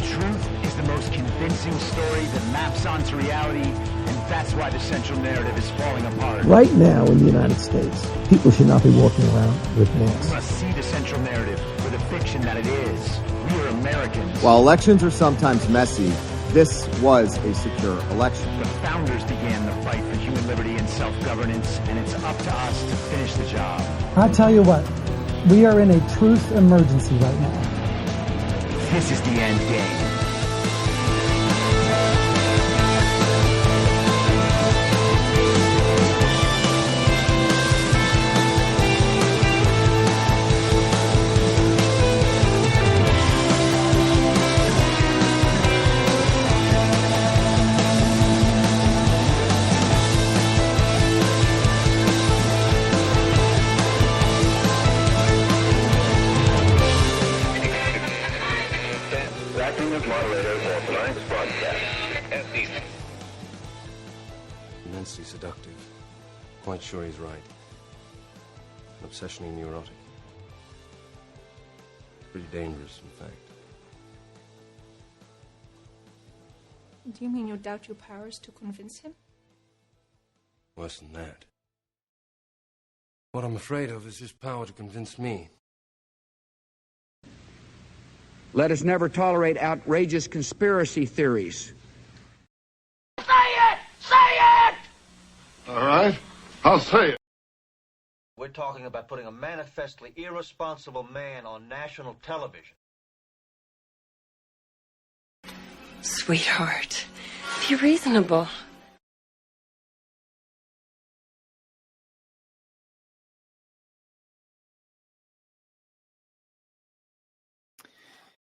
truth is the most convincing story that maps onto reality, and that's why the central narrative is falling apart. Right now in the United States, people should not be walking around with masks. We must see the central narrative for the fiction that it is. We are Americans. While elections are sometimes messy, this was a secure election. The founders began the fight for human liberty and self-governance, and it's up to us to finish the job. I'll tell you what, we are in a truth emergency right now. This is the end game. Immensely seductive. Quite sure he's right. An obsessionally neurotic. Pretty dangerous, in fact. Do you mean you doubt your powers to convince him? Worse than that. What I'm afraid of is his power to convince me. Let us never tolerate outrageous conspiracy theories. Say it! Say it! All right, I'll say it. We're talking about putting a manifestly irresponsible man on national television. Sweetheart, be reasonable.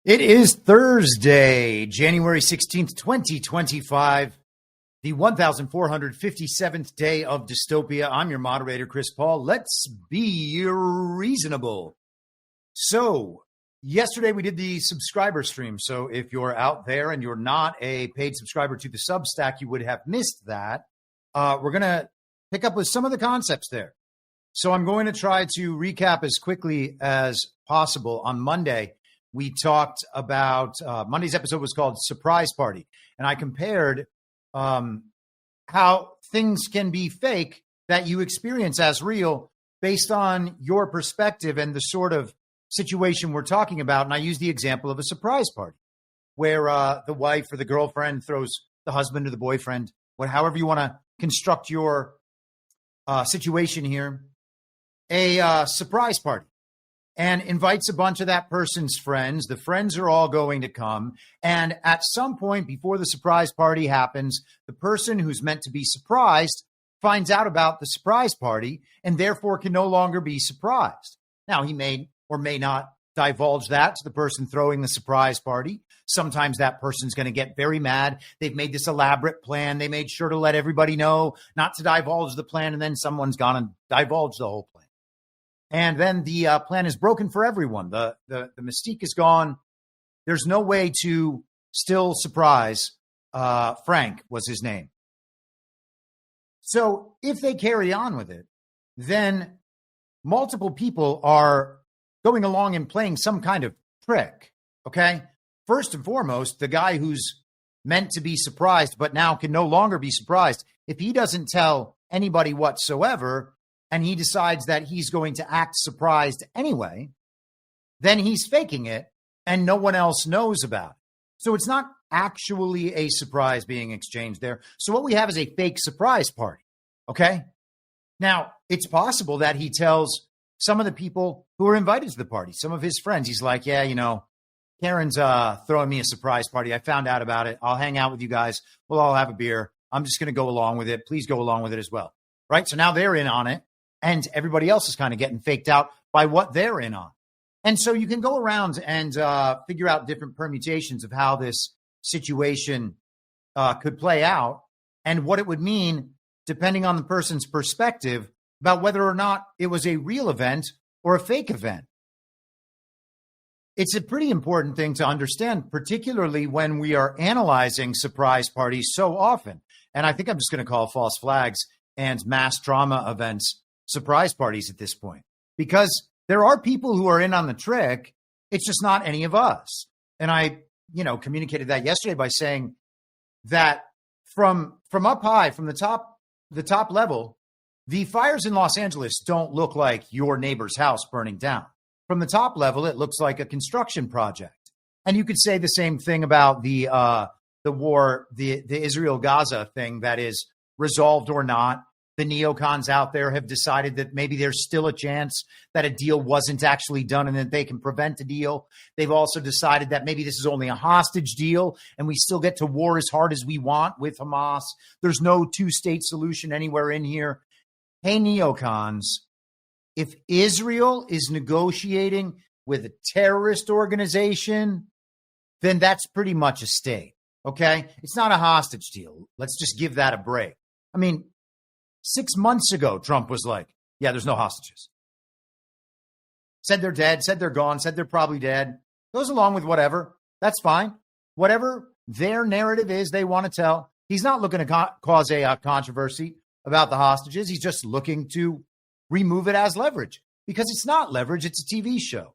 It is Thursday, January 16th, 2025, the 1457th day of dystopia. I'm your moderator, Chris Paul. Let's be reasonable. So, yesterday we did the subscriber stream. So, if you're out there and you're not a paid subscriber to the Substack, you would have missed that. We're going to pick up with some of the concepts there. So, I'm going to try to recap as quickly as possible. On Monday, we talked about Monday's episode was called Surprise Party, and I compared how things can be fake that you experience as real based on your perspective and the sort of situation we're talking about. And I used the example of a surprise party where the wife or the girlfriend throws the husband or the boyfriend, however you want to construct your situation here, a surprise party. And invites a bunch of that person's friends. The friends are all going to come. And at some point before the surprise party happens, the person who's meant to be surprised finds out about the surprise party and therefore can no longer be surprised. Now, he may or may not divulge that to the person throwing the surprise party. Sometimes that person's going to get very mad. They've made this elaborate plan. They made sure to let everybody know not to divulge the plan. And then someone's gone and divulged the whole plan. And then the plan is broken for everyone. The mystique is gone. There's no way to still surprise. Frank was his name. So if they carry on with it, then multiple people are going along and playing some kind of trick. Okay. First and foremost, the guy who's meant to be surprised, but now can no longer be surprised. If he doesn't tell anybody whatsoever, and he decides that he's going to act surprised anyway, then he's faking it and no one else knows about it. So it's not actually a surprise being exchanged there. So what we have is a fake surprise party, okay? Now, it's possible that he tells some of the people who are invited to the party, some of his friends, he's like, yeah, you know, Karen's throwing me a surprise party. I found out about it. I'll hang out with you guys. We'll all have a beer. I'm just going to go along with it. Please go along with it as well, right? So now they're in on it. And everybody else is kind of getting faked out by what they're in on. And so you can go around and figure out different permutations of how this situation could play out and what it would mean, depending on the person's perspective, about whether or not it was a real event or a fake event. It's a pretty important thing to understand, particularly when we are analyzing surprise parties so often. And I think I'm just going to call false flags and mass drama events surprise parties at this point, because there are people who are in on the trick. It's just not any of us. And I communicated that yesterday by saying that from up high, from the top level, the fires in Los Angeles don't look like your neighbor's house burning down. From the top level, it looks like a construction project. And you could say the same thing about the war, the Israel-Gaza thing that is resolved or not. The neocons out there have decided that maybe there's still a chance that a deal wasn't actually done and that they can prevent a deal. They've also decided that maybe this is only a hostage deal and we still get to war as hard as we want with Hamas. There's no two-state solution anywhere in here. Hey, neocons, if Israel is negotiating with a terrorist organization, then that's pretty much a state, okay? It's not a hostage deal. Let's just give that a break. I mean, 6 months ago, Trump was like, yeah, there's no hostages. Said they're dead, said they're gone, said they're probably dead. Goes along with whatever. That's fine. Whatever their narrative is they want to tell. He's not looking to cause a controversy about the hostages. He's just looking to remove it as leverage because it's not leverage. It's a TV show.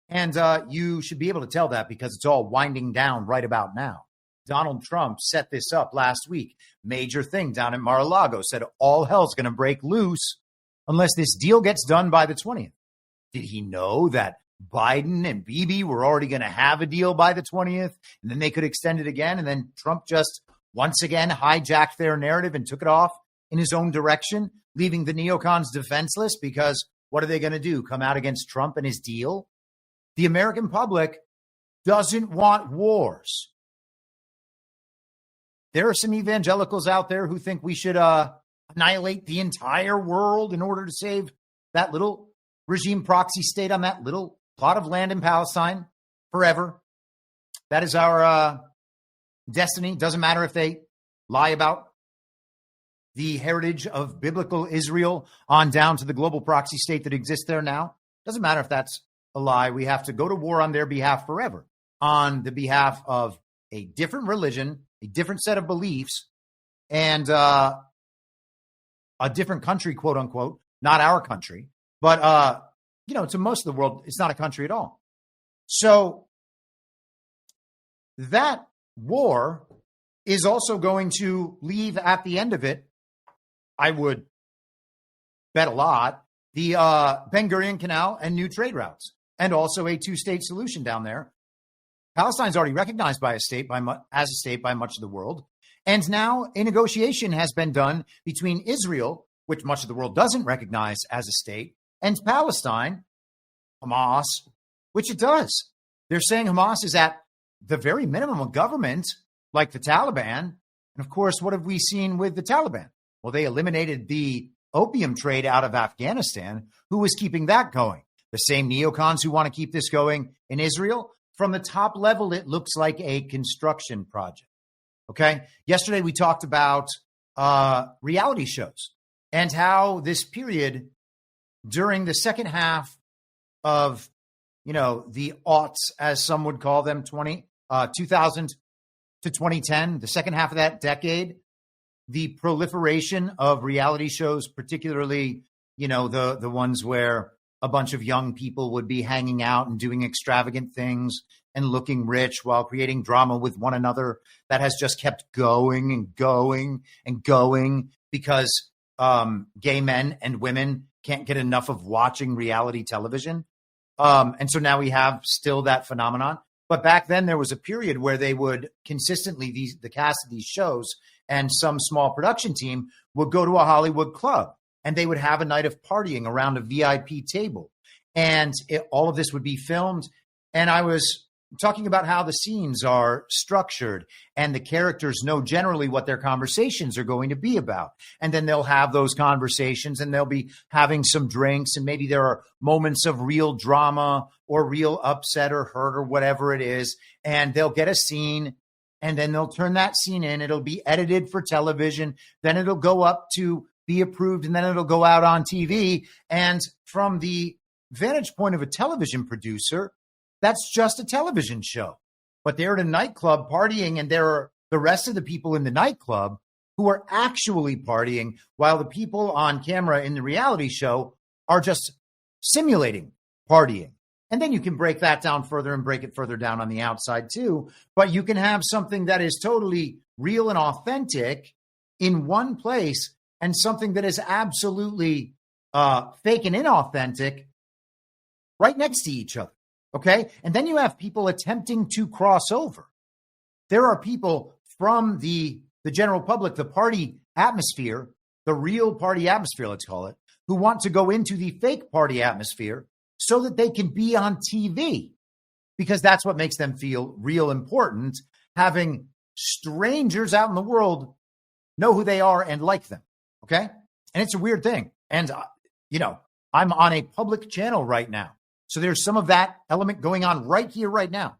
And you should be able to tell that because it's all winding down right about now. Donald Trump set this up last week. Major thing down at Mar-a-Lago, said all hell's going to break loose unless this deal gets done by the 20th. Did he know that Biden and Bibi were already going to have a deal by the 20th and then they could extend it again? And then Trump just once again hijacked their narrative and took it off in his own direction, leaving the neocons defenseless because what are they going to do? Come out against Trump and his deal? The American public doesn't want wars. There are some evangelicals out there who think we should annihilate the entire world in order to save that little regime proxy state on that little plot of land in Palestine forever. That is our destiny. Doesn't matter if they lie about the heritage of biblical Israel on down to the global proxy state that exists there now. Doesn't matter if that's a lie. We have to go to war on their behalf forever, on the behalf of a different religion, a different set of beliefs, and a different country, quote unquote, not our country. But, to most of the world, it's not a country at all. So that war is also going to leave at the end of it, I would bet a lot, the Ben Gurion Canal and new trade routes, and also a two-state solution down there. Palestine's already recognized as a state by much of the world. And now a negotiation has been done between Israel, which much of the world doesn't recognize as a state, and Palestine, Hamas, which it does. They're saying Hamas is at the very minimum a government like the Taliban. And of course, what have we seen with the Taliban? Well, they eliminated the opium trade out of Afghanistan. Who was keeping that going? The same neocons who want to keep this going in Israel. From the top level, it looks like a construction project. Okay. Yesterday, we talked about reality shows and how this period during the second half of, the aughts, as some would call them, 2000 to 2010, the second half of that decade, the proliferation of reality shows, particularly, the ones where a bunch of young people would be hanging out and doing extravagant things and looking rich while creating drama with one another, that has just kept going and going and going because gay men and women can't get enough of watching reality television. And so now we have still that phenomenon. But back then there was a period where they would consistently, the cast of these shows and some small production team would go to a Hollywood club and they would have a night of partying around a VIP table. And all of this would be filmed. And I was talking about how the scenes are structured and the characters know generally what their conversations are going to be about. And then they'll have those conversations and they'll be having some drinks and maybe there are moments of real drama or real upset or hurt or whatever it is. And they'll get a scene and then they'll turn that scene in. It'll be edited for television. Then it'll go up to be approved and then it'll go out on TV. And from the vantage point of a television producer, that's just a television show. But they're at a nightclub partying and there are the rest of the people in the nightclub who are actually partying while the people on camera in the reality show are just simulating partying. And then you can break that down further and break it further down on the outside too. But you can have something that is totally real and authentic in one place and something that is absolutely fake and inauthentic right next to each other. Okay. And then you have people attempting to cross over. There are people from the general public, the party atmosphere, the real party atmosphere, let's call it, who want to go into the fake party atmosphere so that they can be on TV, because that's what makes them feel real important, having strangers out in the world know who they are and like them. Okay. And it's a weird thing. And, I'm on a public channel right now. So there's some of that element going on right here, right now.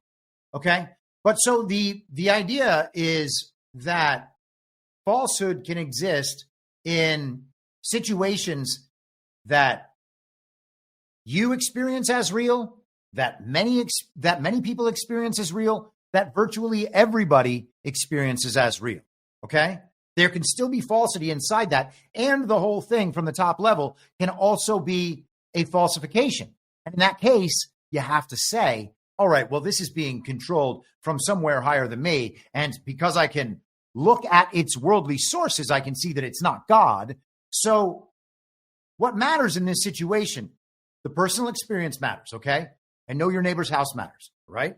Okay. But so the idea is that falsehood can exist in situations that you experience as real, that many people experience as real, that virtually everybody experiences as real. Okay? There can still be falsity inside that, and the whole thing from the top level can also be a falsification. And in that case, you have to say, all right, well, this is being controlled from somewhere higher than me. And because I can look at its worldly sources, I can see that it's not God. So what matters in this situation? The personal experience matters, okay? And know your neighbor's house matters, right?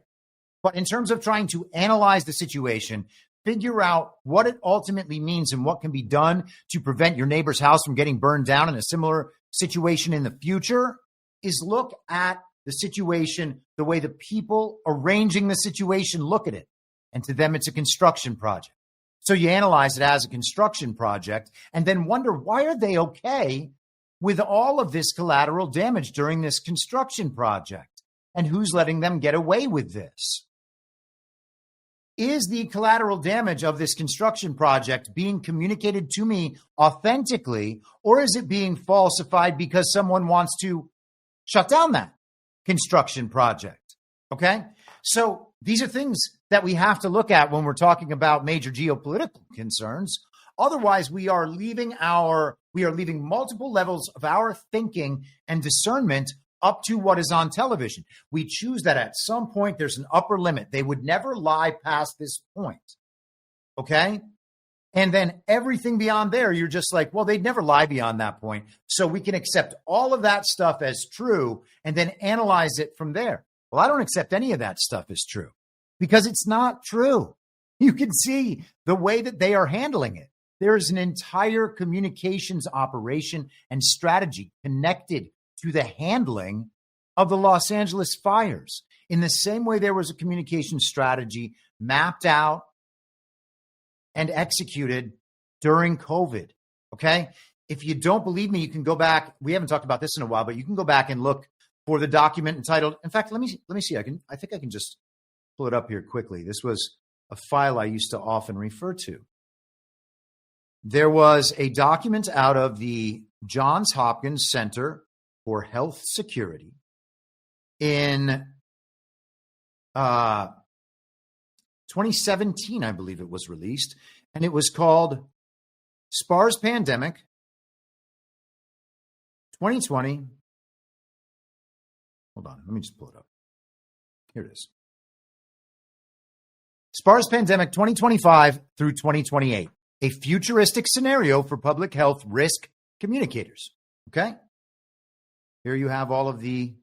But in terms of trying to analyze the situation, figure out what it ultimately means and what can be done to prevent your neighbor's house from getting burned down in a similar situation in the future, is look at the situation the way the people arranging the situation look at it. And to them, it's a construction project. So you analyze it as a construction project and then wonder, why are they okay with all of this collateral damage during this construction project? And who's letting them get away with this? Is the collateral damage of this construction project being communicated to me authentically, or is it being falsified because someone wants to shut down that construction project? Okay. So these are things that we have to look at when we're talking about major geopolitical concerns. Otherwise, we are leaving multiple levels of our thinking and discernment up to what is on television. We choose that at some point there's an upper limit. They would never lie past this point. Okay? And then everything beyond there, you're just like, well, they'd never lie beyond that point. So we can accept all of that stuff as true and then analyze it from there. Well, I don't accept any of that stuff as true because it's not true. You can see the way that they are handling it. There is an entire communications operation and strategy connected to the handling of the Los Angeles fires. In the same way there was a communication strategy mapped out and executed during COVID. Okay. If you don't believe me, you can go back. We haven't talked about this in a while, but you can go back and look for the document entitled, in fact, let me see. I think I can just pull it up here quickly. This was a file I used to often refer to. There was a document out of the Johns Hopkins Center for Health Security in 2017, I believe it was released, and it was called SPARS Pandemic 2020. Hold on, let me just pull it up. Here it is. SPARS Pandemic 2025 through 2028, a futuristic scenario for public health risk communicators. Okay? Here you have all of the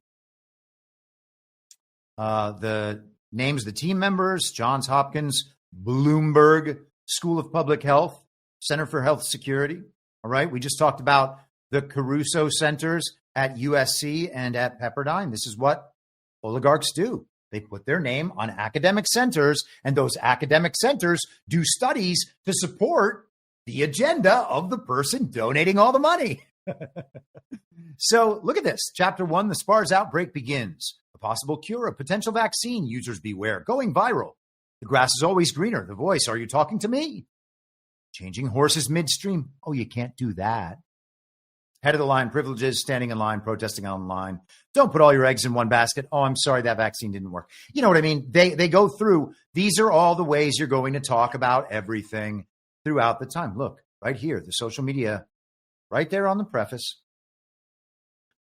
names, the team members: Johns Hopkins, Bloomberg School of Public Health, Center for Health Security. All right. We just talked about the Caruso centers at USC and at Pepperdine. This is what oligarchs do. They put their name on academic centers, and those academic centers do studies to support the agenda of the person donating all the money. So look at this. Chapter 1, the SPARS outbreak begins. A possible cure, a potential vaccine. Users beware. Going viral. The grass is always greener. The voice, are you talking to me? Changing horses midstream. Oh, you can't do that. Head of the line privileges, standing in line, protesting online. Don't put all your eggs in one basket. Oh, I'm sorry, that vaccine didn't work. You know what I mean? They go through. These are all the ways you're going to talk about everything throughout the time. Look, right here, the social media, right there on the preface.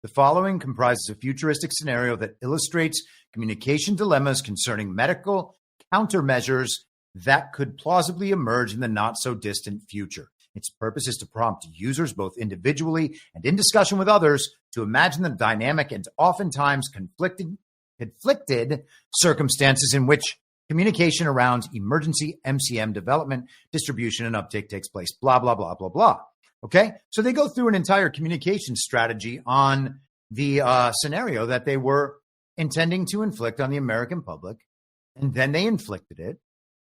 The following comprises a futuristic scenario that illustrates communication dilemmas concerning medical countermeasures that could plausibly emerge in the not-so-distant future. Its purpose is to prompt users, both individually and in discussion with others, to imagine the dynamic and oftentimes conflicted circumstances in which communication around emergency MCM development, distribution, and uptake takes place, blah, blah, blah, blah, blah. Okay? So they go through an entire communication strategy on the scenario that they were intending to inflict on the American public, and then they inflicted it.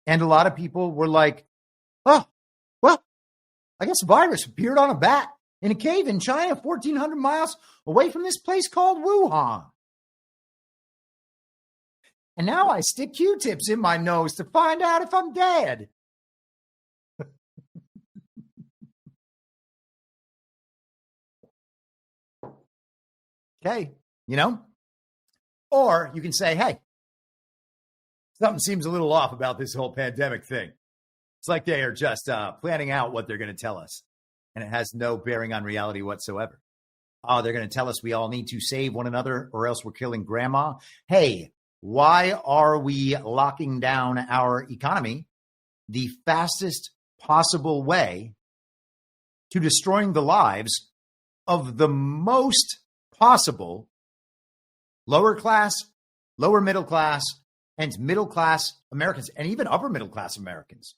And a lot of people were like, oh, well, I guess a virus appeared on a bat in a cave in China, 1,400 miles away from this place called Wuhan. And now I stick Q-tips in my nose to find out if I'm dead. Okay, you know? Or you can say, hey, something seems a little off about this whole pandemic thing. It's like they are just planning out what they're going to tell us, and it has no bearing on reality whatsoever. Oh, they're going to tell us we all need to save one another or else we're killing grandma. Hey, why are we locking down our economy the fastest possible way to destroying the lives of the most possible lower class, lower middle class, and middle class Americans, and even upper middle class Americans?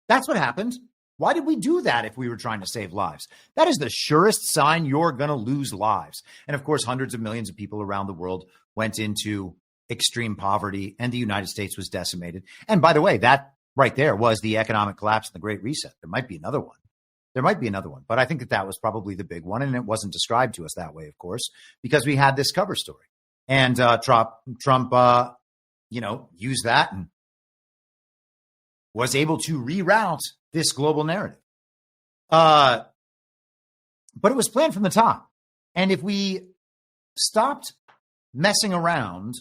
That's what happened. Why did we do that if we were trying to save lives? That is the surest sign you're going to lose lives. And of course, hundreds of millions of people around the world went into extreme poverty, and the United States was decimated. And by the way, that right there was the economic collapse and the Great Reset. There might be another one. But I think that was probably the big one, and it wasn't described to us that way, of course, because we had this cover story. And Trump, used that and was able to reroute this global narrative. But it was planned from the top. And if we stopped messing around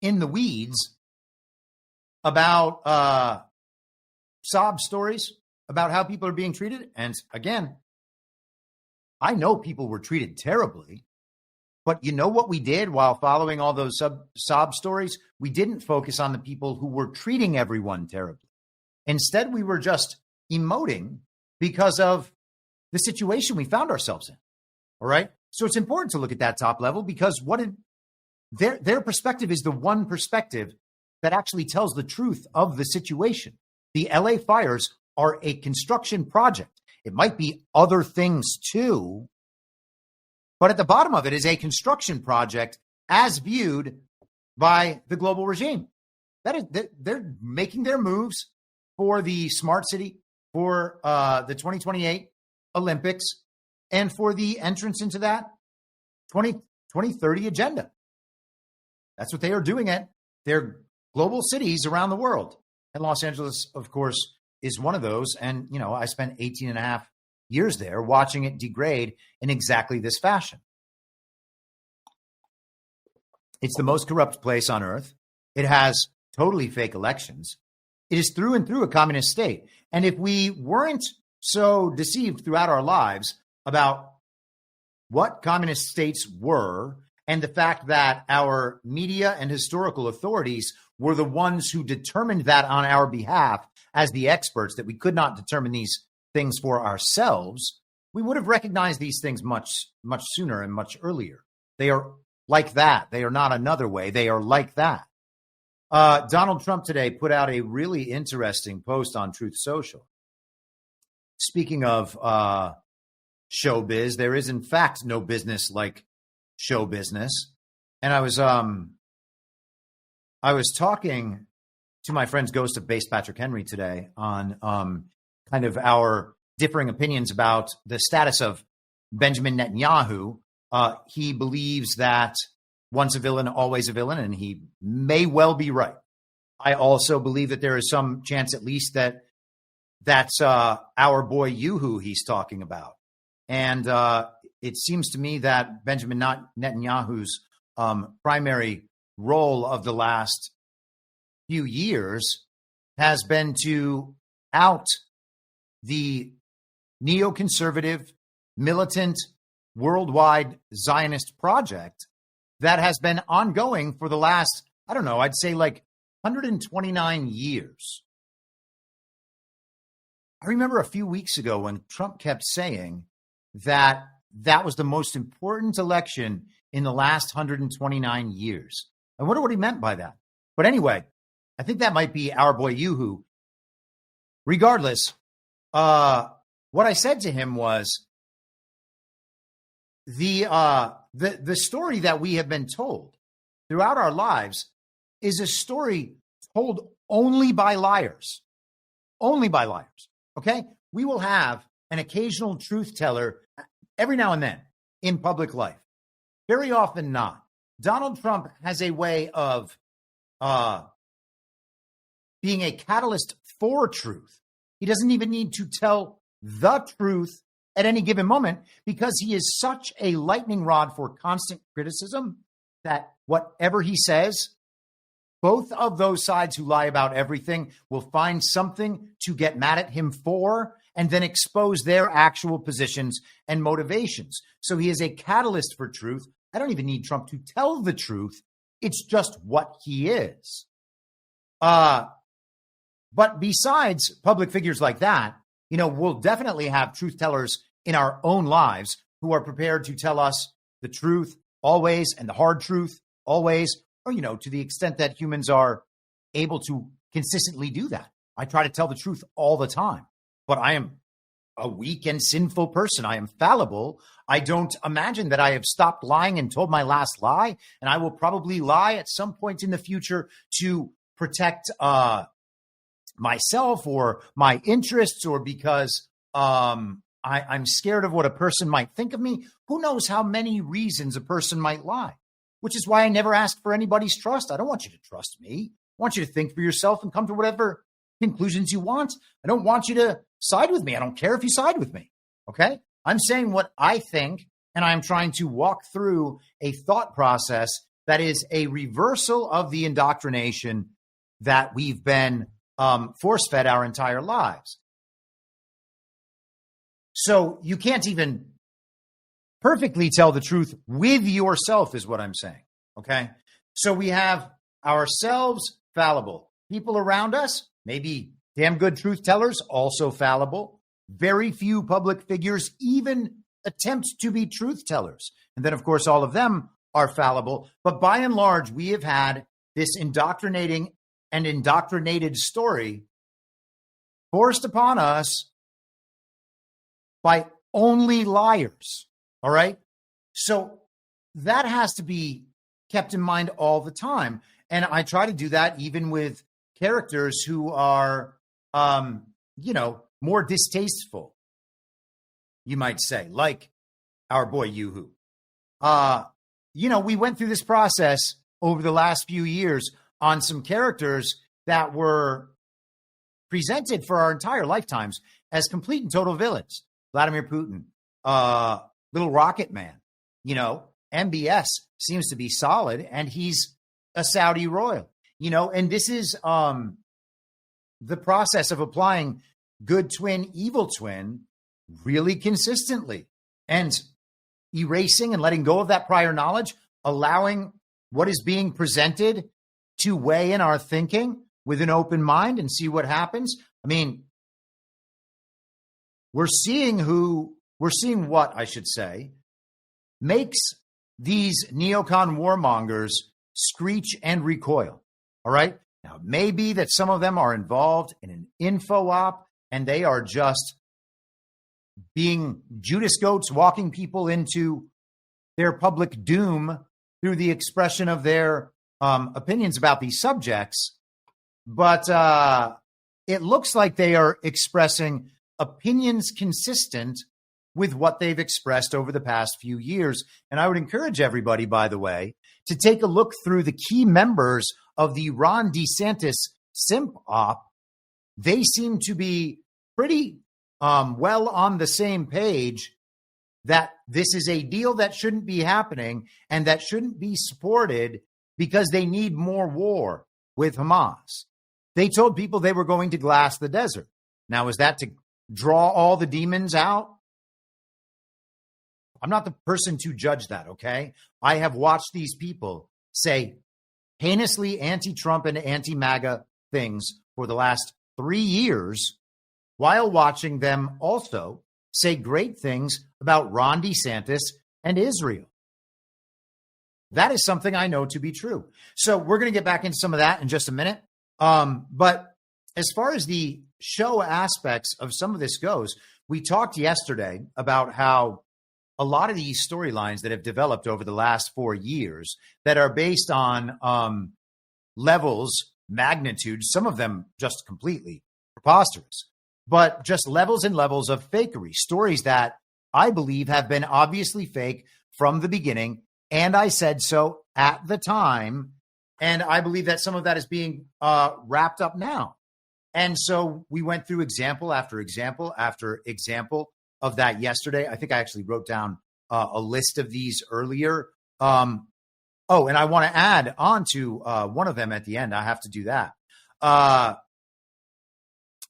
in the weeds about sob stories about how people are being treated, and again, I know people were treated terribly, but you know what we did while following all those sob stories? We didn't focus on the people who were treating everyone terribly. Instead, we were just emoting because of the situation we found ourselves in. All right. So it's important to look at that top level, because their perspective is the one perspective that actually tells the truth of the situation. The LA fires are a construction project. It might be other things too, but at the bottom of it is a construction project as viewed by the global regime. That is, they're making their moves for the smart city, for the 2028 Olympics, and for the entrance into that 2030 agenda. That's what they are doing at their global cities around the world. And Los Angeles, of course, is one of those. And, I spent 18 and a half years there watching it degrade in exactly this fashion. It's the most corrupt place on earth. It has totally fake elections. It is through and through a communist state. And if we weren't so deceived throughout our lives about what communist states were, and the fact that our media and historical authorities were the ones who determined that on our behalf as the experts, that we could not determine these things for ourselves, we would have recognized these things much, much sooner and much earlier. They are like that. They are not another way. They are like that. Donald Trump today put out a really interesting post on Truth Social. Speaking of showbiz, there is in fact no business like show business. And I was talking to my friend's ghost of base Patrick Henry today on kind of our differing opinions about the status of Benjamin Netanyahu. He believes that once a villain, always a villain, and he may well be right. I also believe that there is some chance, at least, that that's our boy Yuhu he's talking about. And it seems to me that Benjamin Netanyahu's primary role of the last few years has been to out the neoconservative, militant worldwide Zionist project that has been ongoing for the last, I don't know, I'd say like 129 years. I remember a few weeks ago when Trump kept saying that that was the most important election in the last 129 years. I wonder what he meant by that. But anyway, I think that might be our boy Yoo-Hoo. Regardless, what I said to him was the story that we have been told throughout our lives is a story told only by liars. Only by liars. Okay? We will have an occasional truth teller every now and then in public life. Very often not. Donald Trump has a way of being a catalyst for truth. He doesn't even need to tell the truth at any given moment because he is such a lightning rod for constant criticism that whatever he says, both of those sides who lie about everything will find something to get mad at him for and then expose their actual positions and motivations. So he is a catalyst for truth. I don't even need Trump to tell the truth. It's just what he is. But besides public figures like that, you know, we'll definitely have truth tellers in our own lives who are prepared to tell us the truth always and the hard truth always, or, you know, to the extent that humans are able to consistently do that. I try to tell the truth all the time, but I am a weak and sinful person. I am fallible. I don't imagine that I have stopped lying and told my last lie, and I will probably lie at some point in the future to protect myself or my interests, or because I'm scared of what a person might think of me. Who knows how many reasons a person might lie, which is why I never ask for anybody's trust. I don't want you to trust me. I want you to think for yourself and come to whatever conclusions you want. I don't want you to side with me. I don't care if you side with me. Okay? I'm saying what I think, and I'm trying to walk through a thought process that is a reversal of the indoctrination that we've been force-fed our entire lives. So you can't even perfectly tell the truth with yourself is what I'm saying, okay? So we have ourselves fallible. People around us, maybe damn good truth tellers, also fallible. Very few public figures even attempt to be truth tellers. And then, of course, all of them are fallible. But by and large, we have had this indoctrinating and indoctrinated story forced upon us by only liars. All right. So that has to be kept in mind all the time. And I try to do that even with characters who are, more distasteful, you might say, like our boy Yoo-Hoo. We went through this process over the last few years on some characters that were presented for our entire lifetimes as complete and total villains. Vladimir Putin, Little Rocket Man, MBS seems to be solid, and he's a Saudi royal, and this is the process of applying good twin, evil twin really consistently and erasing and letting go of that prior knowledge, allowing what is being presented to weigh in our thinking with an open mind and see what happens. I mean, we're seeing what I should say makes these neocon warmongers screech and recoil. All right. Now, it may be that some of them are involved in an info op and they are just being Judas goats walking people into their public doom through the expression of their opinions about these subjects. But it looks like they are expressing opinions consistent with what they've expressed over the past few years. And I would encourage everybody, by the way, to take a look through the key members of the Ron DeSantis simp op. They seem to be pretty well on the same page that this is a deal that shouldn't be happening and that shouldn't be supported because they need more war with Hamas. They told people they were going to glass the desert. Now, is that to draw all the demons out? I'm not the person to judge that, okay? I have watched these people say heinously anti-Trump and anti-MAGA things for the last 3 years, while watching them also say great things about Ron DeSantis and Israel. That is something I know to be true. So we're going to get back into some of that in just a minute. But as far as the show aspects of some of this goes, we talked yesterday about how a lot of these storylines that have developed over the last 4 years that are based on levels, magnitudes, some of them just completely preposterous, but just levels and levels of fakery, stories that I believe have been obviously fake from the beginning. And I said so at the time. And I believe that some of that is being wrapped up now. And so we went through example after example after example of that yesterday. I think I actually wrote down a list of these earlier. And I want to add on to one of them at the end. I have to do that.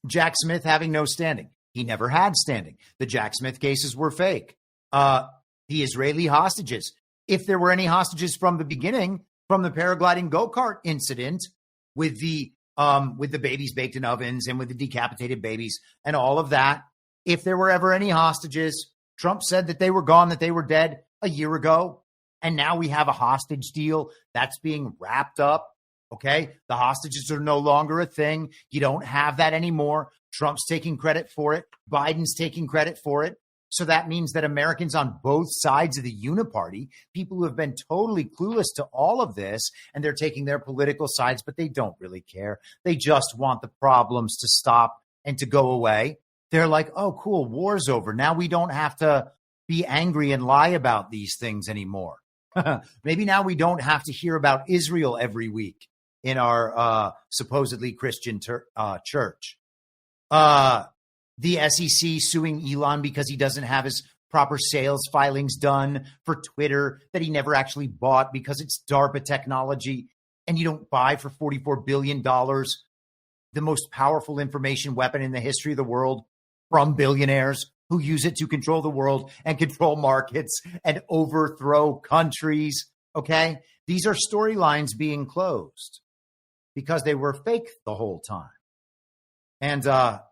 Jack Smith having no standing. He never had standing. The Jack Smith cases were fake. The Israeli hostages. If there were any hostages from the beginning, from the paragliding go-kart incident with the babies baked in ovens and with the decapitated babies and all of that, if there were ever any hostages, Trump said that they were gone, that they were dead a year ago. And now we have a hostage deal that's being wrapped up. Okay. The hostages are no longer a thing. You don't have that anymore. Trump's taking credit for it. Biden's taking credit for it. So that means that Americans on both sides of the Uniparty, people who have been totally clueless to all of this, and they're taking their political sides, but they don't really care. They just want the problems to stop and to go away. They're like, oh, cool, war's over. Now we don't have to be angry and lie about these things anymore. Maybe now we don't have to hear about Israel every week in our supposedly Christian church. The SEC suing Elon because he doesn't have his proper sales filings done for Twitter that he never actually bought because it's DARPA technology and you don't buy for $44 billion the most powerful information weapon in the history of the world from billionaires who use it to control the world and control markets and overthrow countries. Okay. These are storylines being closed because they were fake the whole time. And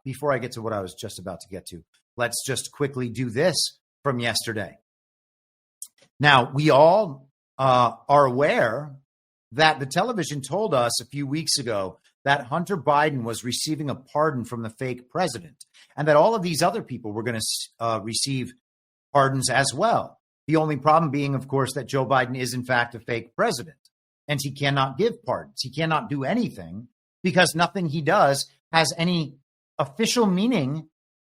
before I get to what I was just about to get to, let's just quickly do this from yesterday. Now, we all are aware that the television told us a few weeks ago that Hunter Biden was receiving a pardon from the fake president and that all of these other people were going to receive pardons as well. The only problem being, of course, that Joe Biden is, in fact, a fake president and he cannot give pardons. He cannot do anything because nothing he does has any official meaning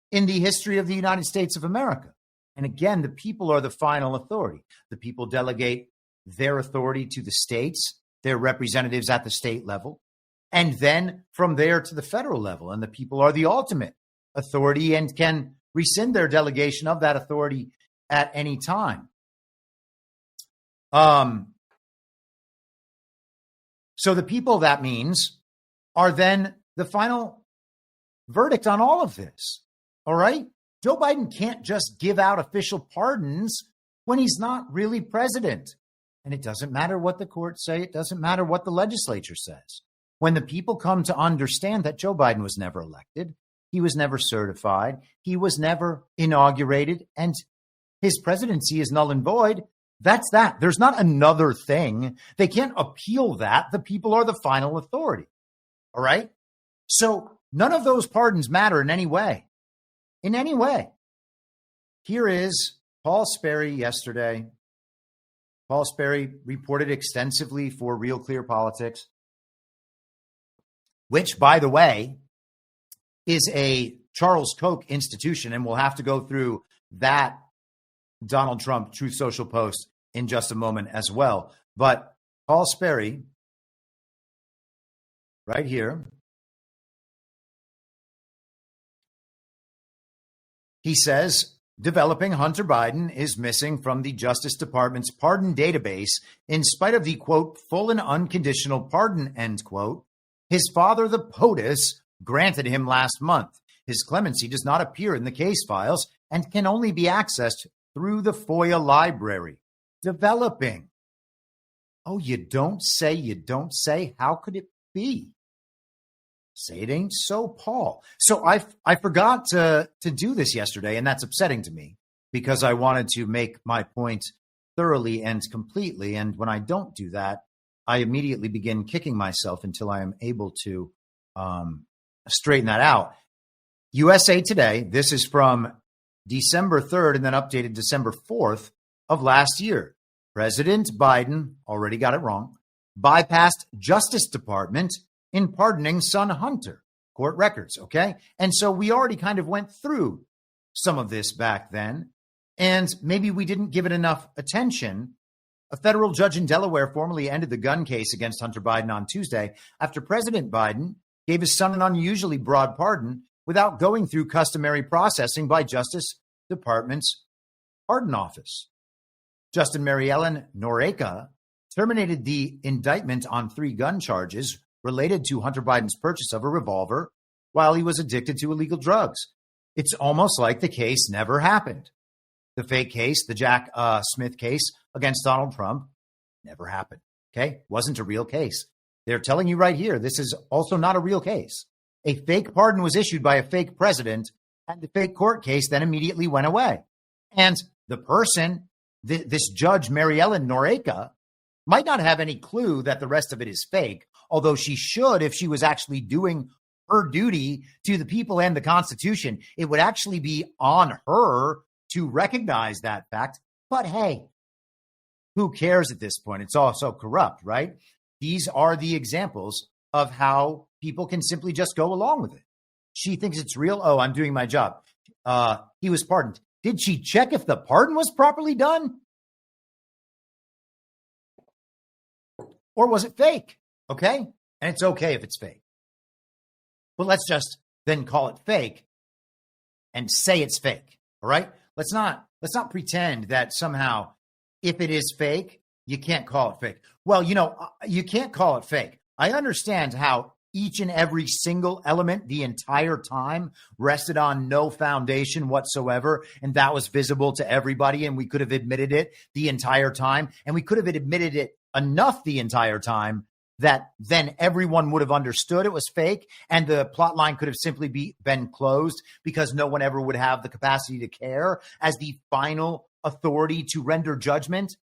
in the history of the United States of America. And again, the people are the final authority. The people delegate their authority to the states, their representatives at the state level, and then from there to the federal level. And the people are the ultimate authority and can rescind their delegation of that authority at any time. So the people, that means, are then the final verdict on all of this. All right? Joe Biden can't just give out official pardons when he's not really president. And it doesn't matter what the courts say. It doesn't matter what the legislature says. When the people come to understand that Joe Biden was never elected, he was never certified, he was never inaugurated, and his presidency is null and void, that's that. There's not another thing. They can't appeal that. The people are the final authority. All right? So none of those pardons matter in any way. In any way. Here is Paul Sperry yesterday. Paul Sperry reported extensively for Real Clear Politics, which, by the way, is a Charles Koch institution, and we'll have to go through that Donald Trump Truth Social post in just a moment as well. But Paul Sperry, right here, he says, developing Hunter Biden is missing from the Justice Department's pardon database in spite of the, quote, full and unconditional pardon, end quote, his father, the POTUS, granted him last month. His clemency does not appear in the case files and can only be accessed through the FOIA library, developing. Oh, you don't say, you don't say. How could it be? Say it ain't so, Paul. So I forgot to do this yesterday, and that's upsetting to me because I wanted to make my point thoroughly and completely. And when I don't do that, I immediately begin kicking myself until I am able to straighten that out. USA Today, this is from December 3rd and then updated December 4th of last year. President Biden, already got it wrong, bypassed Justice Department in pardoning son Hunter. Court records, okay? And so we already kind of went through some of this back then, and maybe we didn't give it enough attention. A federal judge in Delaware formally ended the gun case against Hunter Biden on Tuesday after President Biden gave his son an unusually broad pardon without going through customary processing by Justice Department's Pardon Office. Justice Mary Ellen Noreika terminated the indictment on 3 gun charges related to Hunter Biden's purchase of a revolver while he was addicted to illegal drugs. It's almost like the case never happened. The fake case, the Jack Smith case against Donald Trump, never happened. Okay? Wasn't a real case. They're telling you right here, this is also not a real case. A fake pardon was issued by a fake president, and the fake court case then immediately went away. And the person, this judge, Mary Ellen Noreika, might not have any clue that the rest of it is fake, although she should if she was actually doing her duty to the people and the Constitution. It would actually be on her to recognize that fact. But hey, who cares at this point? It's all so corrupt, right? These are the examples of how people can simply just go along with it. She thinks it's real. Oh, I'm doing my job. He was pardoned. Did she check if the pardon was properly done? Or was it fake? Okay? And it's okay if it's fake. But let's just then call it fake and say it's fake. All right? Let's not pretend that somehow if it is fake, you can't call it fake. Well, you can't call it fake. I understand how each and every single element the entire time rested on no foundation whatsoever, and that was visible to everybody, and we could have admitted it the entire time, and we could have admitted it enough the entire time that then everyone would have understood it was fake, and the plot line could have simply been closed because no one ever would have the capacity to care as the final authority to render judgment.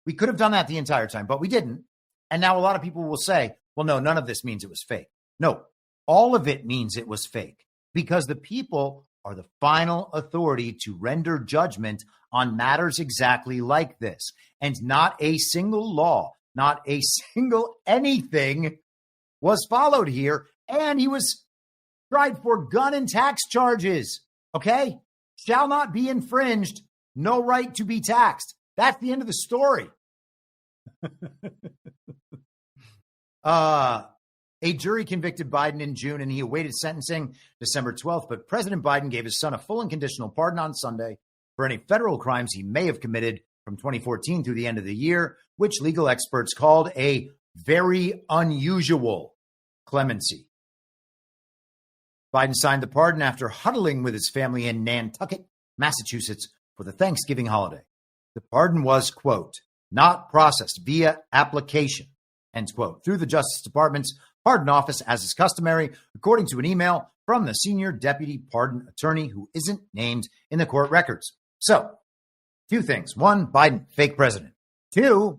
We could have done that the entire time, but we didn't. And now a lot of people will say, well, no, none of this means it was fake. No, all of it means it was fake because the people are the final authority to render judgment on matters exactly like this. And not a single law, not a single anything was followed here. And he was tried for gun and tax charges. Okay? Shall not be infringed. No right to be taxed. That's the end of the story. A jury convicted Biden in June, and he awaited sentencing December 12th. But President Biden gave his son a full and conditional pardon on Sunday for any federal crimes he may have committed from 2014 through the end of the year, which legal experts called a very unusual clemency. Biden signed the pardon after huddling with his family in Nantucket, Massachusetts, for the Thanksgiving holiday. The pardon was, quote, not processed via application, end quote, through the Justice Department's Pardon Office, as is customary, according to an email from the senior deputy pardon attorney who isn't named in the court records. So, 2 things. 1, Biden, fake president. 2,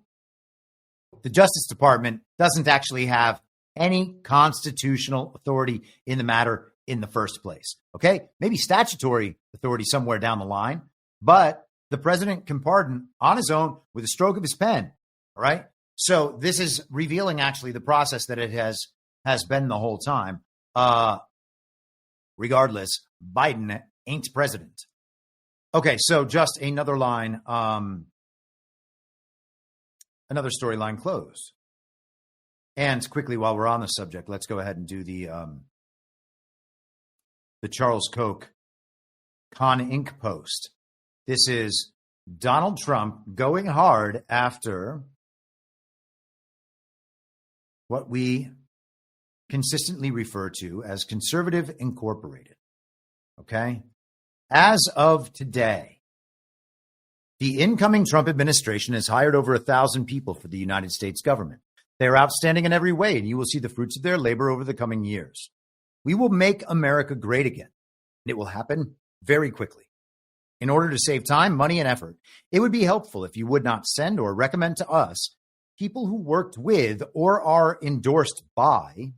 the Justice Department doesn't actually have any constitutional authority in the matter in the first place. Okay? Maybe statutory authority somewhere down the line, but the president can pardon on his own with a stroke of his pen. All right? So this is revealing actually the process that it has been the whole time. Regardless, Biden ain't president. Okay, so just another line, another storyline closed. And quickly, while we're on the subject, let's go ahead and do the Charles Koch Con Inc. post. This is Donald Trump going hard after what we consistently refer to as Conservative Incorporated. Okay? As of today, The incoming Trump administration has hired over 1,000 people for the United States government. They are outstanding in every way, and you will see the fruits of their labor over the coming years. We will make America great again, and it will happen very quickly. In order to save time, money, and effort, it would be helpful if you would not send or recommend to us people who worked with or are endorsed by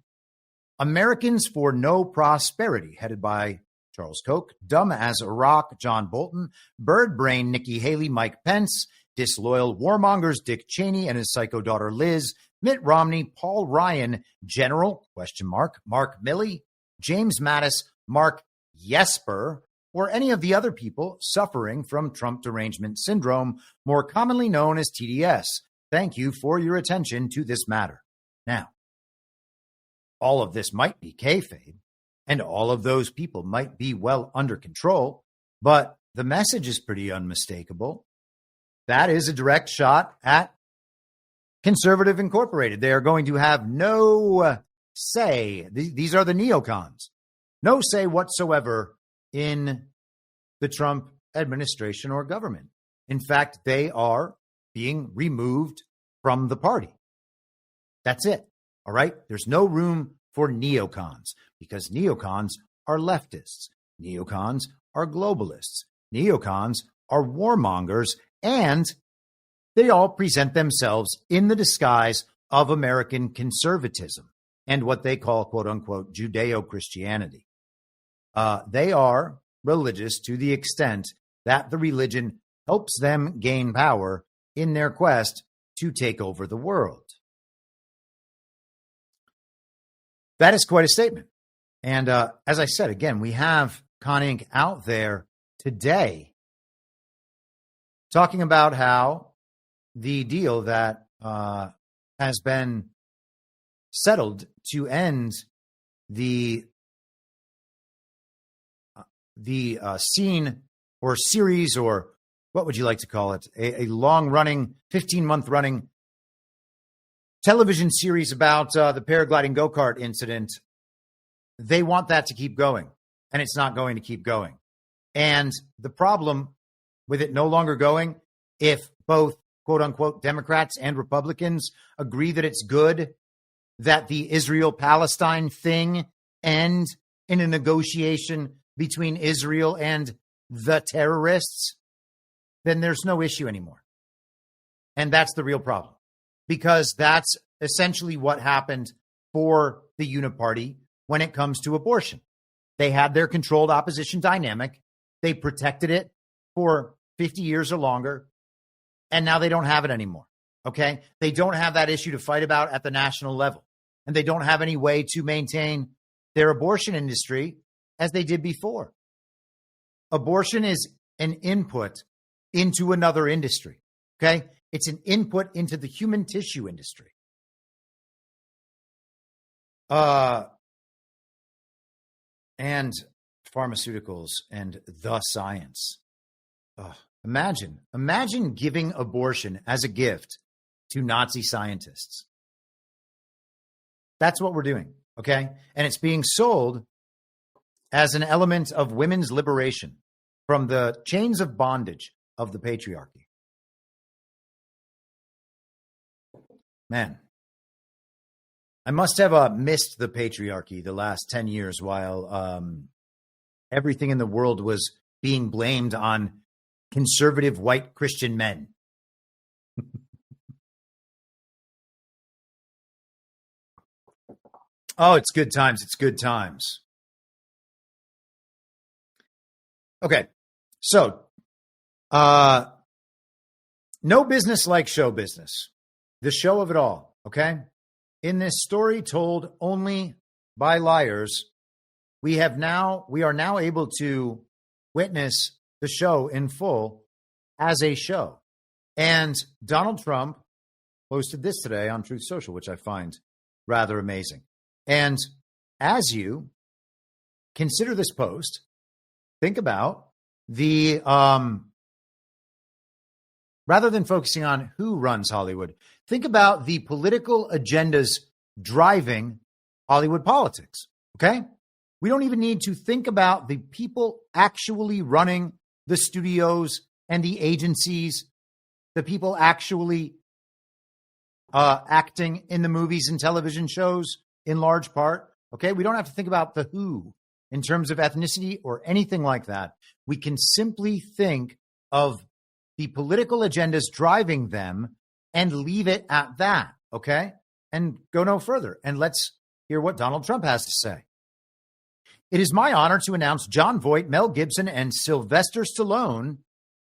Americans for No Prosperity, headed by Charles Koch, Dumb as a Rock, John Bolton, Bird Brain, Nikki Haley, Mike Pence, Disloyal Warmongers, Dick Cheney and his psycho daughter Liz, Mitt Romney, Paul Ryan, General, ? Mark Milley, James Mattis, Mark Jesper, or any of the other people suffering from Trump derangement syndrome, more commonly known as TDS. Thank you for your attention to this matter. Now, all of this might be kayfabe, and all of those people might be well under control, but the message is pretty unmistakable. That is a direct shot at Conservative Incorporated. They are going to have no say. These are the neocons. No say whatsoever in the Trump administration or government. In fact, they are being removed from the party. That's it. All right. There's no room for neocons because neocons are leftists. Neocons are globalists. Neocons are warmongers, and they all present themselves in the disguise of American conservatism and what they call, quote unquote, Judeo-Christianity. They are religious to the extent that the religion helps them gain power in their quest to take over the world. That is quite a statement. And as I said, again, we have Con Inc. out there today talking about how the deal that has been settled to end the scene or series, or what would you like to call it, a long-running, 15-month-running television series about the paragliding go-kart incident. They want that to keep going, and it's not going to keep going. And the problem with it no longer going, if both quote-unquote Democrats and Republicans agree that it's good that the Israel-Palestine thing end in a negotiation between Israel and the terrorists, then there's no issue anymore. And that's the real problem, because that's essentially what happened for the Uniparty when it comes to abortion. They had their controlled opposition dynamic. They protected it for 50 years or longer, and now they don't have it anymore, okay? They don't have that issue to fight about at the national level, and they don't have any way to maintain their abortion industry as they did before. Abortion is an input into another industry, okay? It's an input into the human tissue industry. And pharmaceuticals and the science. Imagine giving abortion as a gift to Nazi scientists. That's what we're doing, okay? And it's being sold as an element of women's liberation from the chains of bondage of the patriarchy. Man, I must have missed the patriarchy the last 10 years while everything in the world was being blamed on conservative white Christian men. Oh, it's good times. It's good times. Okay, so no business like show business. The show of it all, okay? In this story told only by liars, we are now able to witness the show in full as a show. And Donald Trump posted this today on Truth Social, which I find rather amazing. And as you consider this post, think about the rather than focusing on who runs Hollywood, think about the political agendas driving Hollywood politics, okay? We don't even need to think about the people actually running the studios and the agencies, the people actually acting in the movies and television shows in large part. Okay, we don't have to think about the who in terms of ethnicity or anything like that. We can simply think of the political agendas driving them and leave it at that, okay? And go no further. And let's hear what Donald Trump has to say. It is my honor to announce Jon Voight, Mel Gibson, and Sylvester Stallone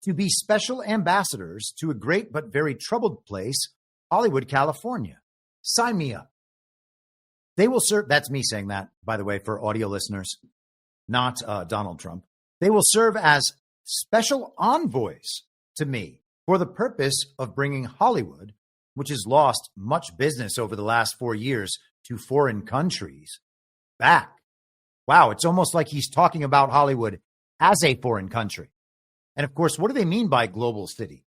to be special ambassadors to a great but very troubled place, Hollywood, California. Sign me up. They will serve, that's me saying that, by the way, for audio listeners, not Donald Trump. They will serve as special envoys to me for the purpose of bringing Hollywood, which has lost much business over the last 4 years to foreign countries, back. Wow, it's almost like he's talking about Hollywood as a foreign country. And of course, what do they mean by global city?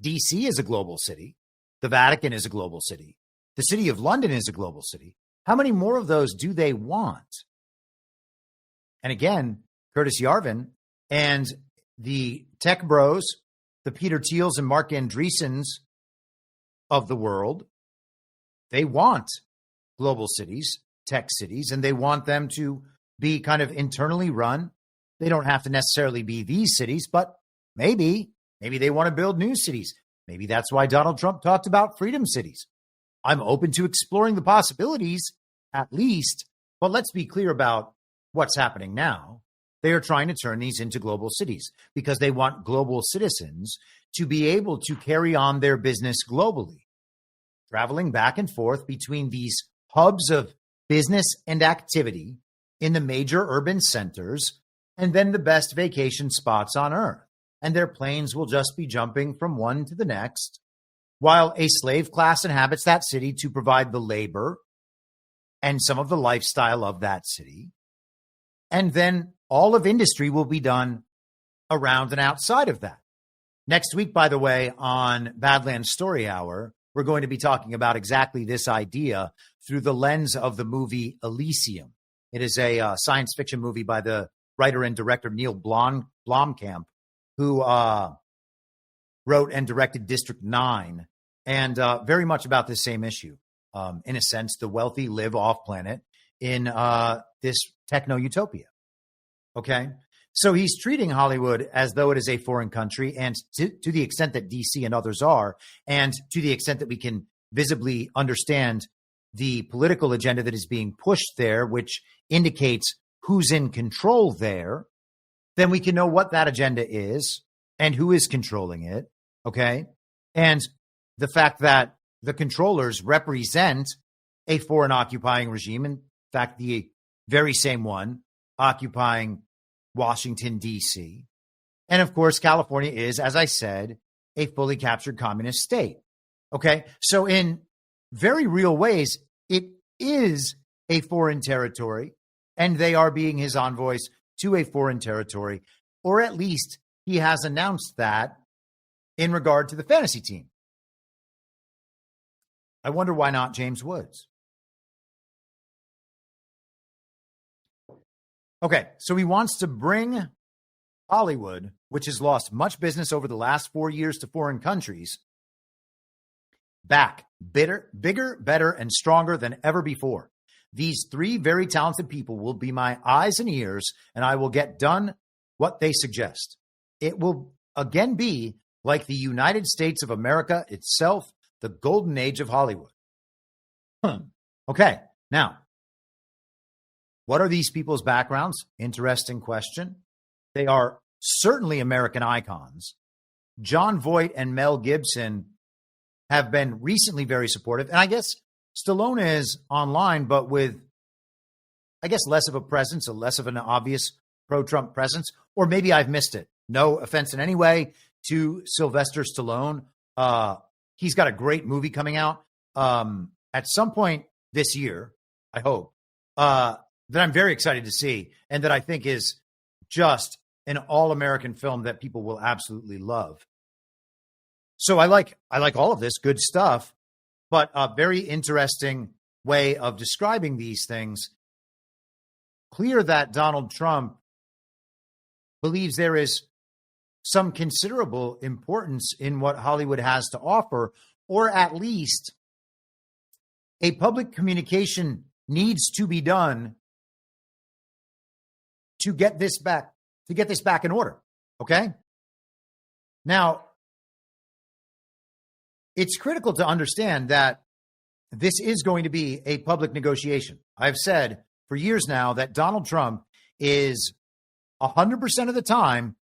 DC is a global city. The Vatican is a global city. The city of London is a global city. How many more of those do they want? And again, Curtis Yarvin and the tech bros, the Peter Thiels and Mark Andreessens of the world, they want global cities, tech cities, and they want them to be kind of internally run. They don't have to necessarily be these cities, but maybe they want to build new cities. Maybe that's why Donald Trump talked about freedom cities. I'm open to exploring the possibilities, at least, but let's be clear about what's happening now. They are trying to turn these into global cities because they want global citizens to be able to carry on their business globally, traveling back and forth between these hubs of business and activity in the major urban centers and then the best vacation spots on Earth. And their planes will just be jumping from one to the next, while a slave class inhabits that city to provide the labor and some of the lifestyle of that city. And then all of industry will be done around and outside of that. Next week, by the way, on Badlands Story Hour, we're going to be talking about exactly this idea through the lens of the movie Elysium. It is a science fiction movie by the writer and director Neil Blomkamp, who wrote and directed District 9, and very much about this same issue. In a sense, the wealthy live off planet in this techno-utopia. Okay? So he's treating Hollywood as though it is a foreign country, and to the extent that DC and others are, and to the extent that we can visibly understand the political agenda that is being pushed there, which indicates who's in control there, then we can know what that agenda is and who is controlling it, okay? And the fact that the controllers represent a foreign occupying regime, in fact, the very same one occupying Washington, D.C. And of course, California is, as I said, a fully captured communist state, okay? So in very real ways, it is a foreign territory, and they are being his envoys to a foreign territory, or at least he has announced that in regard to the fantasy team. I wonder why not James Woods. Okay, so he wants to bring Hollywood, which has lost much business over the last 4 years to foreign countries, back bigger, better, and stronger than ever before. These three very talented people will be my eyes and ears, and I will get done what they suggest. It will again be like the United States of America itself, the golden age of Hollywood. Okay, now, what are these people's backgrounds? Interesting question. They are certainly American icons. Jon Voight and Mel Gibson have been recently very supportive, and I guess Stallone is online, but with, I guess, less of a presence, less of an obvious pro-Trump presence, or maybe I've missed it. No offense in any way to Sylvester Stallone. He's got a great movie coming out at some point this year, I hope, that I'm very excited to see, and that I think is just an all-American film that people will absolutely love. So I like all of this good stuff, but a very interesting way of describing these things. Clear that Donald Trump believes there is some considerable importance in what Hollywood has to offer, or at least a public communication needs to be done to get this back in order. Okay? Now, it's critical to understand that this is going to be a public negotiation. I've said for years now that Donald Trump is 100% of the time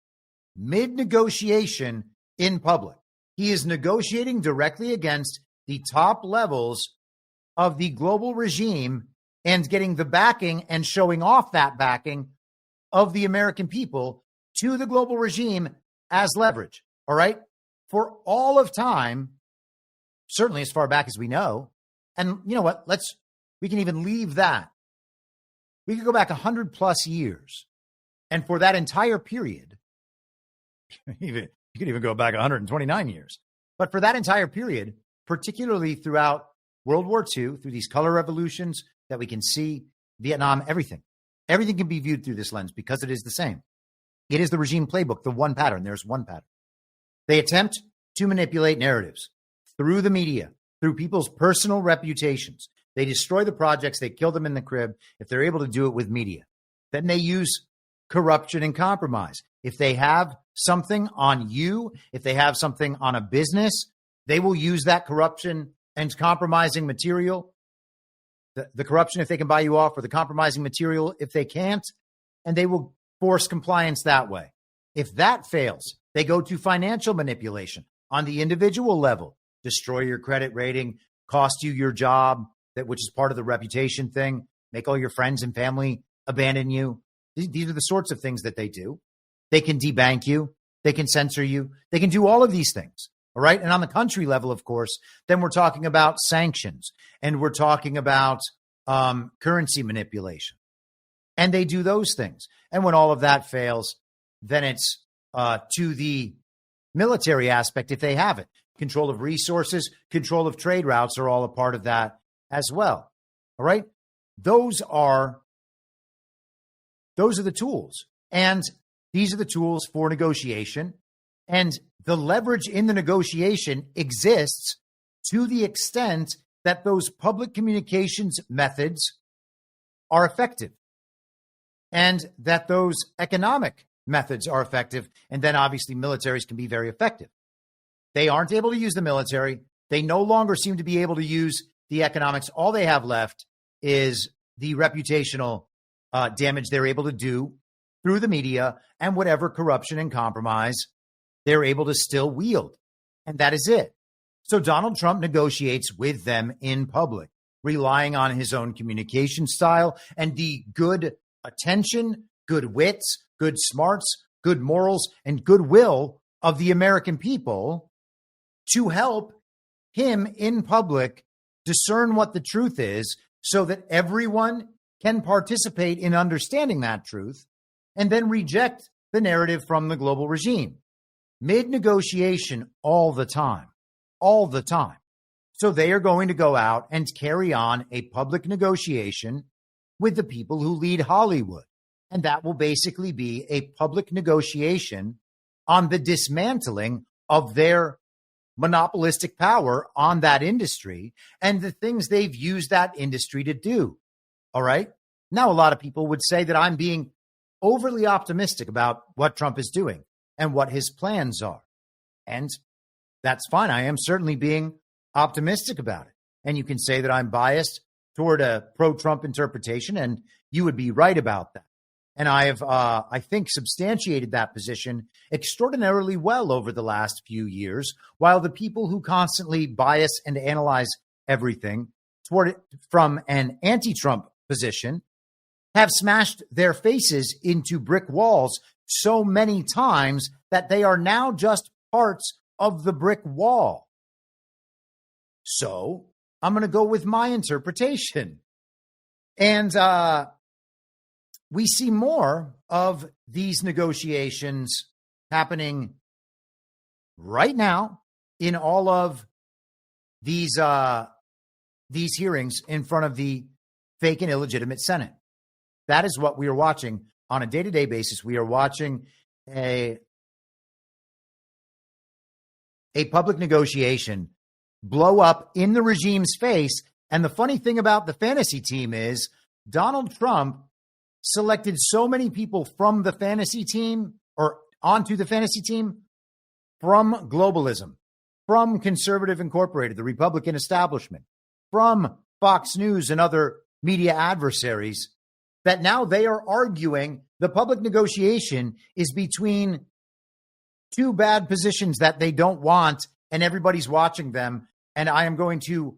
mid-negotiation in public. He is negotiating directly against the top levels of the global regime and getting the backing and showing off that backing of the American people to the global regime as leverage. All right? For all of time, certainly as far back as we know. And you know what? We can even leave that. We could go back 100 plus years. And for that entire period, you could even go back 129 years. But for that entire period, particularly throughout World War II, through these color revolutions that we can see, Vietnam, everything can be viewed through this lens because it is the same. It is the regime playbook, the one pattern. There's one pattern. They attempt to manipulate narratives through the media, through people's personal reputations. They destroy the projects. They kill them in the crib if they're able to do it with media. Then they use corruption and compromise. If they have something on you, if they have something on a business, they will use that corruption and compromising material, the corruption if they can buy you off, or the compromising material if they can't, and they will force compliance that way. If that fails, they go to financial manipulation on the individual level, destroy your credit rating, cost you your job, which is part of the reputation thing, make all your friends and family abandon you. These are the sorts of things that they do. They can debank you. They can censor you. They can do all of these things. All right. And on the country level, of course, then we're talking about sanctions and we're talking about currency manipulation. And they do those things. And when all of that fails, then it's to the military aspect if they have it. Control of resources, control of trade routes are all a part of that as well. All right. Those are the tools. And these are the tools for negotiation. And the leverage in the negotiation exists to the extent that those public communications methods are effective and that those economic methods are effective. And then obviously militaries can be very effective. They aren't able to use the military. They no longer seem to be able to use the economics. All they have left is the reputational damage they're able to do through the media and whatever corruption and compromise they're able to still wield. And that is it. So Donald Trump negotiates with them in public, relying on his own communication style and the good attention, good wits, good smarts, good morals, and goodwill of the American people to help him in public discern what the truth is so that everyone can participate in understanding that truth and then reject the narrative from the global regime. Mid-negotiation all the time. So they are going to go out and carry on a public negotiation with the people who lead Hollywood. And that will basically be a public negotiation on the dismantling of their monopolistic power on that industry and the things they've used that industry to do. All right. Now, a lot of people would say that I'm being overly optimistic about what Trump is doing and what his plans are. And that's fine. I am certainly being optimistic about it. And you can say that I'm biased toward a pro-Trump interpretation, and you would be right about that. And I have, I think, substantiated that position extraordinarily well over the last few years, while the people who constantly bias and analyze everything toward it from an anti-Trump position have smashed their faces into brick walls so many times that they are now just parts of the brick wall. So I'm going to go with my interpretation. And we see more of these negotiations happening right now in all of these hearings in front of the fake and illegitimate Senate. That is what we are watching on a day-to-day basis. We are watching a a public negotiation blow up in the regime's face. And the funny thing about the fantasy team is Donald Trump selected so many people from the fantasy team or onto the fantasy team from globalism, from Conservative Incorporated, the Republican establishment, from Fox News and other media adversaries, that now they are arguing the public negotiation is between two bad positions that they don't want, and everybody's watching them. And I am going to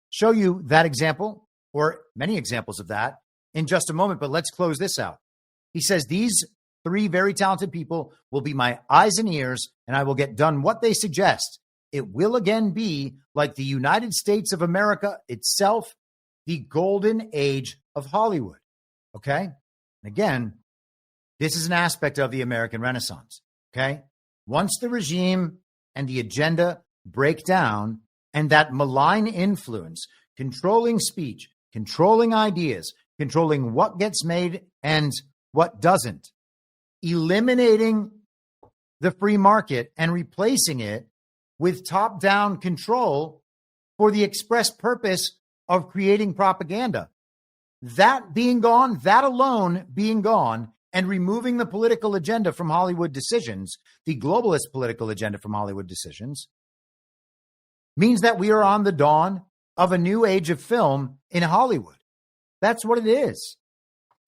show you that example, or many examples of that, in just a moment. But let's close this out. He says, these three very talented people will be my eyes and ears, and I will get done what they suggest. It will again be like the United States of America itself, the golden age of Hollywood. Okay? Again, this is an aspect of the American Renaissance. Okay? Once the regime and the agenda break down, and that malign influence, controlling speech, controlling ideas, controlling what gets made and what doesn't, eliminating the free market and replacing it with top-down control for the express purpose of creating propaganda. That being gone, that alone being gone, and removing the political agenda from Hollywood decisions, the globalist political agenda from Hollywood decisions, means that we are on the dawn of a new age of film in Hollywood. That's what it is.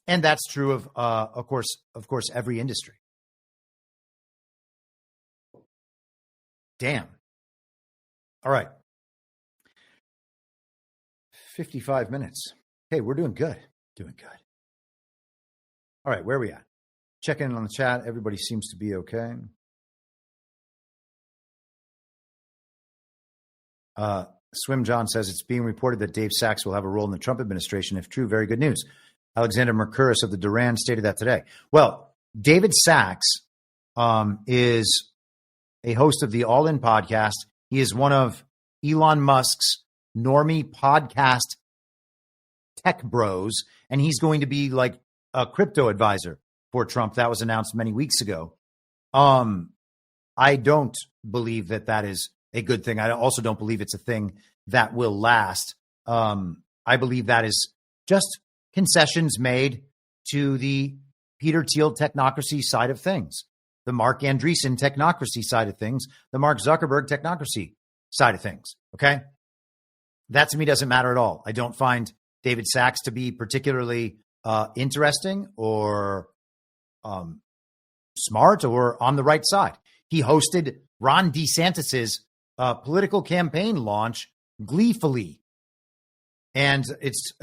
And that's true of course, every industry. Damn. All right. 55 minutes. Hey, we're doing good. Doing good. All right, where are we at? Checking in on the chat. Everybody seems to be okay. Swim John says it's being reported that Dave Sachs will have a role in the Trump administration. If true, very good news. Alexander Mercouris of the Duran stated that today. Well, David Sachs is a host of the All In podcast. He is one of Elon Musk's normie podcast tech bros, and he's going to be like a crypto advisor for Trump. That was announced many weeks ago. I don't believe that is a good thing. I also don't believe it's a thing that will last. I believe that is just concessions made to the Peter Thiel technocracy side of things, the Mark Andreessen technocracy side of things, the Mark Zuckerberg technocracy side of things. Okay. That to me doesn't matter at all. I don't find David Sachs to be particularly interesting or smart or on the right side. He hosted Ron DeSantis's political campaign launch gleefully. And it's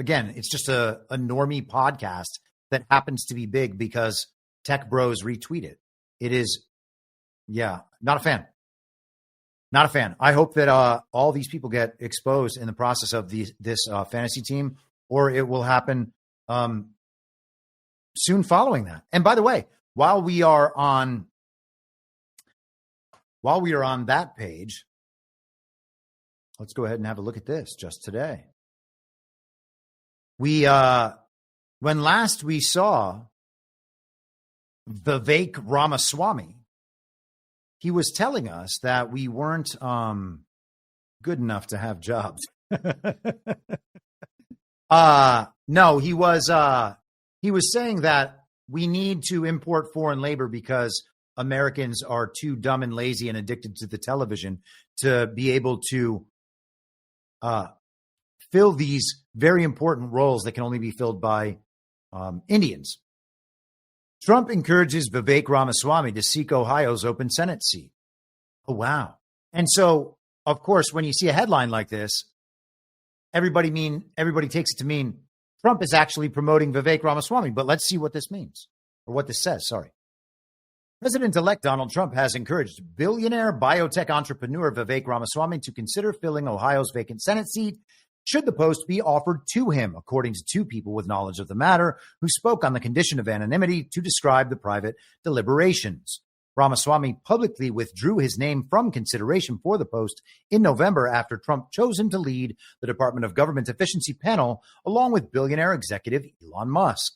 just a normie podcast that happens to be big because tech bros retweet it. It is, not a fan. Not a fan. I hope that all these people get exposed in the process of this fantasy team, or it will happen soon following that. And by the way, while we are on that page, let's go ahead and have a look at this just today. When last we saw Vivek Ramaswamy, he was telling us that we weren't good enough to have jobs. No, he was saying that we need to import foreign labor because Americans are too dumb and lazy and addicted to the television to be able to fill these very important roles that can only be filled by Indians. Trump encourages Vivek Ramaswamy to seek Ohio's open Senate seat. Oh, wow. And so, of course, when you see a headline like this, everybody takes it to mean Trump is actually promoting Vivek Ramaswamy. But let's see what this means, or what this says, sorry. President-elect Donald Trump has encouraged billionaire biotech entrepreneur Vivek Ramaswamy to consider filling Ohio's vacant Senate seat should the post be offered to him, according to two people with knowledge of the matter who spoke on the condition of anonymity to describe the private deliberations. Ramaswamy publicly withdrew his name from consideration for the post in November after Trump chose him to lead the Department of Government Efficiency panel along with billionaire executive Elon Musk.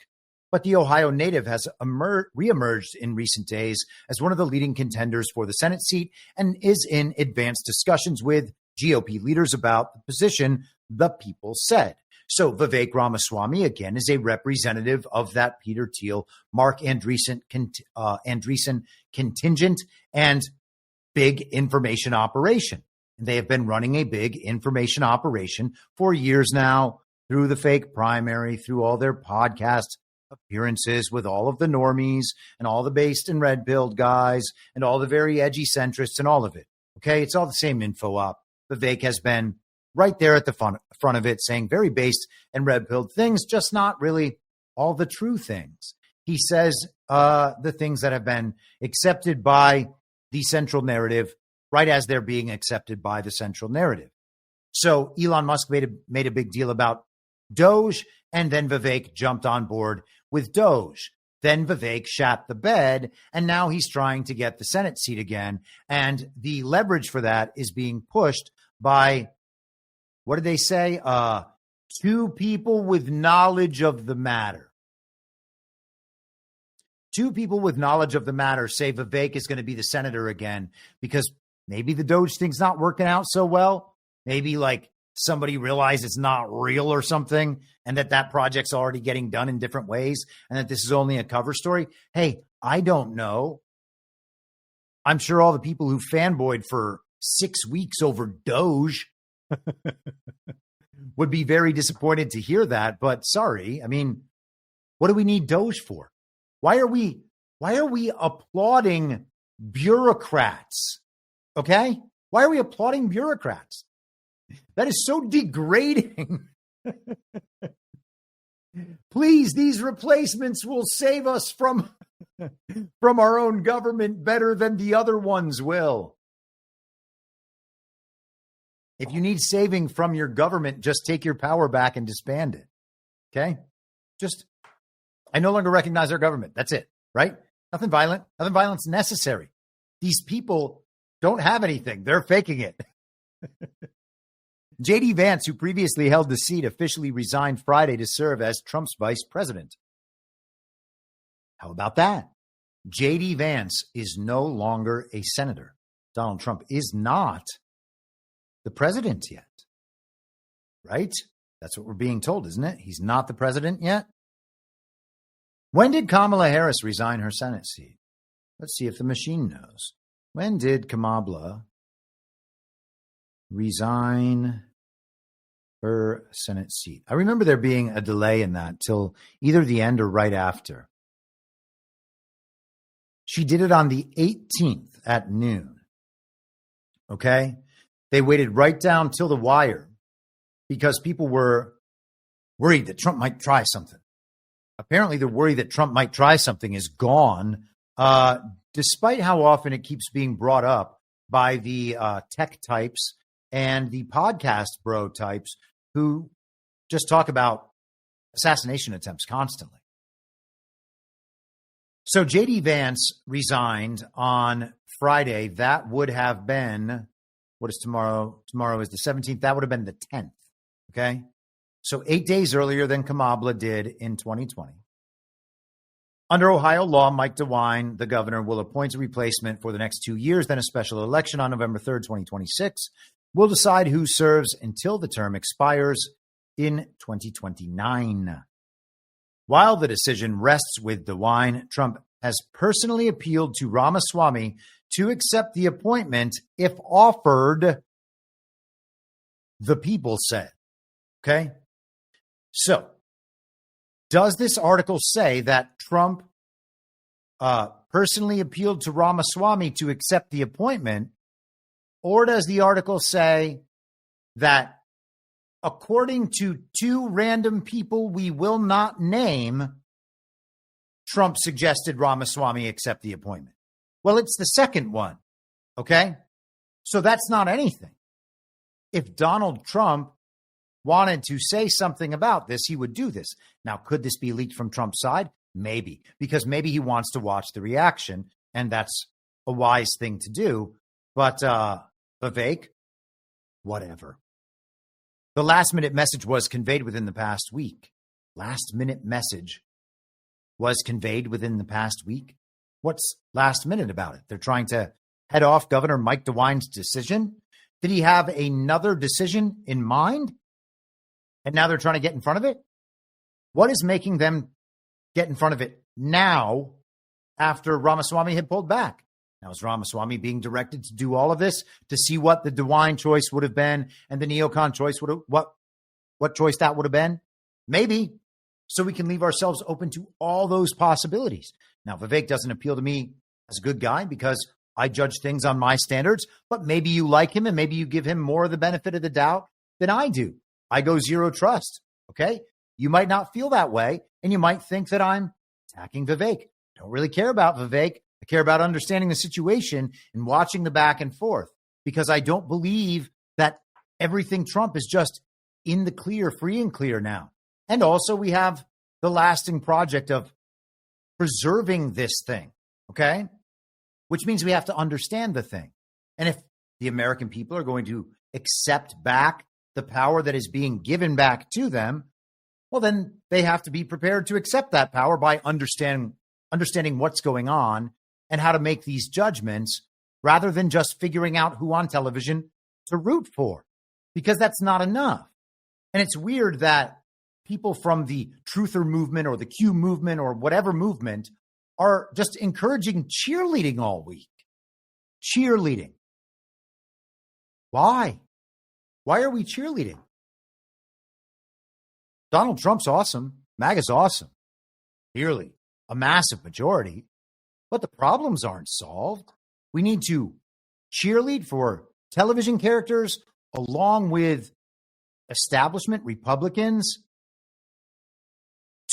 but the Ohio native has reemerged in recent days as one of the leading contenders for the Senate seat and is in advanced discussions with GOP leaders about the position the people said. So Vivek Ramaswamy, again, is a representative of that Peter Thiel, Mark Andreessen contingent and big information operation. And they have been running a big information operation for years now through the fake primary, through all their podcast appearances with all of the normies and all the based and red-pilled guys and all the very edgy centrists and all of it. Okay, it's all the same info op. Vivek has been right there at the front of it saying very based and red-pilled things, just not really all the true things. He says the things that have been accepted by the central narrative right as they're being accepted by the central narrative. So Elon Musk made a big deal about Doge, and then Vivek jumped on board with Doge. Then Vivek shat the bed, and now he's trying to get the Senate seat again. And the leverage for that is being pushed by, what did they say? Two people with knowledge of the matter. Two people with knowledge of the matter say Vivek is going to be the senator again because maybe the Doge thing's not working out so well. Maybe like somebody realized it's not real or something, and that project's already getting done in different ways, and that this is only a cover story. Hey, I don't know. I'm sure all the people who fanboyed for 6 weeks over Doge would be very disappointed to hear that, but sorry. I mean, what do we need Doge for? Why are we applauding bureaucrats? Okay? Why are we applauding bureaucrats? That is so degrading. Please, these replacements will save us from our own government better than the other ones will. If you need saving from your government, just take your power back and disband it. Okay? I no longer recognize our government. That's it, right? Nothing violent. Nothing violence necessary. These people don't have anything. They're faking it. J.D. Vance, who previously held the seat, officially resigned Friday to serve as Trump's vice president. How about that? J.D. Vance is no longer a senator. Donald Trump is not the president yet, right? That's what we're being told, isn't it? He's not the president yet. When did Kamala Harris resign her Senate seat? Let's see if the machine knows. When did Kamala resign her Senate seat? I remember there being a delay in that till either the end or right after. She did it on the 18th at noon. Okay? They waited right down till the wire because people were worried that Trump might try something. Apparently, the worry that Trump might try something is gone, despite how often it keeps being brought up by the tech types and the podcast bro types who just talk about assassination attempts constantly. So J.D. Vance resigned on Friday. That would have been, what is tomorrow? Tomorrow is the 17th. That would have been the 10th. Okay. So 8 days earlier than Kamala did in 2020. Under Ohio law, Mike DeWine, the governor, will appoint a replacement for the next 2 years. Then a special election on November 3rd, 2026 will decide who serves until the term expires in 2029. While the decision rests with DeWine, Trump has personally appealed to Ramaswamy to accept the appointment if offered, the people said. Okay? So, does this article say that Trump personally appealed to Ramaswamy to accept the appointment? Or does the article say that according to two random people we will not name, Trump suggested Ramaswamy accept the appointment? Well, it's the second one, okay? So that's not anything. If Donald Trump wanted to say something about this, he would do this. Now, could this be leaked from Trump's side? Maybe, because maybe he wants to watch the reaction, and that's a wise thing to do. But Vivek, whatever. The last-minute message was conveyed within the past week. Last-minute message was conveyed within the past week. What's last minute about it? They're trying to head off Governor Mike DeWine's decision. Did he have another decision in mind? And now they're trying to get in front of it? What is making them get in front of it now after Ramaswamy had pulled back? Now, is Ramaswamy being directed to do all of this to see what the DeWine choice would have been and the neocon choice would have, what choice that would have been? Maybe. So we can leave ourselves open to all those possibilities. Now, Vivek doesn't appeal to me as a good guy because I judge things on my standards, but maybe you like him and maybe you give him more of the benefit of the doubt than I do. I go zero trust, okay? You might not feel that way, and you might think that I'm attacking Vivek. I don't really care about Vivek. I care about understanding the situation and watching the back and forth because I don't believe that everything Trump is just in the clear, free and clear now. And also we have the lasting project of preserving this thing, okay? Which means we have to understand the thing. And if the American people are going to accept back the power that is being given back to them, well, then they have to be prepared to accept that power by understanding what's going on and how to make these judgments rather than just figuring out who on television to root for, because that's not enough. And it's weird that people from the truther movement or the Q movement or whatever movement are just encouraging cheerleading all week. Cheerleading. Why? Why are we cheerleading? Donald Trump's awesome. MAGA's awesome. Clearly, a massive majority. But the problems aren't solved. We need to cheerlead for television characters along with establishment Republicans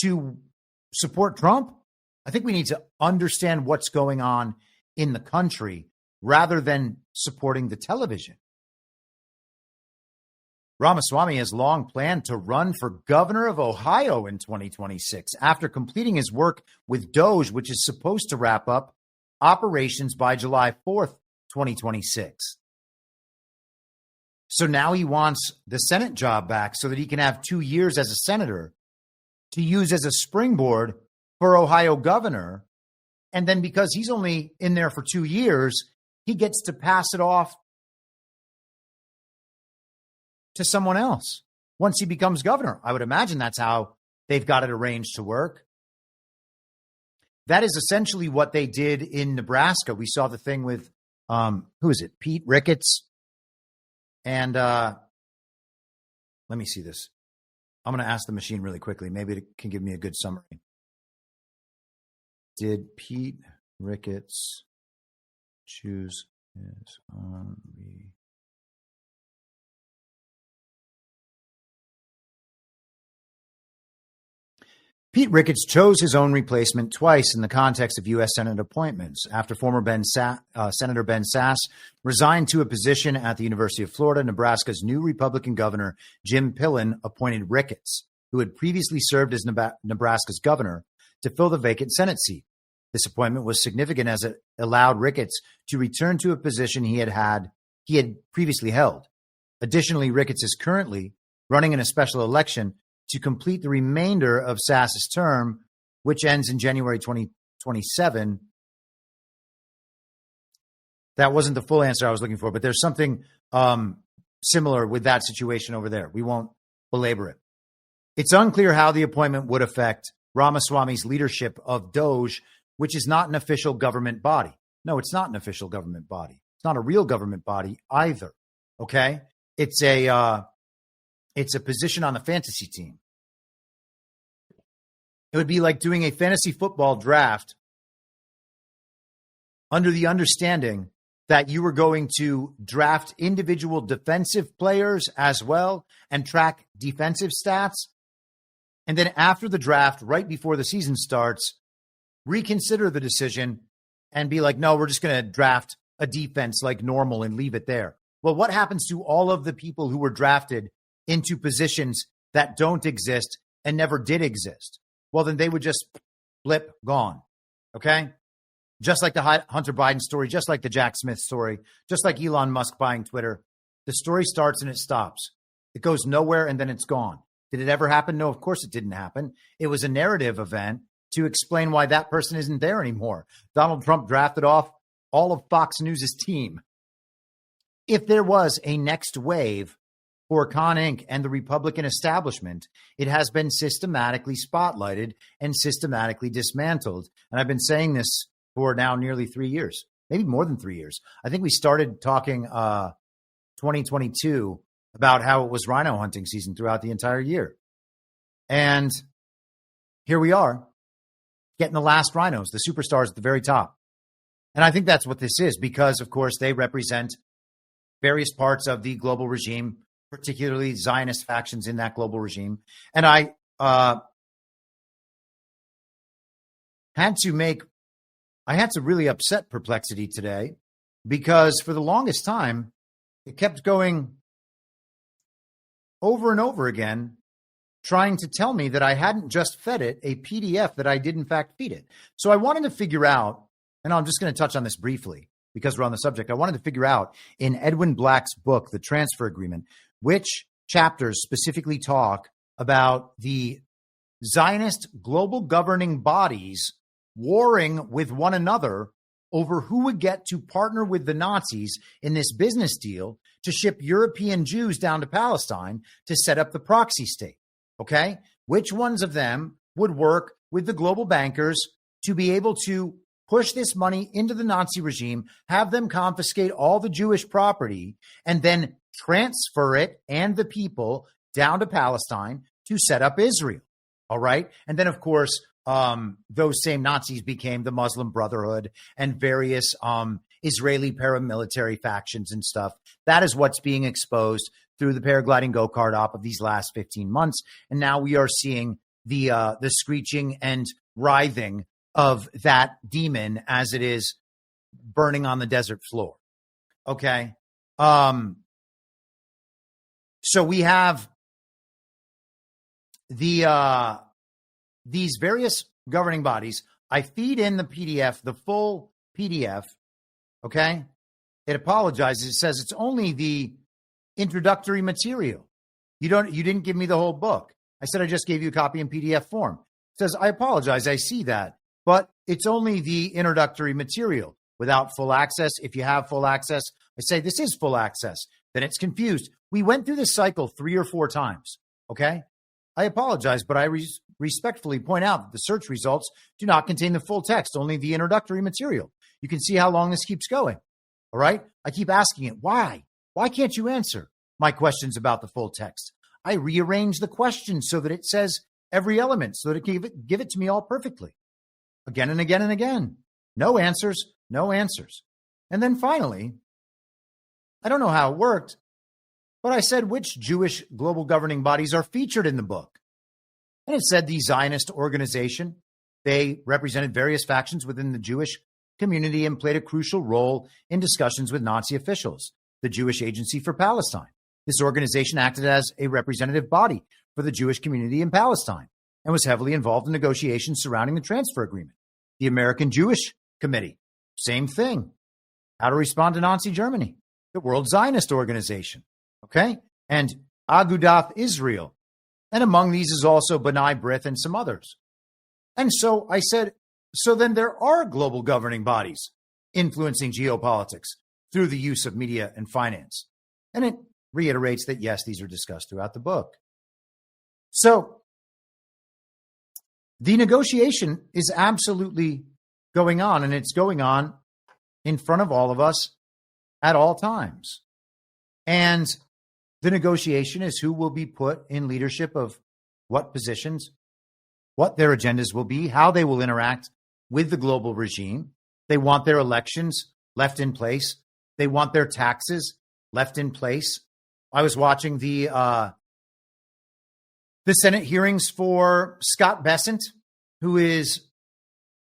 to support Trump. I think we need to understand what's going on in the country rather than supporting the television. Ramaswamy has long planned to run for governor of Ohio in 2026 after completing his work with DOJ, which is supposed to wrap up operations by July 4th, 2026. So now he wants the Senate job back so that he can have 2 years as a senator to use as a springboard for Ohio governor. And then because he's only in there for 2 years, he gets to pass it off to someone else once he becomes governor. I would imagine that's how they've got it arranged to work. That is essentially what they did in Nebraska. We saw the thing with, who is it? Pete Ricketts. And let me see this. I'm going to ask the machine really quickly. Maybe it can give me a good summary. Did Pete Ricketts choose his own? Pete Ricketts chose his own replacement twice in the context of U.S. Senate appointments. After former Senator Ben Sasse resigned to a position at the University of Florida, Nebraska's new Republican governor, Jim Pillen, appointed Ricketts, who had previously served as Nebraska's governor, to fill the vacant Senate seat. This appointment was significant as it allowed Ricketts to return to a position he had previously held. Additionally, Ricketts is currently running in a special election to complete the remainder of Sasse's term, which ends in January 2027. That wasn't the full answer I was looking for, but there's something similar with that situation over there. We won't belabor it. It's unclear how the appointment would affect Ramaswamy's leadership of DOJ, which is not an official government body. No, it's not an official government body. It's not a real government body either. Okay? It's a position on the fantasy team. It would be like doing a fantasy football draft under the understanding that you were going to draft individual defensive players as well and track defensive stats. And then after the draft, right before the season starts, reconsider the decision and be like, no, we're just going to draft a defense like normal and leave it there. Well, what happens to all of the people who were drafted into positions that don't exist and never did exist? Well, then they would just blip, gone. Okay? Just like the Hunter Biden story, just like the Jack Smith story, just like Elon Musk buying Twitter. The story starts and it stops. It goes nowhere and then it's gone. Did it ever happen? No, of course it didn't happen. It was a narrative event to explain why that person isn't there anymore. Donald Trump drafted off all of Fox News' team. If there was a next wave for Con Inc. and the Republican establishment, it has been systematically spotlighted and systematically dismantled. And I've been saying this for now nearly 3 years, maybe more than 3 years. I think we started talking 2022 about how it was rhino hunting season throughout the entire year. And here we are getting the last rhinos, the superstars at the very top. And I think that's what this is because, of course, they represent various parts of the global regime, particularly Zionist factions in that global regime. And I had to really upset Perplexity today because for the longest time, it kept going over and over again, trying to tell me that I hadn't just fed it a PDF, that I did in fact feed it. So I wanted to figure out, and I'm just going to touch on this briefly because we're on the subject. I wanted to figure out in Edwin Black's book, The Transfer Agreement, which chapters specifically talk about the Zionist global governing bodies warring with one another over who would get to partner with the Nazis in this business deal to ship European Jews down to Palestine to set up the proxy state. Okay? Which ones of them would work with the global bankers to be able to push this money into the Nazi regime, have them confiscate all the Jewish property, and then transfer it and the people down to Palestine to set up Israel. All right? And then, of course, those same Nazis became the Muslim Brotherhood and various Israeli paramilitary factions and stuff. That is what's being exposed through the paragliding go-kart op of these last 15 months. And now we are seeing the screeching and writhing of that demon as it is burning on the desert floor. Okay. So we have these various governing bodies. I feed in the PDF, the full PDF. Okay. It apologizes. It says it's only the introductory material. You didn't give me the whole book. I said I just gave you a copy in PDF form. It says, I apologize. I see that, but it's only the introductory material without full access. If you have full access, I say this is full access. Then it's confused. We went through this cycle 3 or 4 times. Okay. I apologize, but I respectfully point out that the search results do not contain the full text, only the introductory material. You can see how long this keeps going. All right. I keep asking it. Why? Why can't you answer my questions about the full text? I rearrange the question so that it says every element so that it can give it to me all perfectly. Again and again and again. No answers, no answers. And then finally, I don't know how it worked, but I said which Jewish global governing bodies are featured in the book. And it said the Zionist organization. They represented various factions within the Jewish community and played a crucial role in discussions with Nazi officials. The Jewish Agency for Palestine. This organization acted as a representative body for the Jewish community in Palestine and was heavily involved in negotiations surrounding the transfer agreement. The American Jewish Committee, same thing. How to respond to Nazi Germany. The World Zionist Organization, okay? And Agudath Israel. And among these is also B'nai B'rith and some others. And so I said, so then there are global governing bodies influencing geopolitics through the use of media and finance. And it reiterates that, yes, these are discussed throughout the book. So the negotiation is absolutely going on, and it's going on in front of all of us at all times. And the negotiation is who will be put in leadership of what positions, what their agendas will be, how they will interact with the global regime. They want their elections left in place. They want their taxes left in place. I was watching the Senate hearings for Scott Bessent, who is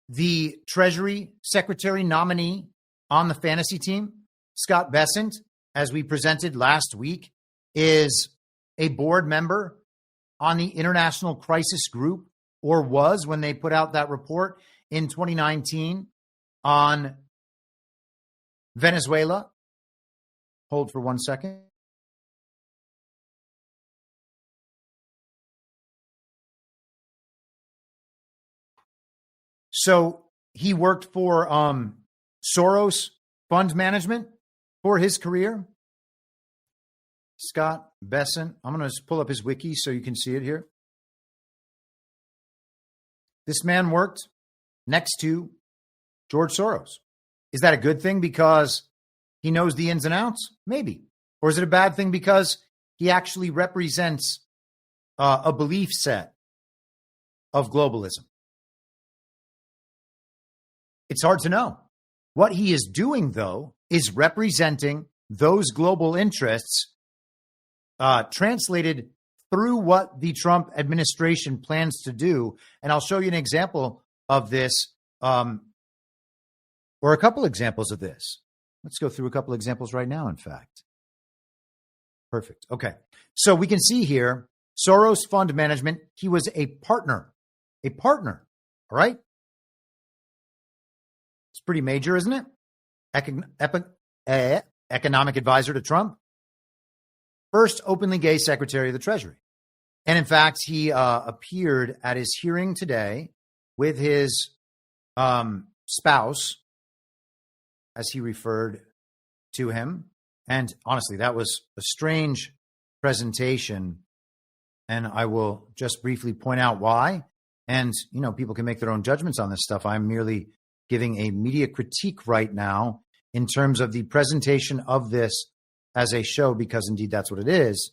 the Treasury Secretary nominee on the fantasy team. Scott Bessent, as we presented last week, is a board member on the International Crisis Group, or was when they put out that report in 2019 on Venezuela. Hold for 1 second. So he worked for Soros Fund Management for his career. Scott Bessent. I'm going to just pull up his wiki so you can see it here. This man worked next to George Soros. Is that a good thing because he knows the ins and outs? Maybe. Or is it a bad thing because he actually represents a belief set of globalism? It's hard to know. What he is doing, though, is representing those global interests translated through what the Trump administration plans to do. And I'll show you an example of this, or a couple examples of this. Let's go through a couple examples right now, in fact. Perfect. Okay. So we can see here, Soros Fund Management, he was a partner. All right? It's pretty major, isn't it? Economic advisor to Trump. First openly gay Secretary of the Treasury. And in fact, he appeared at his hearing today with his spouse, as he referred to him. And honestly, that was a strange presentation. And I will just briefly point out why. And, people can make their own judgments on this stuff. I'm merely giving a media critique right now in terms of the presentation of this as a show, because indeed that's what it is.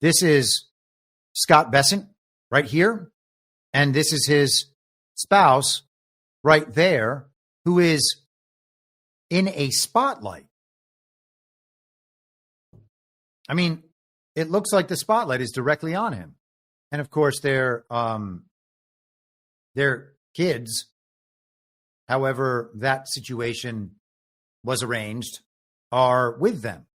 This is Scott Bessent right here. And this is his spouse right there, who is in a spotlight. I mean, it looks like the spotlight is directly on him. And of course, their kids, however that situation was arranged, are with them.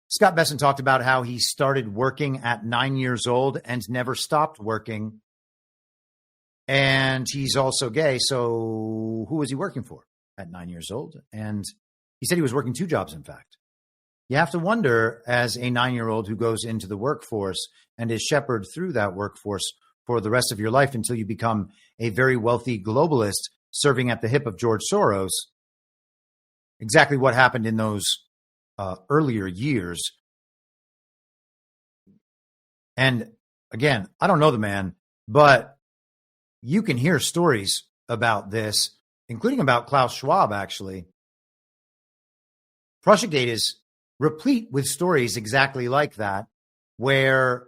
Scott Bessent talked about how he started working at 9 years old and never stopped working. And he's also gay. So who was he working for at 9 years old? And he said he was working 2 jobs, in fact. You have to wonder, as a 9-year-old who goes into the workforce and is shepherded through that workforce for the rest of your life until you become a very wealthy globalist serving at the hip of George Soros, exactly what happened in those earlier years. And again, I don't know the man, but you can hear stories about this, including about Klaus Schwab, actually. Prussiagate is replete with stories exactly like that, where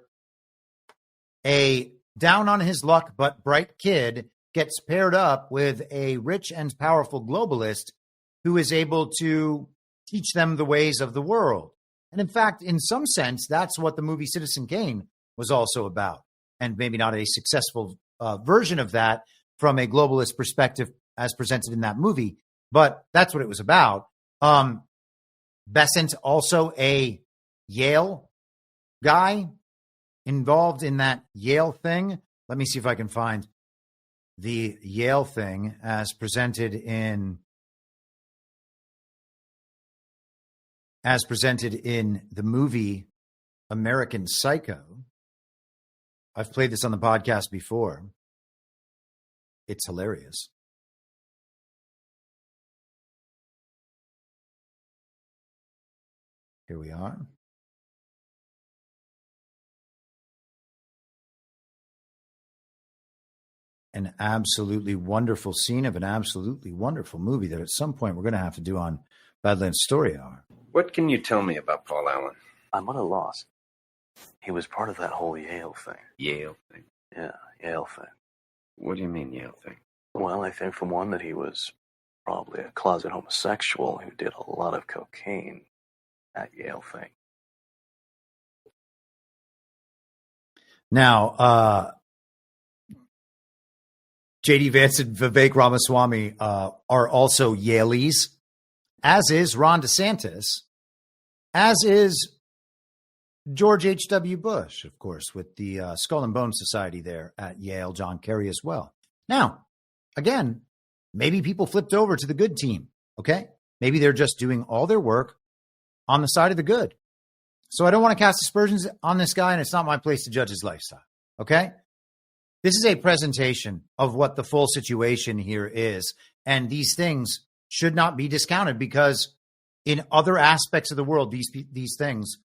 a down on his luck but bright kid gets paired up with a rich and powerful globalist who is able to teach them the ways of the world. And in fact, in some sense, that's what the movie Citizen Kane was also about. And maybe not a successful version of that from a globalist perspective as presented in that movie, but that's what it was about. Bessent, also a Yale guy involved in that Yale thing. Let me see if I can find the Yale thing as presented in the movie American Psycho. I've played this on the podcast before. It's hilarious. Here we are. An absolutely wonderful scene of an absolutely wonderful movie that at some point we're going to have to do on Badlands Story Hour. What can you tell me about Paul Allen? I'm at a loss. He was part of that whole Yale thing. Yale thing? Yeah, Yale thing. What do you mean, Yale thing? Well, I think for one that he was probably a closet homosexual who did a lot of cocaine at Yale thing. Now, J.D. Vance and Vivek Ramaswamy are also Yaleys, as is Ron DeSantis, as is George H.W. Bush, of course, with the Skull and Bones Society there at Yale, John Kerry as well. Now, again, maybe people flipped over to the good team, okay? Maybe they're just doing all their work on the side of the good. So I don't want to cast aspersions on this guy, and it's not my place to judge his lifestyle, okay? This is a presentation of what the full situation here is. And these things should not be discounted because in other aspects of the world, these things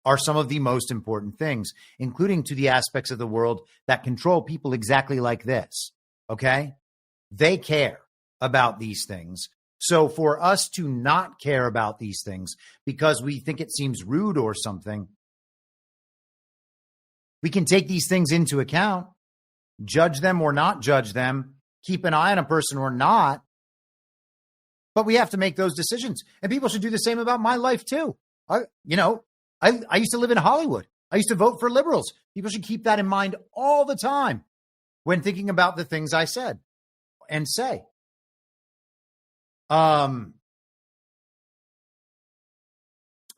are some of the most important things, including to the aspects of the world that control people exactly like this. Okay? They care about these things. So for us to not care about these things because we think it seems rude or something, we can take these things into account, judge them or not judge them, keep an eye on a person or not, but we have to make those decisions. And people should do the same about my life too. I used to live in Hollywood. I used to vote for liberals. People should keep that in mind all the time when thinking about the things I said and say.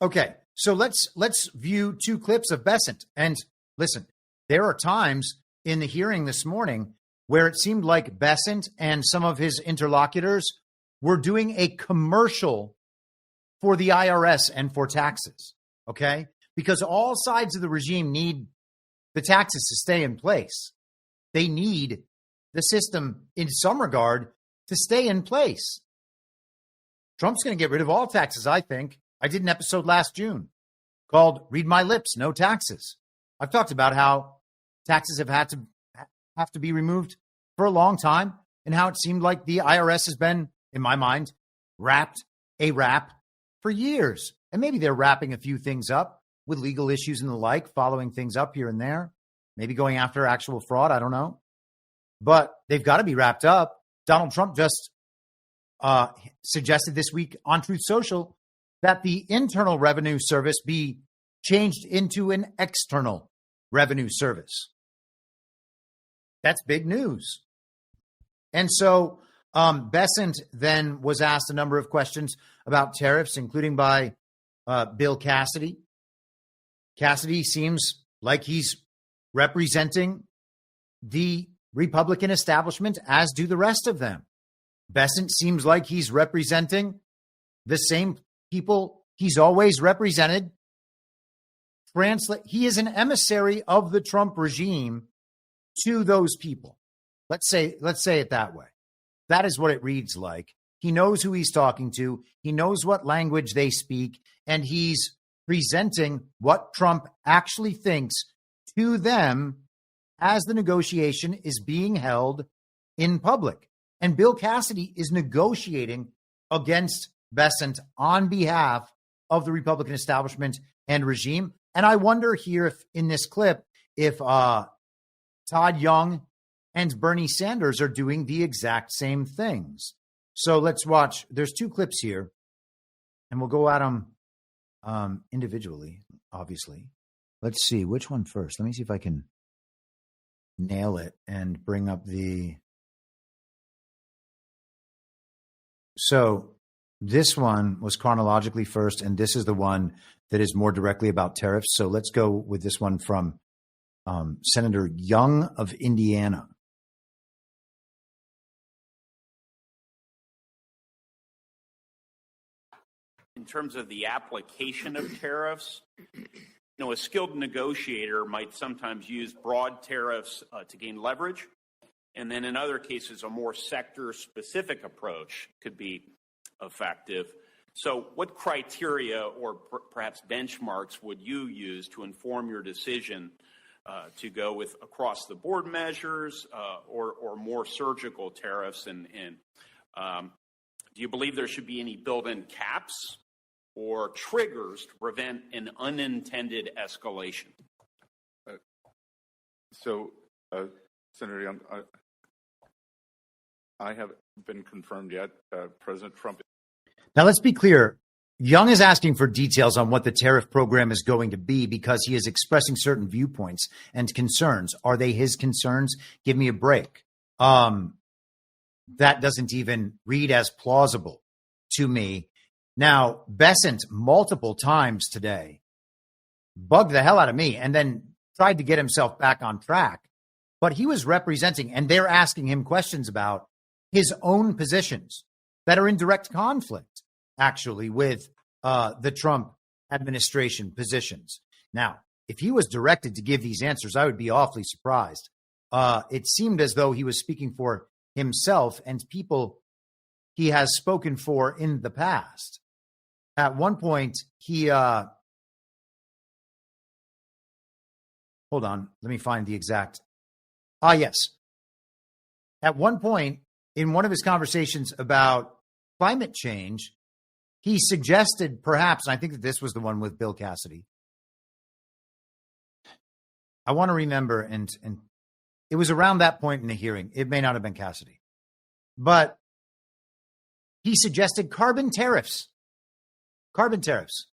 Okay, so let's view two clips of Bessent. And listen, there are times in the hearing this morning where it seemed like Bessent and some of his interlocutors were doing a commercial for the IRS and for taxes, okay? Because all sides of the regime need the taxes to stay in place. They need the system, in some regard, to stay in place. Trump's going to get rid of all taxes, I think. I did an episode last June called Read My Lips, No Taxes. I've talked about how taxes have to be removed for a long time and how it seemed like the IRS has been, in my mind, wrapped for years. And maybe they're wrapping a few things up with legal issues and the like, following things up here and there, maybe going after actual fraud. I don't know. But they've got to be wrapped up. Donald Trump just suggested this week on Truth Social that the Internal Revenue Service be changed into an External Revenue Service. That's big news. And so Bessent then was asked a number of questions about tariffs, including by Bill Cassidy. Cassidy seems like he's representing the Republican establishment, as do the rest of them. Bessent seems like he's representing the same people he's always represented. He is an emissary of the Trump regime to those people. Let's say it that way. That is what it reads like. He knows who he's talking to. He knows what language they speak, and he's presenting what Trump actually thinks to them as the negotiation is being held in public. And Bill Cassidy is negotiating against Bessent on behalf of the Republican establishment and regime. And I wonder here if in this clip, if Todd Young and Bernie Sanders are doing the exact same things. So let's watch. There's two clips here, and we'll go at them individually, obviously. Let's see which one first. Let me see if I can nail it and bring up the. So this one was chronologically first, and this is the one that is more directly about tariffs. So let's go with this one from Senator Young of Indiana. In terms of the application of tariffs, a skilled negotiator might sometimes use broad tariffs to gain leverage. And then in other cases, a more sector-specific approach could be effective. So what criteria or perhaps benchmarks would you use to inform your decision to go with across-the-board measures or more surgical tariffs? And do you believe there should be any built-in caps or triggers to prevent an unintended escalation? Senator Young, I haven't been confirmed yet. President Trump. Now, let's be clear. Young is asking for details on what the tariff program is going to be because he is expressing certain viewpoints and concerns. Are they his concerns? Give me a break. That doesn't even read as plausible to me. Now, Bessent multiple times today bugged the hell out of me and then tried to get himself back on track. But he was representing, and they're asking him questions about his own positions that are in direct conflict, actually, with the Trump administration positions. Now, if he was directed to give these answers, I would be awfully surprised. it seemed as though he was speaking for himself and people he has spoken for in the past. At one point, he hold on, let me find the exact. Yes. At one point, in one of his conversations about climate change, he suggested perhaps, and I think that this was the one with Bill Cassidy. I want to remember, and it was around that point in the hearing. It may not have been Cassidy. But he suggested carbon tariffs. Carbon tariffs.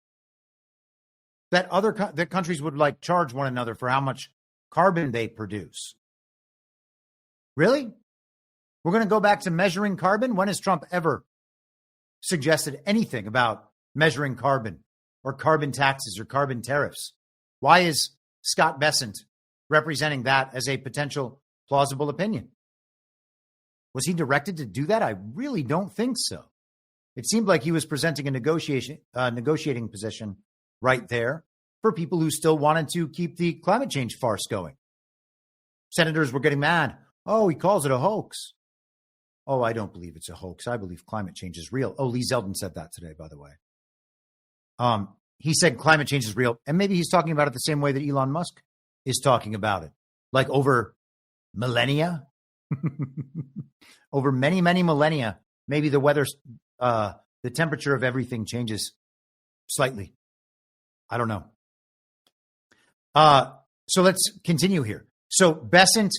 That that countries would like charge one another for how much carbon they produce. Really? We're going to go back to measuring carbon? When has Trump ever suggested anything about measuring carbon or carbon taxes or carbon tariffs? Why is Scott Bessent representing that as a potential plausible opinion? Was he directed to do that? I really don't think so. It seemed like he was presenting a negotiating position right there for people who still wanted to keep the climate change farce going. Senators were getting mad. Oh, he calls it a hoax. Oh, I don't believe it's a hoax. I believe climate change is real. Oh, Lee Zeldin said that today, by the way. He said climate change is real. And maybe he's talking about it the same way that Elon Musk is talking about it. Like over millennia, over many, many millennia, maybe the weather, the temperature of everything changes slightly. I don't know. So let's continue here. So Bessent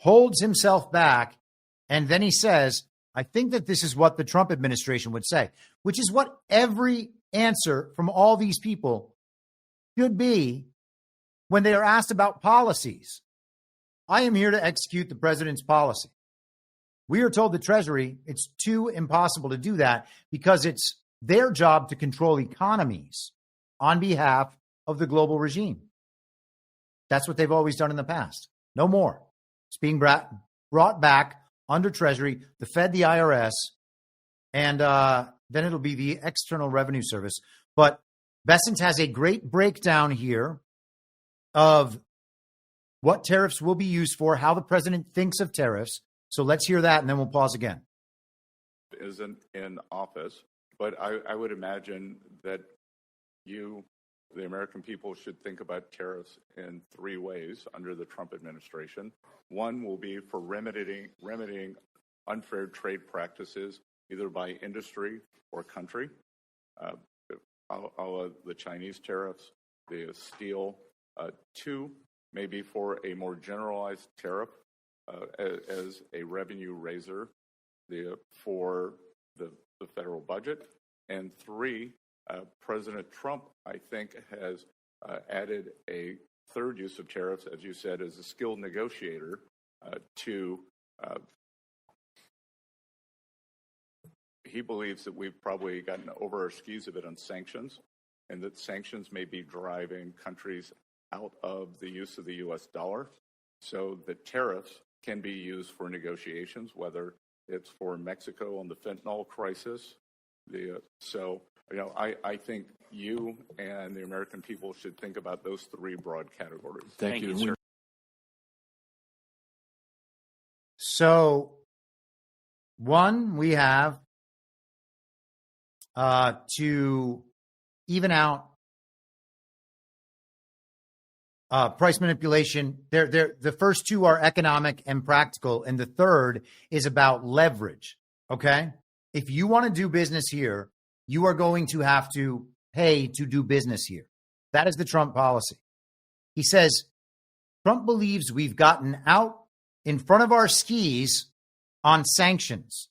holds himself back, and then he says, I think that this is what the Trump administration would say, which is what every answer from all these people should be when they are asked about policies. I am here to execute the president's policy. We are told the Treasury, it's too impossible to do that because it's their job to control economies on behalf of the global regime. That's what they've always done in the past. No more. It's being brought back under Treasury, the Fed, the IRS, and then it'll be the External Revenue Service. But Bessent has a great breakdown here of what tariffs will be used for, how the president thinks of tariffs. So let's hear that, and then we'll pause again. Isn't in office, but I would imagine that you, the American people, should think about tariffs in three ways under the Trump administration. One will be for remedying unfair trade practices, either by industry or country. The Chinese tariffs, the steel. Two, maybe for a more generalized tariff as a revenue raiser for the federal budget. And three, President Trump, I think, has added a third use of tariffs, as you said, as a skilled negotiator he believes that we've probably gotten over our skis a bit on sanctions, and that sanctions may be driving countries out of the use of the U.S. dollar. So the tariffs can be used for negotiations, whether it's for Mexico on the fentanyl crisis. I think you and the American people should think about those three broad categories. Thank you, sir. So, one, we have to even out price manipulation. The first two are economic and practical, and the third is about leverage. Okay? If you want to do business here, you are going to have to pay to do business here. That is the Trump policy. He says, Trump believes we've gotten out in front of our skis on sanctions.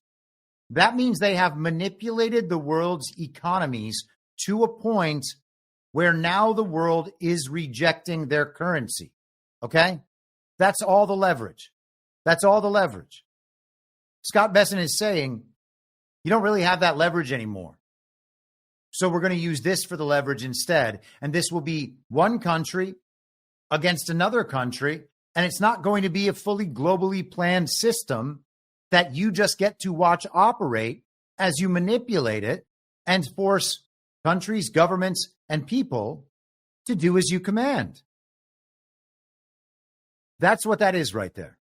That means they have manipulated the world's economies to a point where now the world is rejecting their currency. Okay? That's all the leverage. That's all the leverage. Scott Bessent is saying, you don't really have that leverage anymore. So we're going to use this for the leverage instead. And this will be one country against another country. And it's not going to be a fully globally planned system that you just get to watch operate as you manipulate it and force countries, governments, and people to do as you command. That's what that is right there.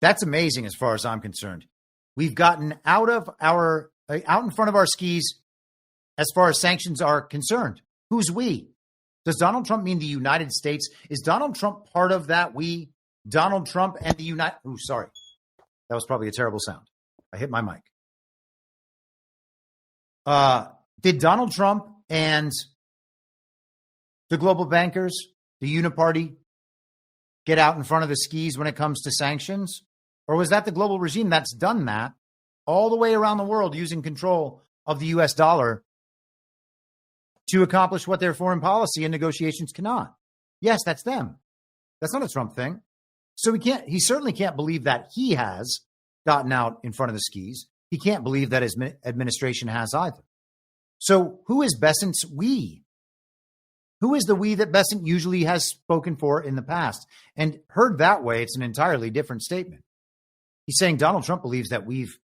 That's amazing as far as I'm concerned. We've gotten out in front of our skis as far as sanctions are concerned. Who's we? Does Donald Trump mean the United States? Is Donald Trump part of that we? Donald Trump and the United... Oh, sorry. That was probably a terrible sound. I hit my mic. Did Donald Trump and the global bankers, the Uniparty, get out in front of the skis when it comes to sanctions? Or was that the global regime that's done that all the way around the world using control of the U.S. dollar to accomplish what their foreign policy and negotiations cannot? Yes, that's them. That's not a Trump thing. So he certainly can't believe that he has gotten out in front of the skis. He can't believe that his administration has either. So who is Bessent's we? Who is the we that Bessent usually has spoken for in the past? And heard that way, it's an entirely different statement. He's saying Donald Trump believes that we've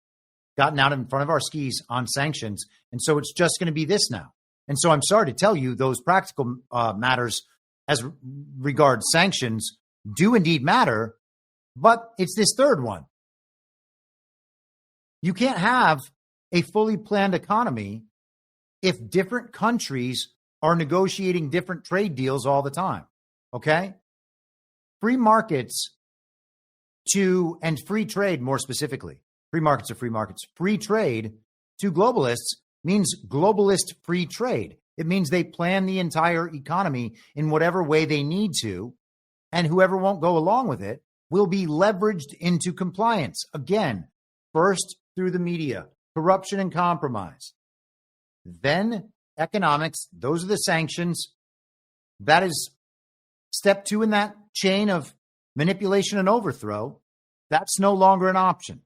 gotten out in front of our skis on sanctions, and so it's just going to be this now. And so I'm sorry to tell you, those practical matters as regards sanctions do indeed matter, but it's this third one. You can't have a fully planned economy if different countries are negotiating different trade deals all the time, okay? Free markets and free trade, more specifically, free markets are free markets. Free trade to globalists means globalist free trade. It means they plan the entire economy in whatever way they need to, and whoever won't go along with it will be leveraged into compliance. Again, first through the media, corruption and compromise. Then economics, those are the sanctions. That is step 2 in that chain of manipulation and overthrow. That's no longer an option.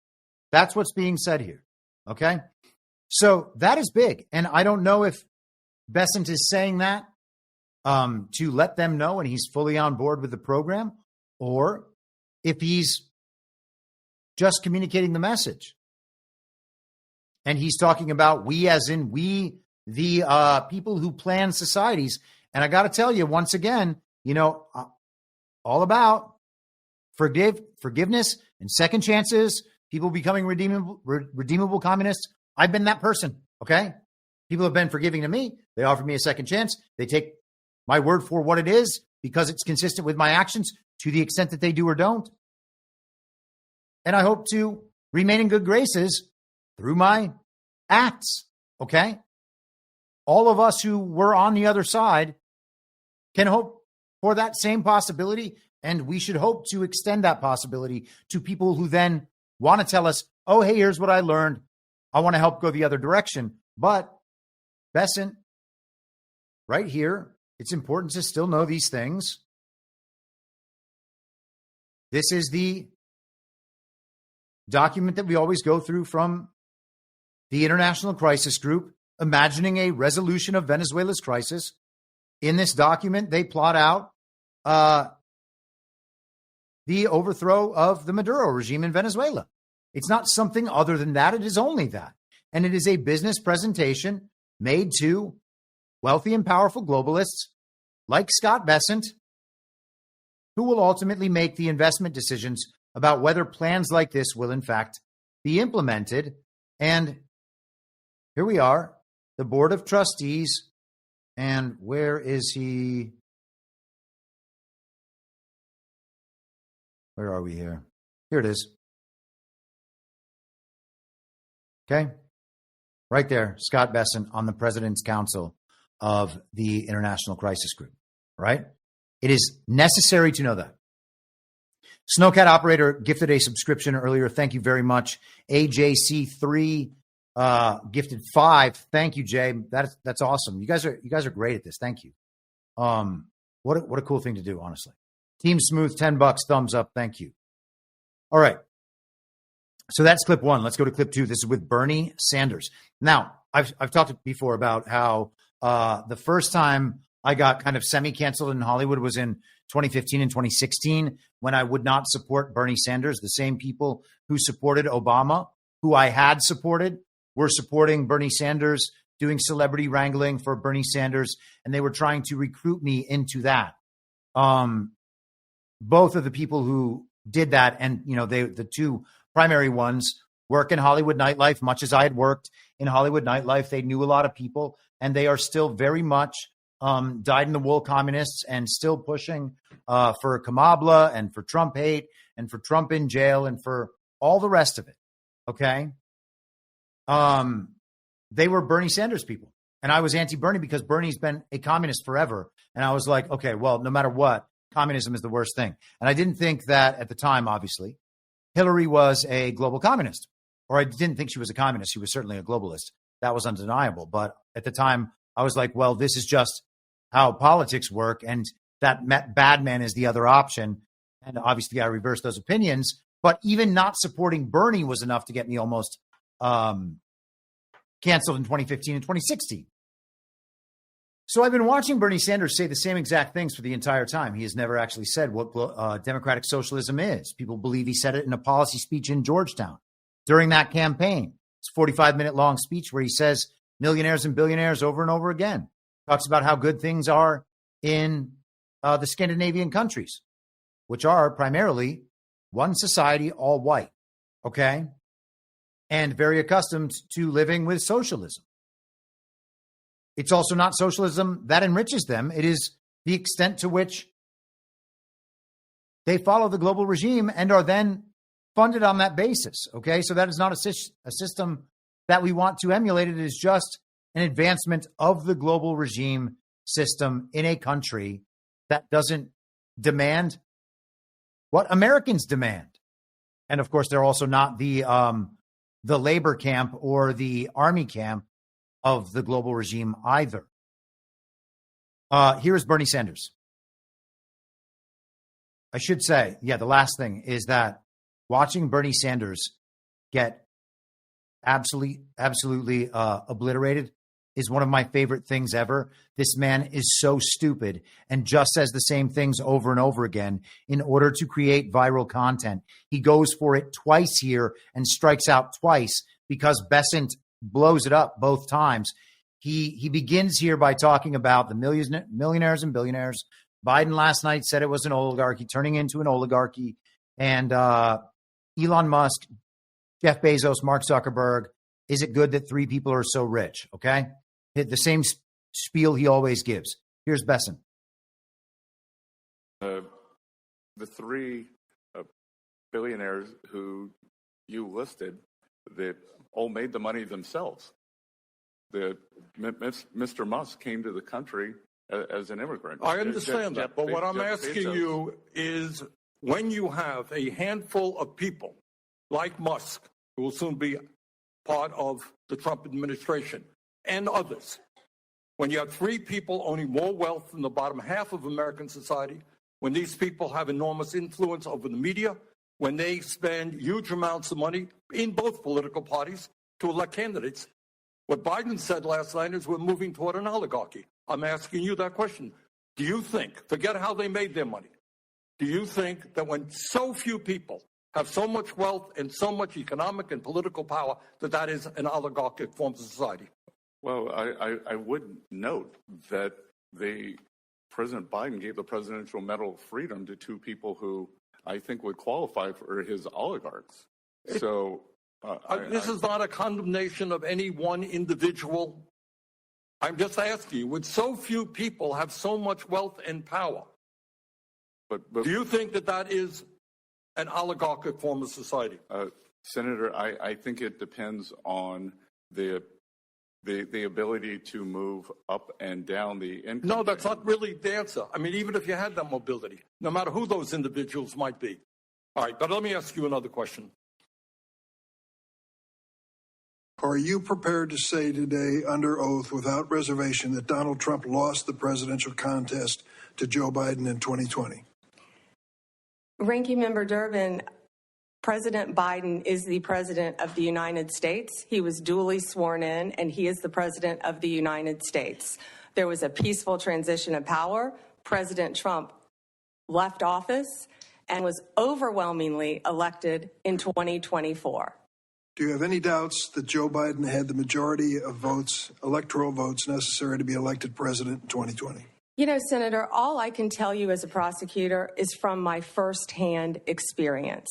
That's what's being said here. Okay? So that is big. And I don't know if Bessent is saying that to let them know and he's fully on board with the program, or if he's just communicating the message. And he's talking about we as in we, the people who plan societies. And I got to tell you, once again, all about forgiveness and second chances, people becoming redeemable communists. I've been that person, okay? People have been forgiving to me. They offer me a second chance. They take my word for what it is because it's consistent with my actions to the extent that they do or don't. And I hope to remain in good graces through my acts, okay? All of us who were on the other side can hope for that same possibility, and we should hope to extend that possibility to people who then want to tell us, oh, hey, here's what I learned. I want to help go the other direction. But Bessent, right here, it's important to still know these things. This is the document that we always go through from the International Crisis Group, imagining a resolution of Venezuela's crisis. In this document, they plot out the overthrow of the Maduro regime in Venezuela. It's not something other than that. It is only that. And it is a business presentation made to wealthy and powerful globalists like Scott Bessent, who will ultimately make the investment decisions about whether plans like this will, in fact, be implemented. And here we are, the Board of Trustees. And where is he? Where are we here? Here it is. Okay. Right there, Scott Bessent on the President's Council of the International Crisis Group, right? It is necessary to know that. Snowcat Operator gifted a subscription earlier. Thank you very much. AJC3 gifted 5. Thank you, Jay. That's awesome. You guys are great at this. Thank you. What a cool thing to do, honestly. Team Smooth, $10. Thumbs up. Thank you. All right. So that's clip 1. Let's go to clip 2. This is with Bernie Sanders. Now, I've talked before about how the first time I got kind of semi-canceled in Hollywood was in 2015 and 2016 when I would not support Bernie Sanders. The same people who supported Obama, who I had supported, were supporting Bernie Sanders, doing celebrity wrangling for Bernie Sanders, and they were trying to recruit me into that. both of the people who did that, and the two primary ones work in Hollywood nightlife, much as I had worked in Hollywood nightlife. They knew a lot of people, and they are still very much dyed-in-the-wool communists and still pushing for Kamala and for Trump hate and for Trump in jail and for all the rest of it, okay? They were Bernie Sanders people, and I was anti-Bernie because Bernie's been a communist forever, and I was like, okay, well, no matter what, communism is the worst thing. And I didn't think that at the time, obviously, Hillary was a global communist, or I didn't think she was a communist. She was certainly a globalist. That was undeniable. But at the time, I was like, well, this is just how politics work, and that bad man is the other option. And obviously, I reversed those opinions. But even not supporting Bernie was enough to get me almost canceled in 2015 and 2016. So I've been watching Bernie Sanders say the same exact things for the entire time. He has never actually said what democratic socialism is. People believe he said it in a policy speech in Georgetown during that campaign. It's a 45-minute long speech where he says millionaires and billionaires over and over again. Talks about how good things are in the Scandinavian countries, which are primarily one society, all white, okay? And very accustomed to living with socialism. It's also not socialism that enriches them. It is the extent to which they follow the global regime and are then funded on that basis, okay? So that is not a system that we want to emulate. It is just an advancement of the global regime system in a country that doesn't demand what Americans demand. And of course, they're also not the labor camp or the army camp of the global regime either. Here is Bernie Sanders. I should say, the last thing is that watching Bernie Sanders get absolutely obliterated is one of my favorite things ever. This man is so stupid and just says the same things over and over again in order to create viral content. He goes for it twice here and strikes out twice because Bessent blows it up both times. He begins here by talking about the millionaires and billionaires. Biden last night said it was an oligarchy, turning into an oligarchy. And Elon Musk, Jeff Bezos, Mark Zuckerberg, is it good that three people are so rich? Okay? The same spiel he always gives. Here's Bessent. The three billionaires who you listed, that all made the money themselves. Mr. Musk came to the country as an immigrant. I understand that, but what I'm asking you is, when you have a handful of people like Musk, who will soon be part of the Trump administration, and others, when you have three people owning more wealth than the bottom half of American society, when these people have enormous influence over the media, when they spend huge amounts of money in both political parties to elect candidates, what Biden said last night is we're moving toward an oligarchy. I'm asking you that question. Do you think, forget how they made their money, do you think that when so few people have so much wealth and so much economic and political power, that is an oligarchic form of society? Well, I would note that President Biden gave the Presidential Medal of Freedom to two people who I think would qualify for his oligarchs. So this is not a condemnation of any one individual. I'm just asking you, would so few people have so much wealth and power? But do you think that is an oligarchic form of society? Senator, I think it depends on the ability to move up and down the income. No, that's not really the answer. I mean, even if you had that mobility, no matter who those individuals might be. All right, but let me ask you another question. Are you prepared to say today under oath without reservation that Donald Trump lost the presidential contest to Joe Biden in 2020? Ranking Member Durbin, President Biden is the president of the United States. He was duly sworn in, and he is the president of the United States. There was a peaceful transition of power. President Trump left office and was overwhelmingly elected in 2024. Do you have any doubts that Joe Biden had the majority of votes, electoral votes, necessary to be elected president in 2020? You know, Senator, all I can tell you as a prosecutor is from my firsthand experience.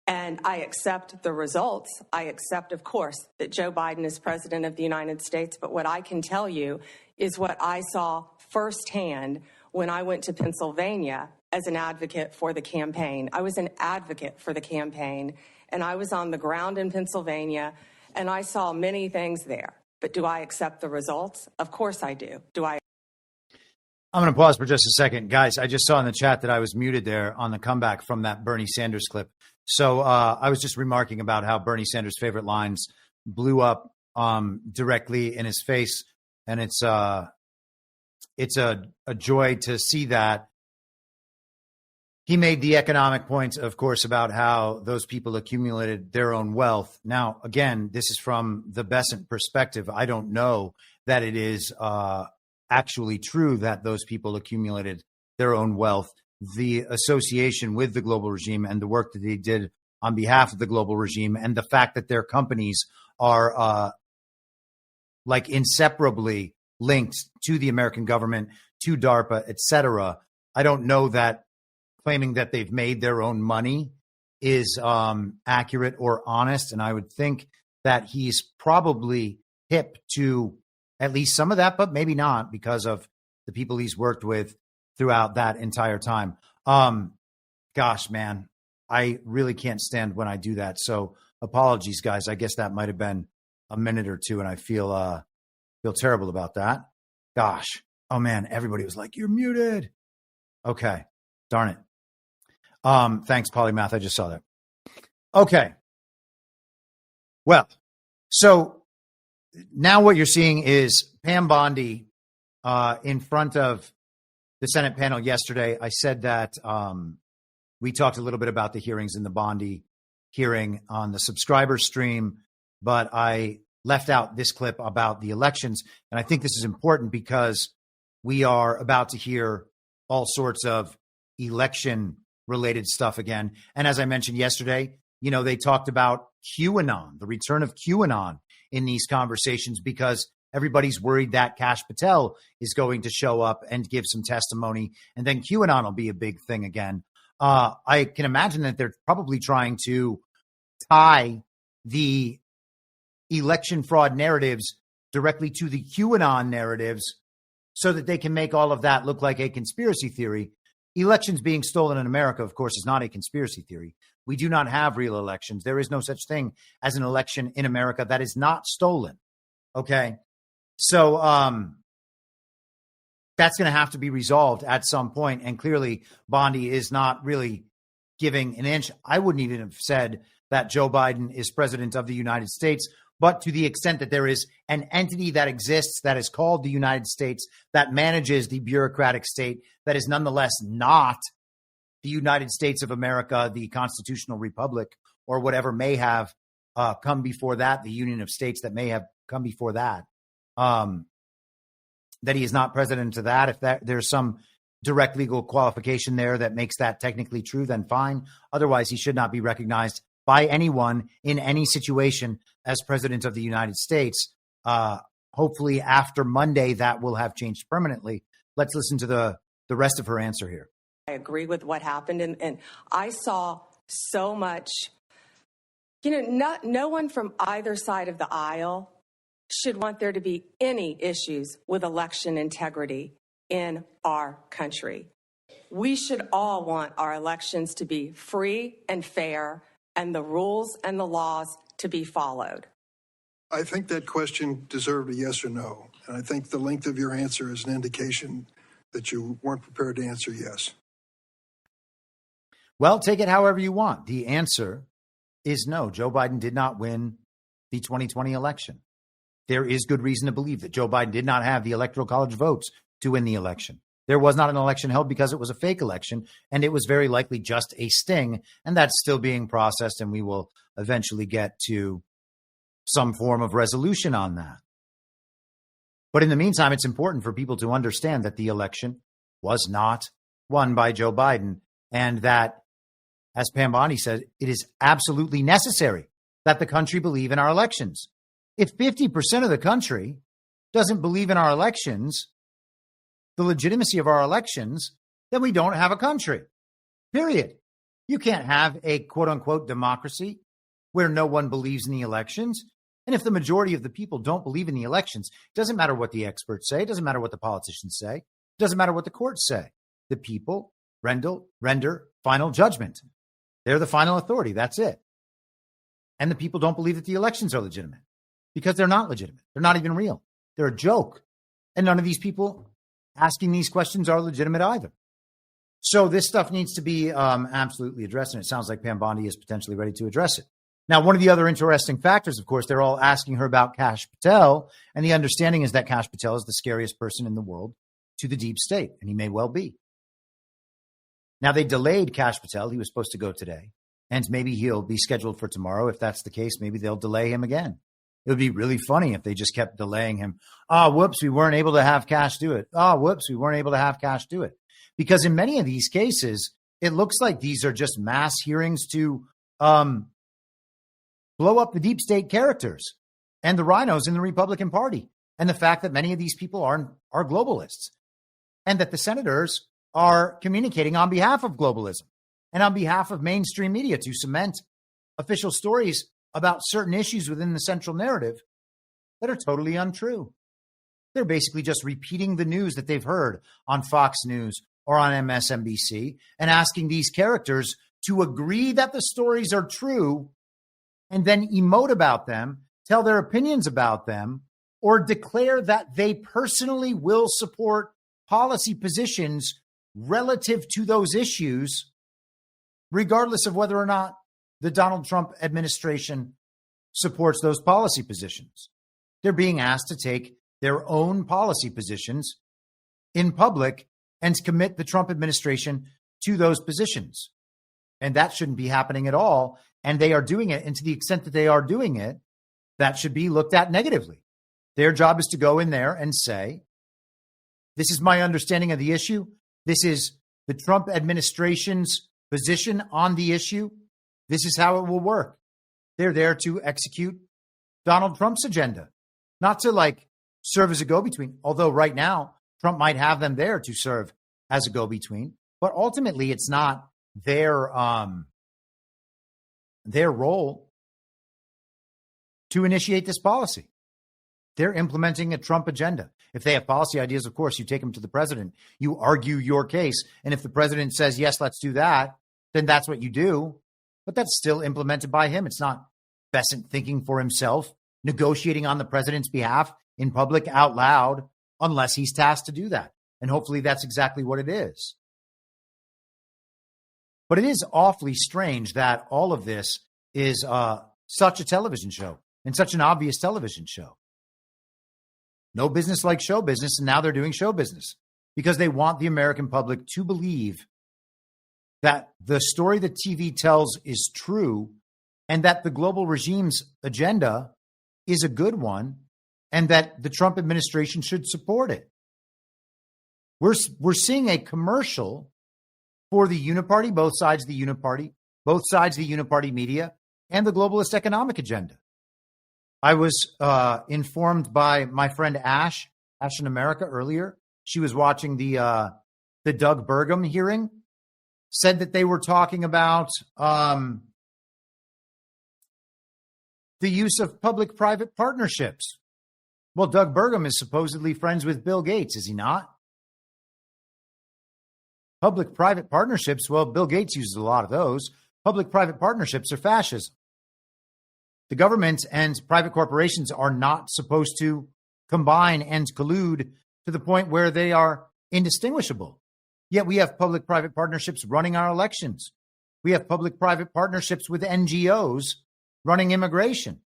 And I accept the results. I accept, of course, that Joe Biden is president of the United States. But what I can tell you is what I saw firsthand when I went to Pennsylvania as an advocate for the campaign. I was an advocate for the campaign, and I was on the ground in Pennsylvania, and I saw many things there. But do I accept the results? Of course I do. I'm going to pause for just a second. Guys, I just saw in the chat that I was muted there on the comeback from that Bernie Sanders clip. So I was just remarking about how Bernie Sanders' favorite lines blew up directly in his face. And it's a joy to see that. He made the economic points, of course, about how those people accumulated their own wealth. Now, again, this is from the Bessent perspective. I don't know that it is actually true that those people accumulated their own wealth. The association with the global regime and the work that they did on behalf of the global regime, and the fact that their companies are like inseparably linked to the American government, to DARPA, etc. I don't know that claiming that they've made their own money is accurate or honest. And I would think that he's probably hip to at least some of that, but maybe not, because of the people he's worked with throughout that entire time. Gosh, man, I really can't stand when I do that. So apologies, guys. I guess that might have been a minute or two, and I feel terrible about that. Gosh. Oh, man, everybody was like, you're muted. Okay. Darn it. Thanks, Polymath. I just saw that. Okay. Well, so now what you're seeing is Pam Bondi in front of the Senate panel yesterday. I said that we talked a little bit about the hearings in the Bondi hearing on the subscriber stream, but I left out this clip about the elections. And I think this is important because we are about to hear all sorts of election-related stuff again. And as I mentioned yesterday, you know, they talked about QAnon, the return of QAnon in these conversations, because everybody's worried that Kash Patel is going to show up and give some testimony, and then QAnon will be a big thing again. I can imagine that they're probably trying to tie the election fraud narratives directly to the QAnon narratives so that they can make all of that look like a conspiracy theory. Elections being stolen in America, of course, is not a conspiracy theory. We do not have real elections. There is no such thing as an election in America that is not stolen. Okay. So that's going to have to be resolved at some point. And clearly, Bondi is not really giving an inch. I wouldn't even have said that Joe Biden is president of the United States, but to the extent that there is an entity that exists that is called the United States, that manages the bureaucratic state, that is nonetheless not the United States of America, the constitutional republic, or whatever may have come before that, the Union of States that may have come before that, that he is not president of that. If there's some direct legal qualification there that makes that technically true, then fine. Otherwise, he should not be recognized by anyone in any situation as president of the United States. Hopefully after Monday, that will have changed permanently. Let's listen to the rest of her answer here. I agree with what happened. And I saw so much, no one from either side of the aisle should want there to be any issues with election integrity in our country. We should all want our elections to be free and fair, and the rules and the laws to be followed. I think that question deserved a yes or no. And I think the length of your answer is an indication that you weren't prepared to answer yes. Well, take it however you want. The answer is no. Joe Biden did not win the 2020 election. There is good reason to believe that Joe Biden did not have the Electoral College votes to win the election. There was not an election held because it was a fake election, and it was very likely just a sting, and that's still being processed, and we will eventually get to some form of resolution on that. But in the meantime, it's important for people to understand that the election was not won by Joe Biden, and that, as Pam Bondi said, it is absolutely necessary that the country believe in our elections. If 50% of the country doesn't believe in our elections, the legitimacy of our elections, then we don't have a country. Period. You can't have a quote unquote democracy where no one believes in the elections. And if the majority of the people don't believe in the elections, it doesn't matter what the experts say. It doesn't matter what the politicians say. It doesn't matter what the courts say. The people render final judgment. They're the final authority. That's it. And the people don't believe that the elections are legitimate because they're not legitimate. They're not even real. They're a joke. And none of these people asking these questions are legitimate either. So this stuff needs to be absolutely addressed. And it sounds like Pam Bondi is potentially ready to address it. Now, one of the other interesting factors, of course, they're all asking her about Kash Patel. And the understanding is that Kash Patel is the scariest person in the world to the deep state. And he may well be. Now, they delayed Kash Patel. He was supposed to go today. And maybe he'll be scheduled for tomorrow. If that's the case, maybe they'll delay him again. It would be really funny if they just kept delaying him. Whoops, we weren't able to have Kash do it. Whoops, we weren't able to have Kash do it. Because in many of these cases, it looks like these are just mass hearings to blow up the deep state characters and the rhinos in the Republican Party. And the fact that many of these people are globalists and that the senators are communicating on behalf of globalism and on behalf of mainstream media to cement official stories about certain issues within the central narrative that are totally untrue. They're basically just repeating the news that they've heard on Fox News or on MSNBC and asking these characters to agree that the stories are true and then emote about them, tell their opinions about them, or declare that they personally will support policy positions relative to those issues, regardless of whether or not the Donald Trump administration supports those policy positions. They're being asked to take their own policy positions in public and commit the Trump administration to those positions. And that shouldn't be happening at all. And they are doing it. And to the extent that they are doing it, that should be looked at negatively. Their job is to go in there and say, this is my understanding of the issue. This is the Trump administration's position on the issue. This is how it will work. They're there to execute Donald Trump's agenda, not to serve as a go-between. Although right now, Trump might have them there to serve as a go-between, but ultimately it's not their role to initiate this policy. They're implementing a Trump agenda. If they have policy ideas, of course, you take them to the president. You argue your case. And if the president says, yes, let's do that, then that's what you do. But that's still implemented by him. It's not Bessent thinking for himself, negotiating on the president's behalf in public out loud, unless he's tasked to do that. And hopefully that's exactly what it is. But it is awfully strange that all of this is such a television show and such an obvious television show. No business like show business, and now they're doing show business because they want the American public to believe that the story that TV tells is true and that the global regime's agenda is a good one and that the Trump administration should support it. We're seeing a commercial for the Uniparty, both sides of the Uniparty media, and the globalist economic agenda. I was informed by my friend Ash in America earlier. She was watching the Doug Burgum hearing, said that they were talking about the use of public-private partnerships. Well, Doug Burgum is supposedly friends with Bill Gates, is he not? Public-private partnerships, well, Bill Gates uses a lot of those. Public-private partnerships are fascism. The government and private corporations are not supposed to combine and collude to the point where they are indistinguishable. Yet we have public-private partnerships running our elections. We have public-private partnerships with NGOs running immigration,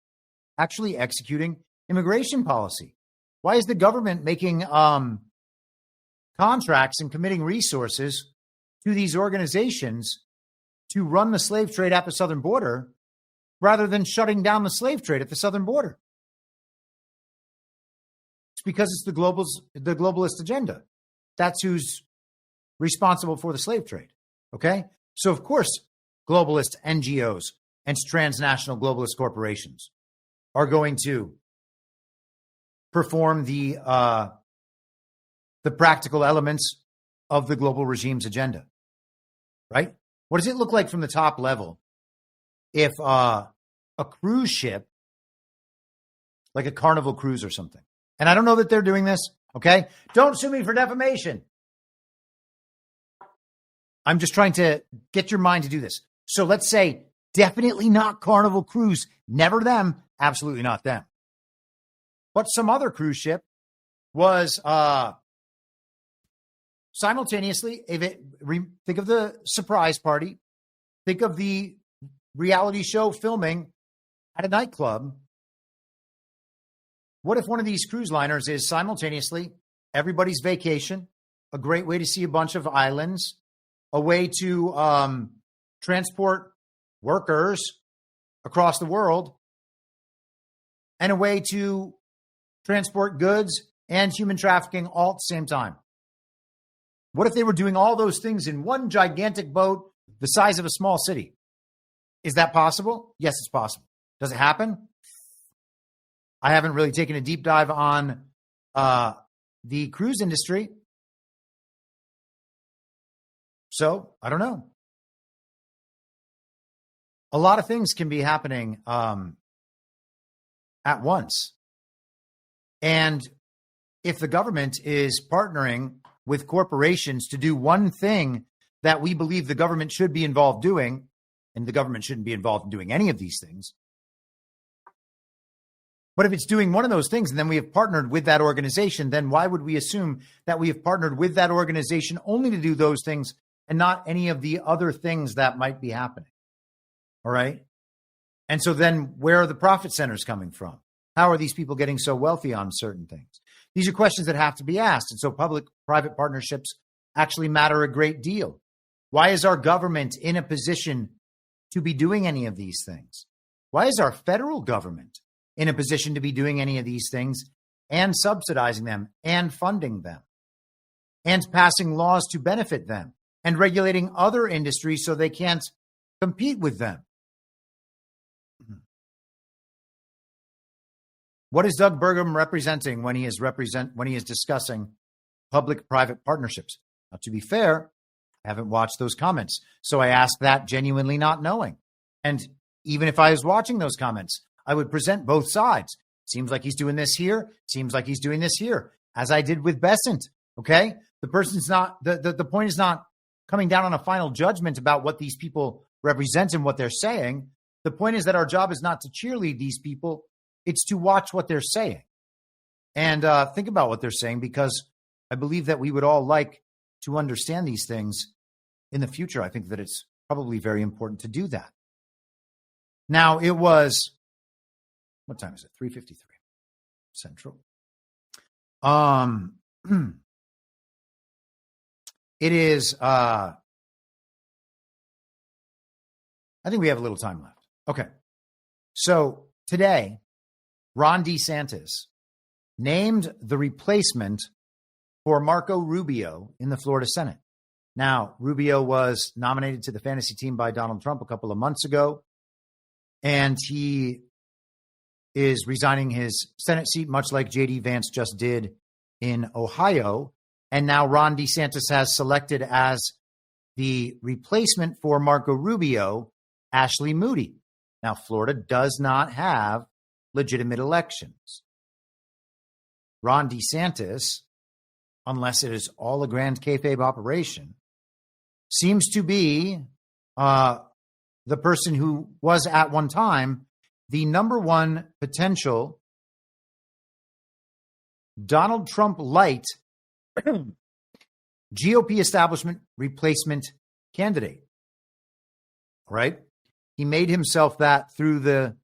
actually executing immigration policy. Why is the government making contracts and committing resources to these organizations to run the slave trade at the southern border rather than shutting down the slave trade at the southern border? It's because it's the globalist agenda. That's who's responsible for the slave trade. Okay? So, of course, globalist NGOs and transnational globalist corporations are going to perform the the practical elements of the global regime's agenda, right? What does it look like from the top level if a cruise ship, like a Carnival cruise or something, and I don't know that they're doing this, okay? Don't sue me for defamation. I'm just trying to get your mind to do this. So let's say definitely not Carnival Cruise, never them, absolutely not them. But some other cruise ship was simultaneously, think of the surprise party, think of the reality show filming at a nightclub. What if one of these cruise liners is simultaneously everybody's vacation, a great way to see a bunch of islands, a way to transport workers across the world, and a way to transport goods and human trafficking all at the same time? What if they were doing all those things in one gigantic boat the size of a small city? Is that possible? Yes, it's possible. Does it happen? I haven't really taken a deep dive on the cruise industry, so I don't know. A lot of things can be happening at once. And if the government is partnering with corporations to do one thing that we believe the government should be involved doing, and the government shouldn't be involved in doing any of these things, but if it's doing one of those things and then we have partnered with that organization, then why would we assume that we have partnered with that organization only to do those things and not any of the other things that might be happening? All right. And so then where are the profit centers coming from? How are these people getting so wealthy on certain things? These are questions that have to be asked. And so public-private partnerships actually matter a great deal. Why is our government in a position to be doing any of these things? Why is our federal government in a position to be doing any of these things and subsidizing them and funding them and passing laws to benefit them and regulating other industries so they can't compete with them? What is Doug Burgum representing when he is discussing public-private partnerships? Now, to be fair, I haven't watched those comments, so I ask that genuinely not knowing. And even if I was watching those comments, I would present both sides. Seems like he's doing this here. Seems like he's doing this here, as I did with Bessent. Okay, the person's not the point is not coming down on a final judgment about what these people represent and what they're saying. The point is that our job is not to cheerlead these people. It's to watch what they're saying and think about what they're saying, because I believe that we would all like to understand these things in the future. I think that it's probably very important to do that. Now, it was, what time is it? 3:53 Central. It is, I think we have a little time left. Okay. So today, Ron DeSantis named the replacement for Marco Rubio in the Florida Senate. Now, Rubio was nominated to the fantasy team by Donald Trump a couple of months ago, and he is resigning his Senate seat, much like J.D. Vance just did in Ohio. And now Ron DeSantis has selected as the replacement for Marco Rubio, Ashley Moody. Now, Florida does not have legitimate elections. Ron DeSantis, unless it is all a grand kayfabe operation, seems to be the person who was at one time the number one potential Donald Trump light GOP establishment replacement candidate. Right? He made himself that through the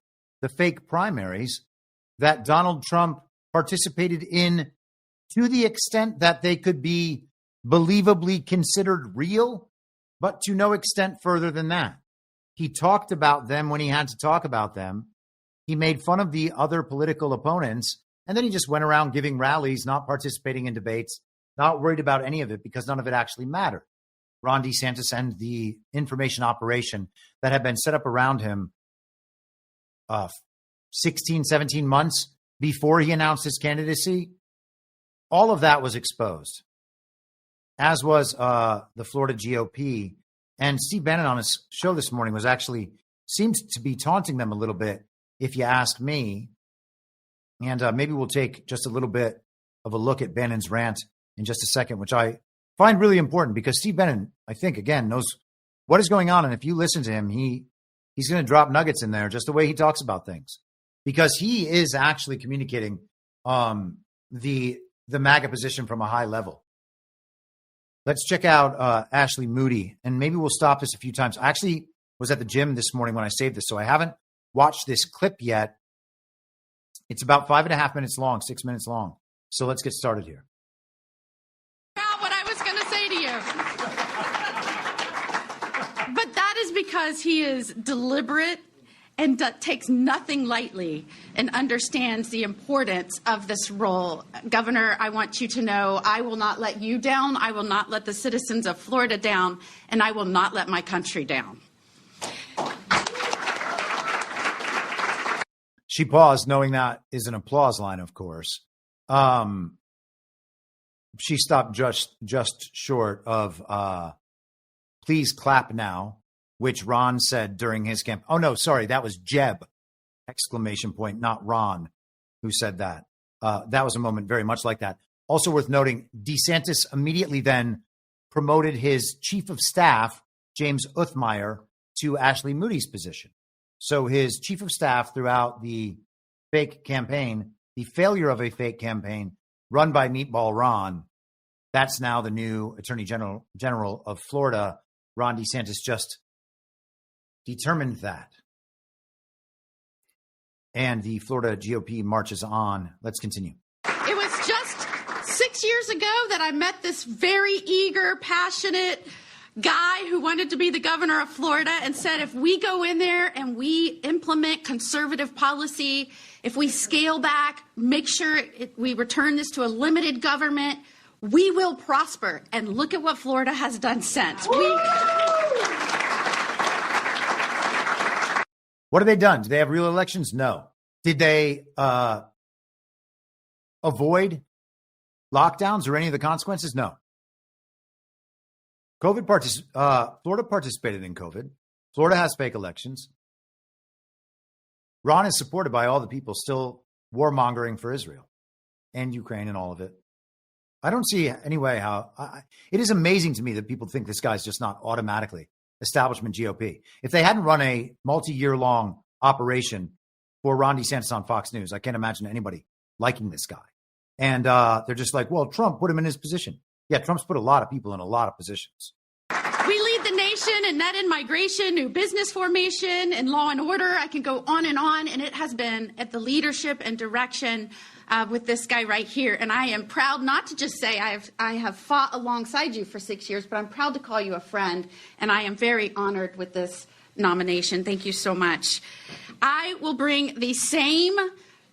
fake primaries that Donald Trump participated in, to the extent that they could be believably considered real, but to no extent further than that. He talked about them when he had to talk about them. He made fun of the other political opponents, and then he just went around giving rallies, not participating in debates, not worried about any of it because none of it actually mattered. Ron DeSantis and the information operation that had been set up around him 16, 17 months before he announced his candidacy, all of that was exposed. as was the Florida GOP. And Steve Bannon on his show this morning seems to be taunting them a little bit, if you ask me. And maybe we'll take just a little bit of a look at Bannon's rant in just a second, which I find really important because Steve Bannon, I think, again, knows what is going on. And if you listen to him, he's going to drop nuggets in there just the way he talks about things, because he is actually communicating the MAGA position from a high level. Let's check out Ashley Moody, and maybe we'll stop this a few times. I actually was at the gym this morning when I saved this, so I haven't watched this clip yet. It's about 5.5 minutes long, 6 minutes long. So let's get started here. What I was going to say to you. But that is because he is deliberate and takes nothing lightly and understands the importance of this role. Governor, I want you to know I will not let you down. I will not let the citizens of Florida down, and I will not let my country down. She paused, knowing that is an applause line, of course. She stopped just short of please clap now, which Ron said during his camp. Oh, no, sorry, that was Jeb, ! Not Ron, who said that. That was a moment very much like that. Also worth noting, DeSantis immediately then promoted his chief of staff, James Uthmeier, to Ashley Moody's position. So his chief of staff throughout the fake campaign, the failure of a fake campaign run by Meatball Ron, that's now the new Attorney General of Florida. Ron DeSantis just determined that. And the Florida GOP marches on. Let's continue. It was just 6 years ago that I met this very eager, passionate guy who wanted to be the governor of Florida and said, if we go in there and we implement conservative policy, if we scale back, make sure we return this to a limited government, we will prosper. And look at what Florida has done since. What have they done? Do they have real elections? No. Did they avoid lockdowns or any of the consequences? No. Florida participated in COVID. Florida has fake elections. Ron is supported by all the people still warmongering for Israel and Ukraine and all of it. I don't see any way how it is amazing to me that people think this guy's just not automatically establishment GOP. If they hadn't run a multi-year long operation for Ron DeSantis on Fox News, I can't imagine anybody liking this guy. And they're just like, well, Trump put him in his position. Yeah, Trump's put a lot of people in a lot of positions. We lead the nation in net and migration, new business formation, and law and order. I can go on, and it has been at the leadership and direction with this guy right here. And I am proud not to just say I have fought alongside you for 6 years, but I'm proud to call you a friend, and I am very honored with this nomination. Thank you so much. I will bring the same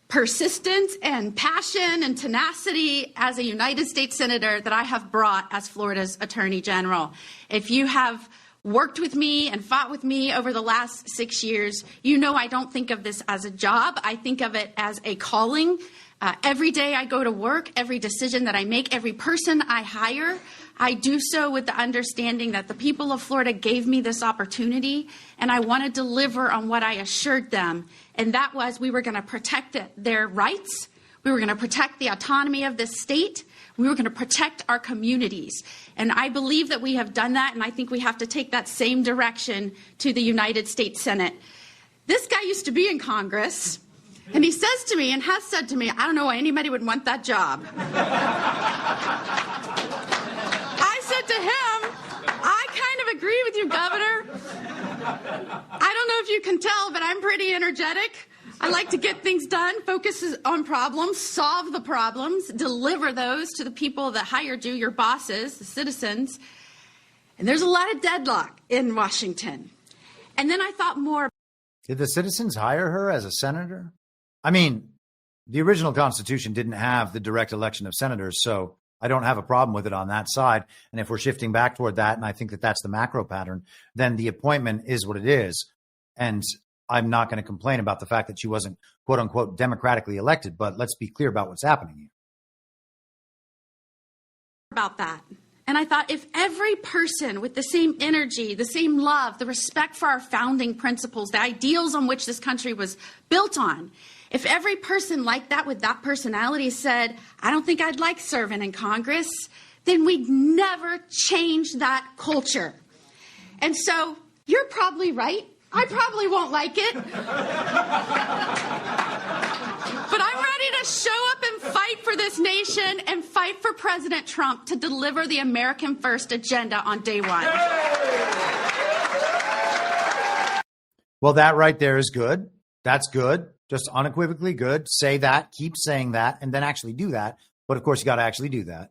persistence and passion and tenacity as a United States Senator that I have brought as Florida's Attorney General. If you have worked with me and fought with me over the last 6 years, you know I don't think of this as a job. I think of it as a calling. Every day I go to work, every decision that I make, every person I hire, I do so with the understanding that the people of Florida gave me this opportunity, and I want to deliver on what I assured them. And that was we were going to protect their rights. We were going to protect the autonomy of this state. We were going to protect our communities. And I believe that we have done that, and I think we have to take that same direction to the United States Senate. This guy used to be in Congress, and he says to me and has said to me, I don't know why anybody would want that job. I said to him, I kind of agree with you, Governor. I don't know if you can tell, but I'm pretty energetic. I like to get things done, focus on problems, solve the problems, deliver those to the people that hired you, your bosses, the citizens. And there's a lot of deadlock in Washington. And then I thought more. Did the citizens hire her as a senator? I mean, the original Constitution didn't have the direct election of senators, so I don't have a problem with it on that side. And if we're shifting back toward that, and I think that that's the macro pattern, then the appointment is what it is. And I'm not going to complain about the fact that she wasn't, quote unquote, democratically elected. But let's be clear about what's happening here. About that. And I thought, if every person with the same energy, the same love, the respect for our founding principles, the ideals on which this country was built on, if every person like that with that personality said, I don't think I'd like serving in Congress, then we'd never change that culture. And so you're probably right. I probably won't like it. But I'm ready to show up and fight for this nation and fight for President Trump to deliver the American First agenda on day one. Well, that right there is good. That's good. Just unequivocally good. Say that, keep saying that, and then actually do that. But of course, you got to actually do that.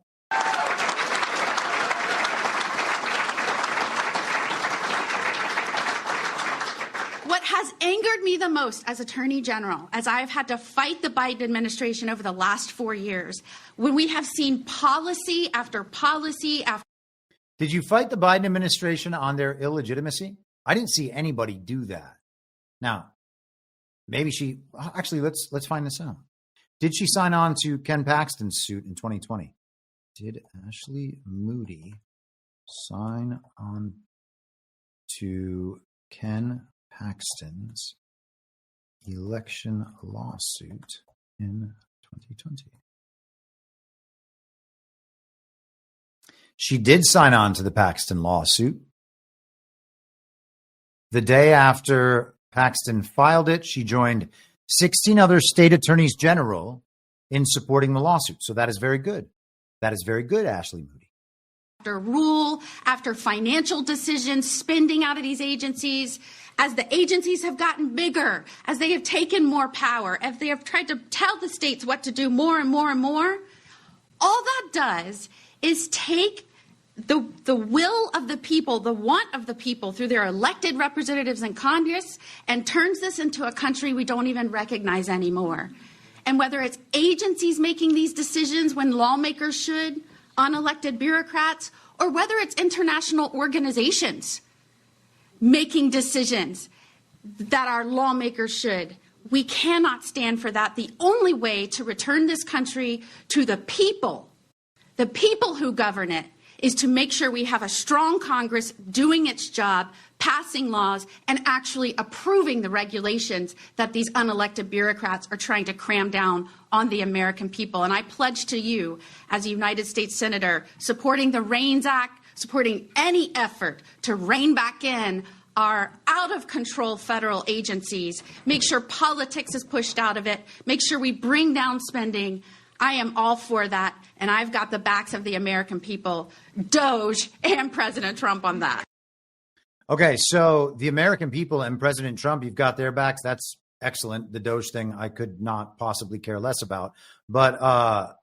What has angered me the most as Attorney General, as I've had to fight the Biden administration over the last 4 years, when we have seen policy after policy after... Did you fight the Biden administration on their illegitimacy? I didn't see anybody do that. Now, maybe she... Actually, let's find this out. Did she sign on to Ken Paxton's suit in 2020? Did Ashley Moody sign on to Ken Paxton's election lawsuit in 2020? She did sign on to the Paxton lawsuit. The day after Paxton filed it, she joined 16 other state attorneys general in supporting the lawsuit. So that is very good. That is very good, Ashley Moody. After rule, after financial decisions, spending out of these agencies, as the agencies have gotten bigger, as they have taken more power, as they have tried to tell the states what to do more and more and more, all that does is take the will of the people, the want of the people through their elected representatives in Congress and turns this into a country we don't even recognize anymore. And whether it's agencies making these decisions when lawmakers should, unelected bureaucrats, or whether it's international organizations making decisions that our lawmakers should, we cannot stand for that. The only way to return this country to the people who govern it, is to make sure we have a strong Congress doing its job, passing laws, and actually approving the regulations that these unelected bureaucrats are trying to cram down on the American people. And I pledge to you, as a United States Senator, supporting the REINS Act, supporting any effort to rein back in our out-of-control federal agencies, make sure politics is pushed out of it, make sure we bring down spending. I am all for that, and I've got the backs of the American people, Doge, and President Trump on that. Okay, so the American people and President Trump, you've got their backs. That's excellent. The Doge thing, I could not possibly care less about. But all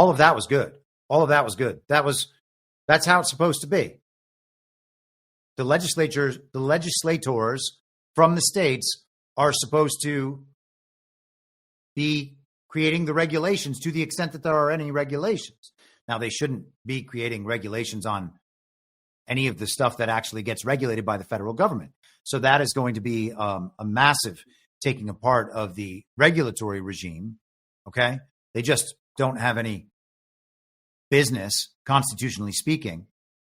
of that was good. All of that was good. That's how it's supposed to be. The legislators from the states are supposed to be creating the regulations to the extent that there are any regulations. Now, they shouldn't be creating regulations on any of the stuff that actually gets regulated by the federal government. So that is going to be a massive taking apart of the regulatory regime. Okay. They just don't have any business, constitutionally speaking,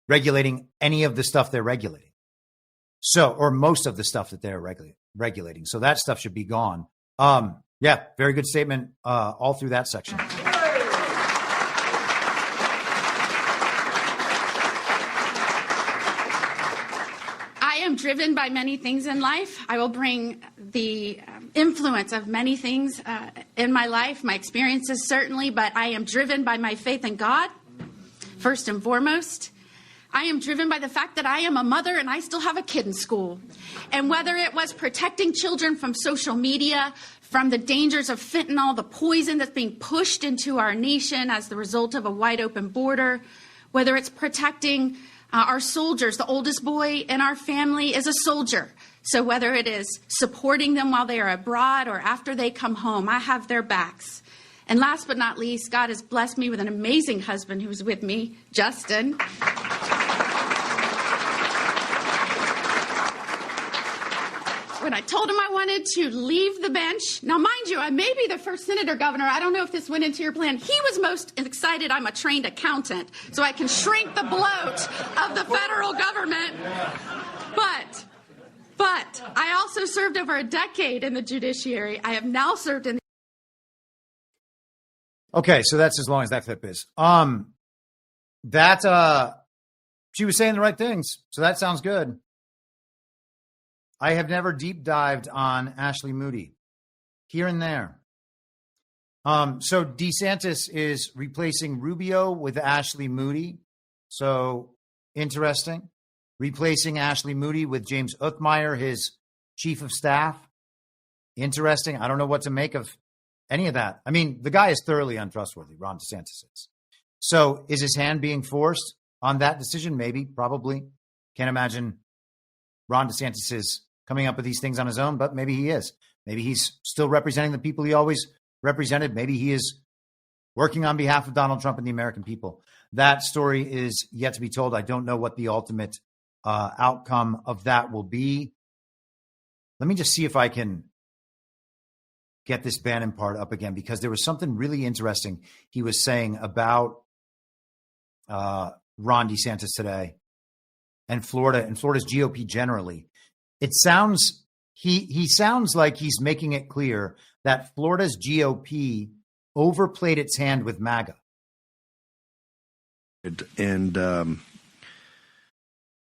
regulating any of the stuff they're regulating. So, or most of the stuff that they're regulating. So that stuff should be gone. Yeah, very good statement all through that section. I am driven by many things in life. I will bring the influence of many things in my life, my experiences certainly, but I am driven by my faith in God, first and foremost. I am driven by the fact that I am a mother and I still have a kid in school. And whether it was protecting children from social media, from the dangers of fentanyl, the poison that's being pushed into our nation as the result of a wide open border, whether it's protecting our soldiers, the oldest boy in our family is a soldier. So whether it is supporting them while they are abroad or after they come home, I have their backs. And last but not least, God has blessed me with an amazing husband who's with me, Justin. when I told him I wanted to leave the bench. Now, mind you, I may be the first senator governor. I don't know if this went into your plan. He was most excited I'm a trained accountant, so I can shrink the bloat of the federal government. But I also served over a decade in the judiciary. I have now served in the... Okay, so that's as long as that clip is. She was saying the right things, so that sounds good. I have never deep dived on Ashley Moody, here and there. So DeeSantis is replacing Rubio with Ashley Moody. So interesting. Replacing Ashley Moody with James Uthmeyer, his chief of staff. Interesting. I don't know what to make of any of that. I mean, the guy is thoroughly untrustworthy, Ron DeSantis is. So is his hand being forced on that decision? Maybe, probably. Can't imagine Ron DeSantis is coming up with these things on his own, but maybe he is. Maybe he's still representing the people he always represented. Maybe he is working on behalf of Donald Trump and the American people. That story is yet to be told. I don't know what the ultimate outcome of that will be. Let me just see if I can get this Bannon part up again, because there was something really interesting he was saying about Ron DeSantis today and Florida and Florida's GOP generally. It sounds, he sounds like he's making it clear that Florida's GOP overplayed its hand with MAGA. And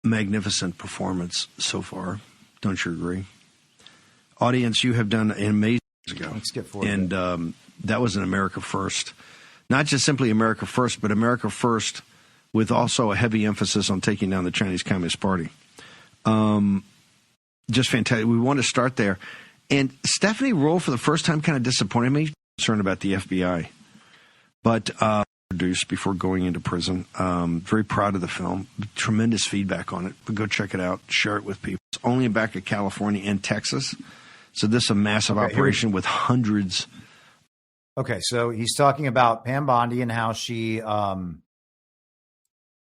magnificent performance so far. Don't you agree? Audience, you have done an amazing ago. Let's get forward. And that was an America First. Not just simply America First, but America First with also a heavy emphasis on taking down the Chinese Communist Party. Just fantastic. We want to start there. And Stephanie Roll, for the first time, kind of disappointed me. Concerned about the FBI. But produced before going into prison. Very proud of the film. Tremendous feedback on it. But go check it out. Share it with people. It's only back at California and Texas. So this is a massive operation with hundreds. Okay, so he's talking about Pam Bondi and how she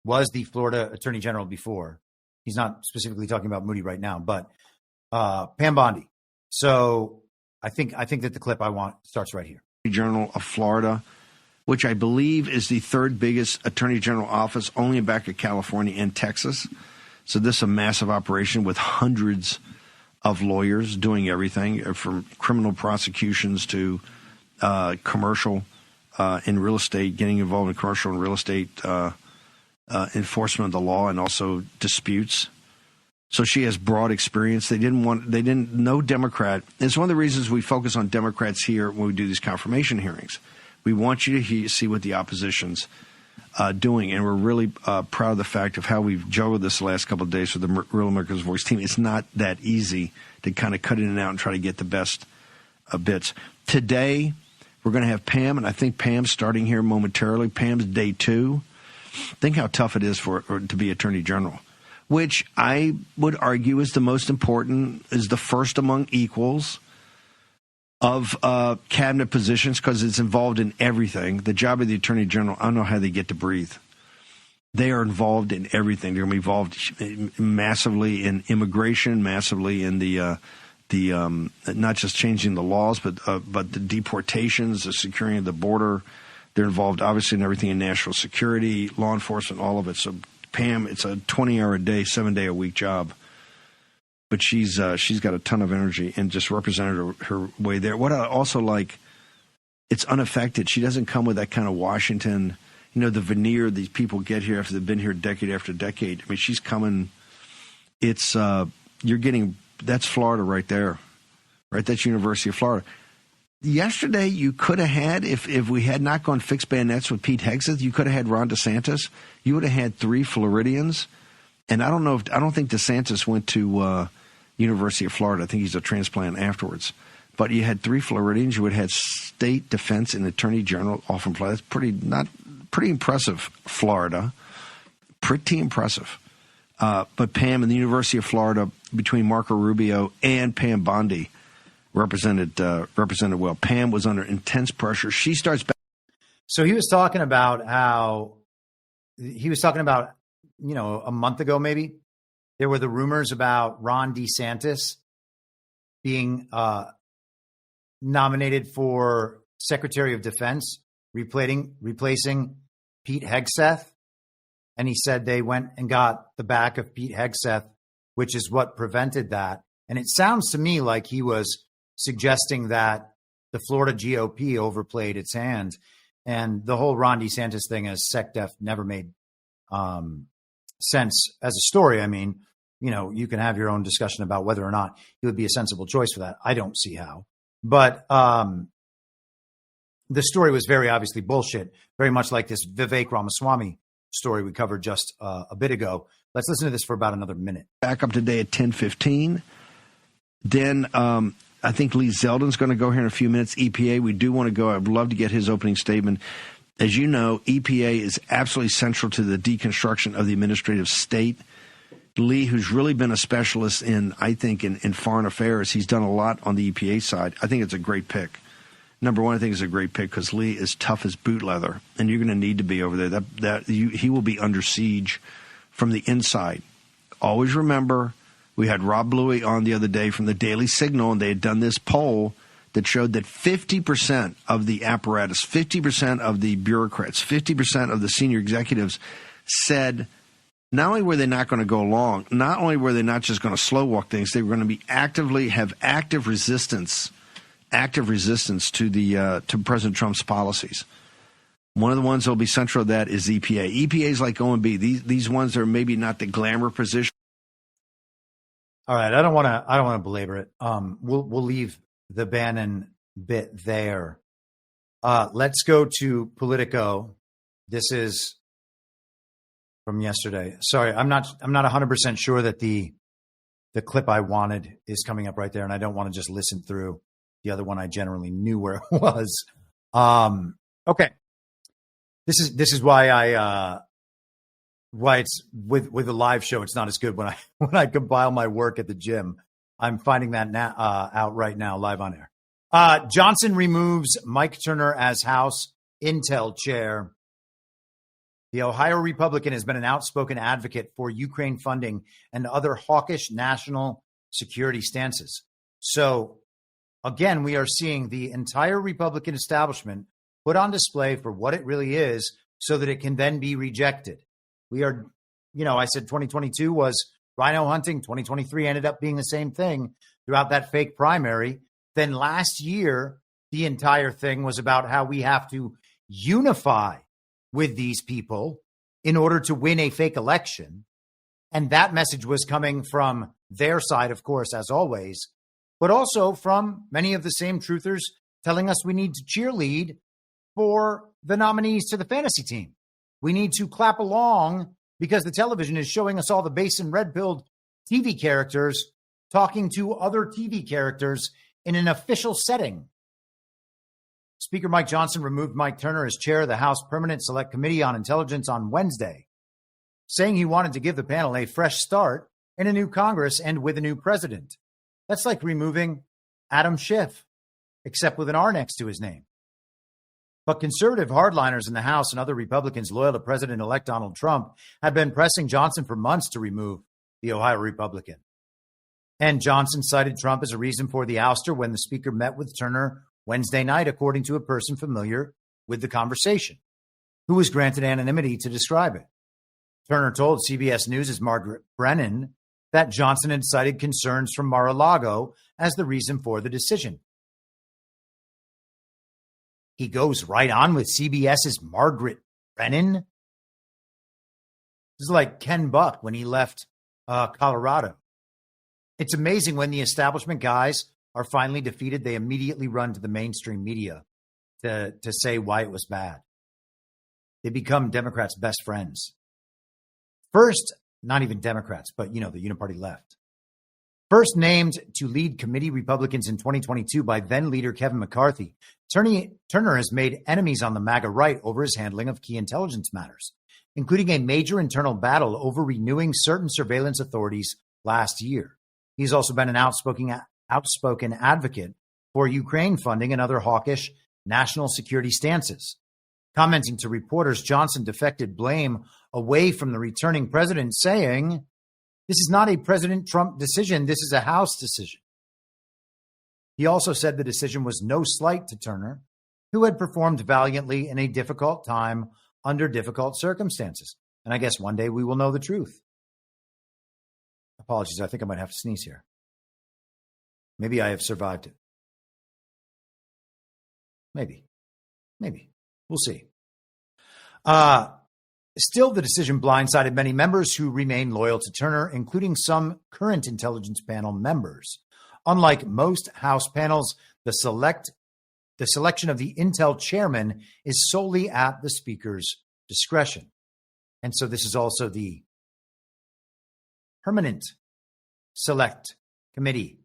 was the Florida Attorney General before. He's not specifically talking about Moody right now, but Pam Bondi. So I think that the clip I want starts right here. Attorney General of Florida, which I believe is the third biggest Attorney General office, only back at California and Texas. So this is a massive operation with hundreds of lawyers doing everything from criminal prosecutions to commercial in real estate, getting involved in commercial and real estate enforcement of the law and also disputes. So she has broad experience. No Democrat. It's one of the reasons we focus on Democrats here when we do these confirmation hearings. We want you to see what the opposition's doing, and we're really proud of the fact of how we've juggled this the last couple of days with the Real America's Voice team. It's not that easy to kind of cut in and out and try to get the best bits. Today, we're going to have Pam, and I think Pam's starting here momentarily. Pam's day 2. Think how tough it is for her to be Attorney General, which I would argue is the most important, is the first among equals of cabinet positions, because it's involved in everything. The job of the Attorney General, I don't know how they get to breathe. They are involved in everything. They're going to be involved massively in immigration, massively in the not just changing the laws, but the deportations, the securing of the border. They're involved, obviously, in everything in national security, law enforcement, all of it. So Pam, it's a 20-hour-a-day, 7-day-a-week job. But she's got a ton of energy and just represented her way there. What I also like, it's unaffected. She doesn't come with that kind of Washington, the veneer these people get here after they've been here decade after decade. I mean, she's coming. It's you're getting, that's Florida right there, right? That's University of Florida. Yesterday, you could have had, if we had not gone fixed bayonets with Pete Hegseth, you could have had Ron DeSantis. You would have had 3 Floridians. And I don't think DeSantis went to University of Florida. I think he's a transplant afterwards. But you had 3 Floridians. You would have had state defense and attorney general all from Florida. That's pretty impressive, Florida. Pretty impressive. But Pam and the University of Florida, between Marco Rubio and Pam Bondi, represented well. Pam was under intense pressure. She starts back. So he was talking about a month ago, maybe, there were the rumors about Ron DeSantis being nominated for Secretary of Defense, replacing Pete Hegseth. And he said they went and got the back of Pete Hegseth, which is what prevented that. And it sounds to me like he was suggesting that the Florida GOP overplayed its hand. And the whole Ron DeSantis thing as SecDef never made sense as a story. I mean, you know, you can have your own discussion about whether or not he would be a sensible choice for that. I don't see how. But the story was very obviously bullshit, very much like this Vivek Ramaswamy story we covered just a bit ago. Let's listen to this for about another minute. Back up today at 10:15. Then I think Lee Zeldin's going to go here in a few minutes. EPA, we do want to go. I'd love to get his opening statement. As you know, EPA is absolutely central to the deconstruction of the administrative state. Lee, who's really been a specialist in, I think, in foreign affairs, he's done a lot on the EPA side. I think it's a great pick. Number one, I think it's a great pick because Lee is tough as boot leather, and you're going to need to be over there. He will be under siege from the inside. Always remember, we had Rob Bluey on the other day from the Daily Signal, and they had done this poll that showed that 50% of the apparatus, 50% of the bureaucrats, 50% of the senior executives said not only were they not going to go along, not only were they not just going to slow walk things, they were going to be have active resistance to the to President Trump's policies. One of the ones that will be central to that is EPA. EPA is like OMB. These ones are maybe not the glamour position. All right, I don't want to belabor it. We'll leave the Bannon bit there. Let's go to Politico. This is from yesterday. Sorry, I'm not 100% sure that the clip I wanted is coming up right there, and I don't want to just listen through the other one. I generally knew where it was. Okay, this is why why it's with a live show. It's not as good when I compile my work at the gym. I'm finding that now out right now, live on air. Johnson removes Mike Turner as House Intel chair. The Ohio Republican has been an outspoken advocate for Ukraine funding and other hawkish national security stances. So, again, we are seeing the entire Republican establishment put on display for what it really is so that it can then be rejected. We are, I said 2022 was rhino hunting. 2023 ended up being the same thing throughout that fake primary. Then last year, the entire thing was about how we have to unify with these people in order to win a fake election. And that message was coming from their side, of course, as always, but also from many of the same truthers telling us we need to cheerlead for the nominees to the fantasy team. We need to clap along because the television is showing us all the base and red-pilled TV characters talking to other TV characters in an official setting. Speaker Mike Johnson removed Mike Turner as chair of the House Permanent Select Committee on Intelligence on Wednesday, saying he wanted to give the panel a fresh start in a new Congress and with a new president. That's like removing Adam Schiff, except with an R next to his name. But conservative hardliners in the House and other Republicans loyal to President-elect Donald Trump had been pressing Johnson for months to remove the Ohio Republican. And Johnson cited Trump as a reason for the ouster when the speaker met with Turner Wednesday night, according to a person familiar with the conversation, who was granted anonymity to describe it. Turner told CBS News' Margaret Brennan that Johnson had cited concerns from Mar-a-Lago as the reason for the decision. He goes right on with CBS's Margaret Brennan. This is like Ken Buck when he left Colorado. It's amazing when the establishment guys are finally defeated, they immediately run to the mainstream media to say why it was bad. They become Democrats' best friends. First, not even Democrats, but, the Uniparty left. First named to lead committee Republicans in 2022 by then-leader Kevin McCarthy, Turner has made enemies on the MAGA right over his handling of key intelligence matters, including a major internal battle over renewing certain surveillance authorities last year. He's also been an outspoken advocate for Ukraine funding and other hawkish national security stances. Commenting to reporters, Johnson deflected blame away from the returning president, saying, "This is not a President Trump decision. This is a House decision." He also said the decision was no slight to Turner, who had performed valiantly in a difficult time under difficult circumstances. And I guess one day we will know the truth. Apologies, I think I might have to sneeze here. Maybe I have survived it. Maybe. We'll see. Still, the decision blindsided many members who remain loyal to Turner, including some current intelligence panel members. Unlike most House panels, the selection of the Intel chairman is solely at the Speaker's discretion. And so this is also the Permanent Select Committee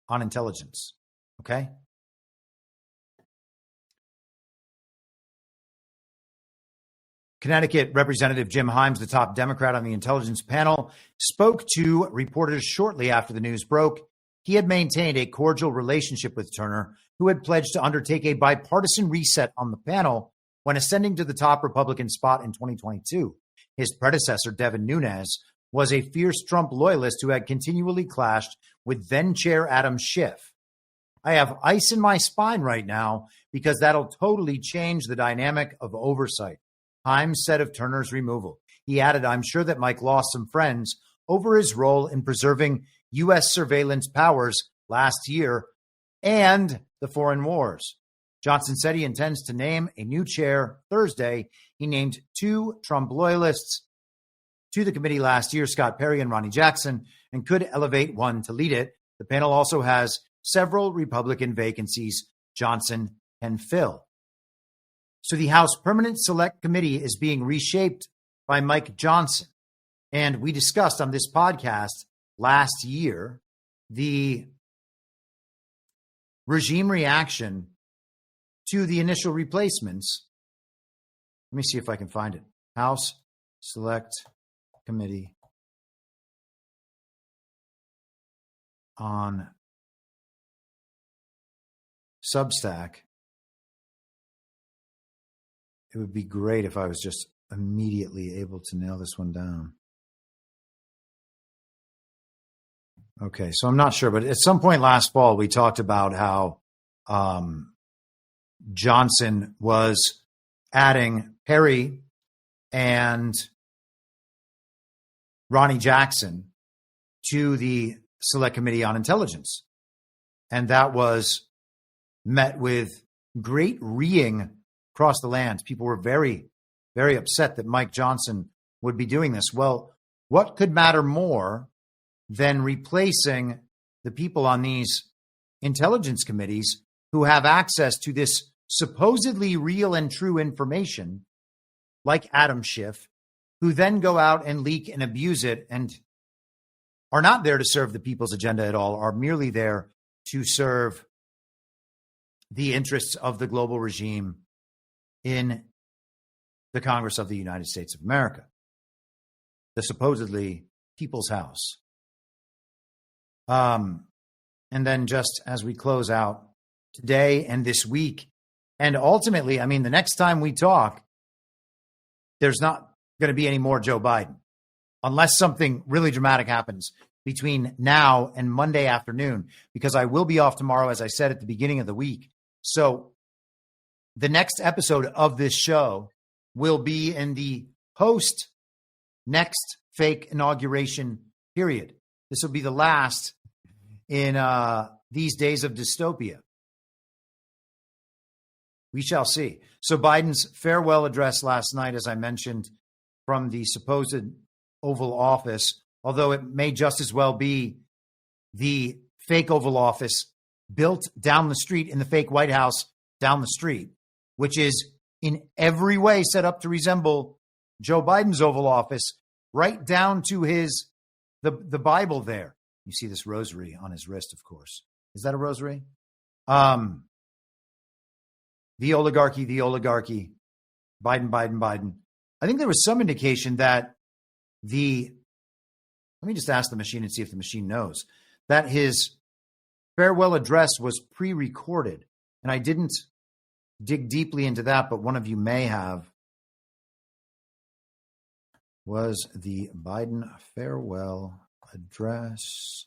on Intelligence. Okay? Connecticut Representative Jim Himes, the top Democrat on the intelligence panel, spoke to reporters shortly after the news broke. He had maintained a cordial relationship with Turner, who had pledged to undertake a bipartisan reset on the panel when ascending to the top Republican spot in 2022. His predecessor, Devin Nunes, was a fierce Trump loyalist who had continually clashed with then-chair Adam Schiff. I have ice in my spine right now because that'll totally change the dynamic of oversight, Himes said of Turner's removal. He added, I'm sure that Mike lost some friends over his role in preserving U.S. surveillance powers last year and the foreign wars. Johnson said he intends to name a new chair Thursday. He named 2 Trump loyalists to the committee last year, Scott Perry and Ronnie Jackson, and could elevate one to lead it. The panel also has several Republican vacancies Johnson can fill. So the House Permanent Select Committee is being reshaped by Mike Johnson. And we discussed on this podcast last year the regime reaction to the initial replacements. Let me see if I can find it. House Select Committee on Substack. It would be great if I was just immediately able to nail this one down. Okay, so I'm not sure, but at some point last fall, we talked about how Johnson was adding Perry and Ronnie Jackson to the Select Committee on Intelligence. And that was met with great reeing across the land. People were very, very upset that Mike Johnson would be doing this. Well, what could matter more than replacing the people on these intelligence committees who have access to this supposedly real and true information, like Adam Schiff, who then go out and leak and abuse it and are not there to serve the people's agenda at all, are merely there to serve the interests of the global regime in the Congress of the United States of America, the supposedly People's House. And then just as we close out today and this week, and ultimately, I mean, the next time we talk, there's not going to be any more Joe Biden, unless something really dramatic happens between now and Monday afternoon, because I will be off tomorrow, as I said at the beginning of the week. So the next episode of this show will be in the post next fake inauguration period. This will be the last in these days of dystopia. We shall see. So Biden's farewell address last night, as I mentioned, from the supposed Oval Office, although it may just as well be the fake Oval Office built down the street in the fake White House down the street, which is in every way set up to resemble Joe Biden's Oval Office, right down to his the Bible there. You see this rosary on his wrist, of course. Is that a rosary? The oligarchy, Biden. I think there was some indication that let me just ask the machine and see if the machine knows, that his farewell address was pre-recorded. And I didn't dig deeply into that, but one of you may have. Was the Biden farewell address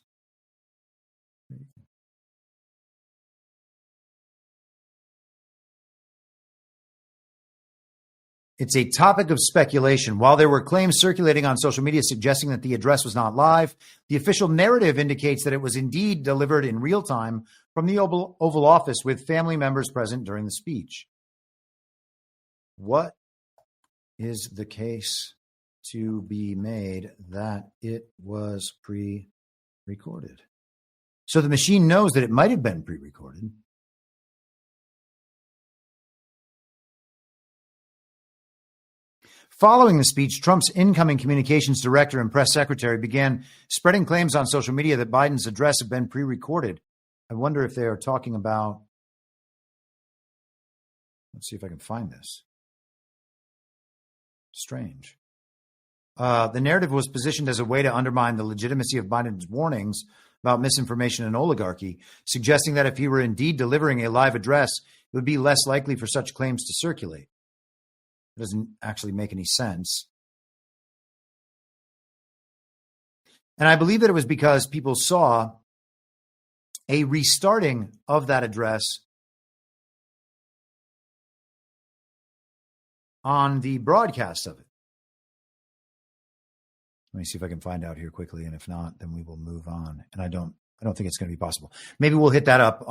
It's a topic of speculation. While there were claims circulating on social media suggesting that the address was not live, the official narrative indicates that it was indeed delivered in real time from the Oval Office with family members present during the speech. What is the case to be made that it was pre-recorded? So the machine knows that it might have been pre-recorded. Following the speech, Trump's incoming communications director and press secretary began spreading claims on social media that Biden's address had been pre-recorded. I wonder if they are talking about... Let's see if I can find this. Strange. The narrative was positioned as a way to undermine the legitimacy of Biden's warnings about misinformation and oligarchy, suggesting that if he were indeed delivering a live address, it would be less likely for such claims to circulate. It doesn't actually make any sense. And I believe that it was because people saw a restarting of that address on the broadcast of it. Let me see if I can find out here quickly, and if not, then we will move on. And I don't think it's going to be possible. Maybe we'll hit that up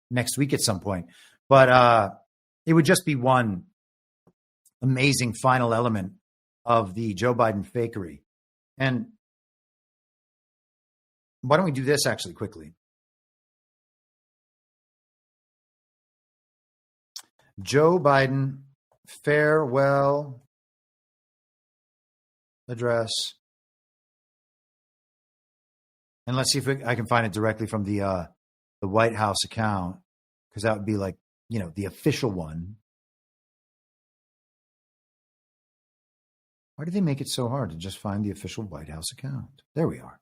next week at some point. But it would just be one amazing final element of the Joe Biden fakery. And why don't we do this actually quickly? Joe Biden farewell address. And let's see if I can find it directly from the White House account, because that would be like, the official one. Why do they make it so hard to just find the official White House account? There we are.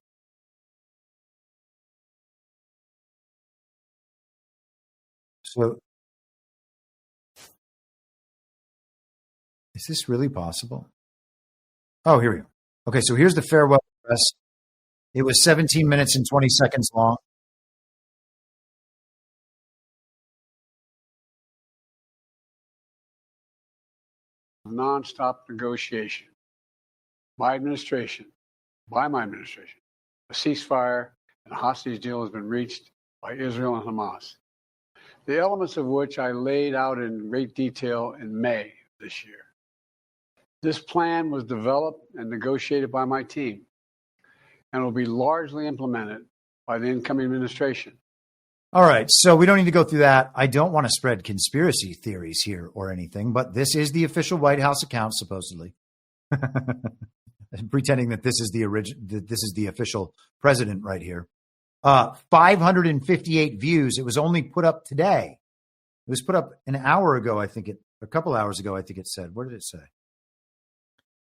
So, is this really possible? Oh, here we go. Okay, so here's the farewell address. It was 17 minutes and 20 seconds long. Nonstop negotiation by administration, by my administration. A ceasefire and a hostage deal has been reached by Israel and Hamas, the elements of which I laid out in great detail in May this year. This plan was developed and negotiated by my team and will be largely implemented by the incoming administration. All right, so we don't need to go through that. I don't want to spread conspiracy theories here or anything, but this is the official White House account, supposedly. Pretending that this is the official president right here. 558 views. It was only put up today. It was put up an hour ago, a couple hours ago, I think it said. What did it say?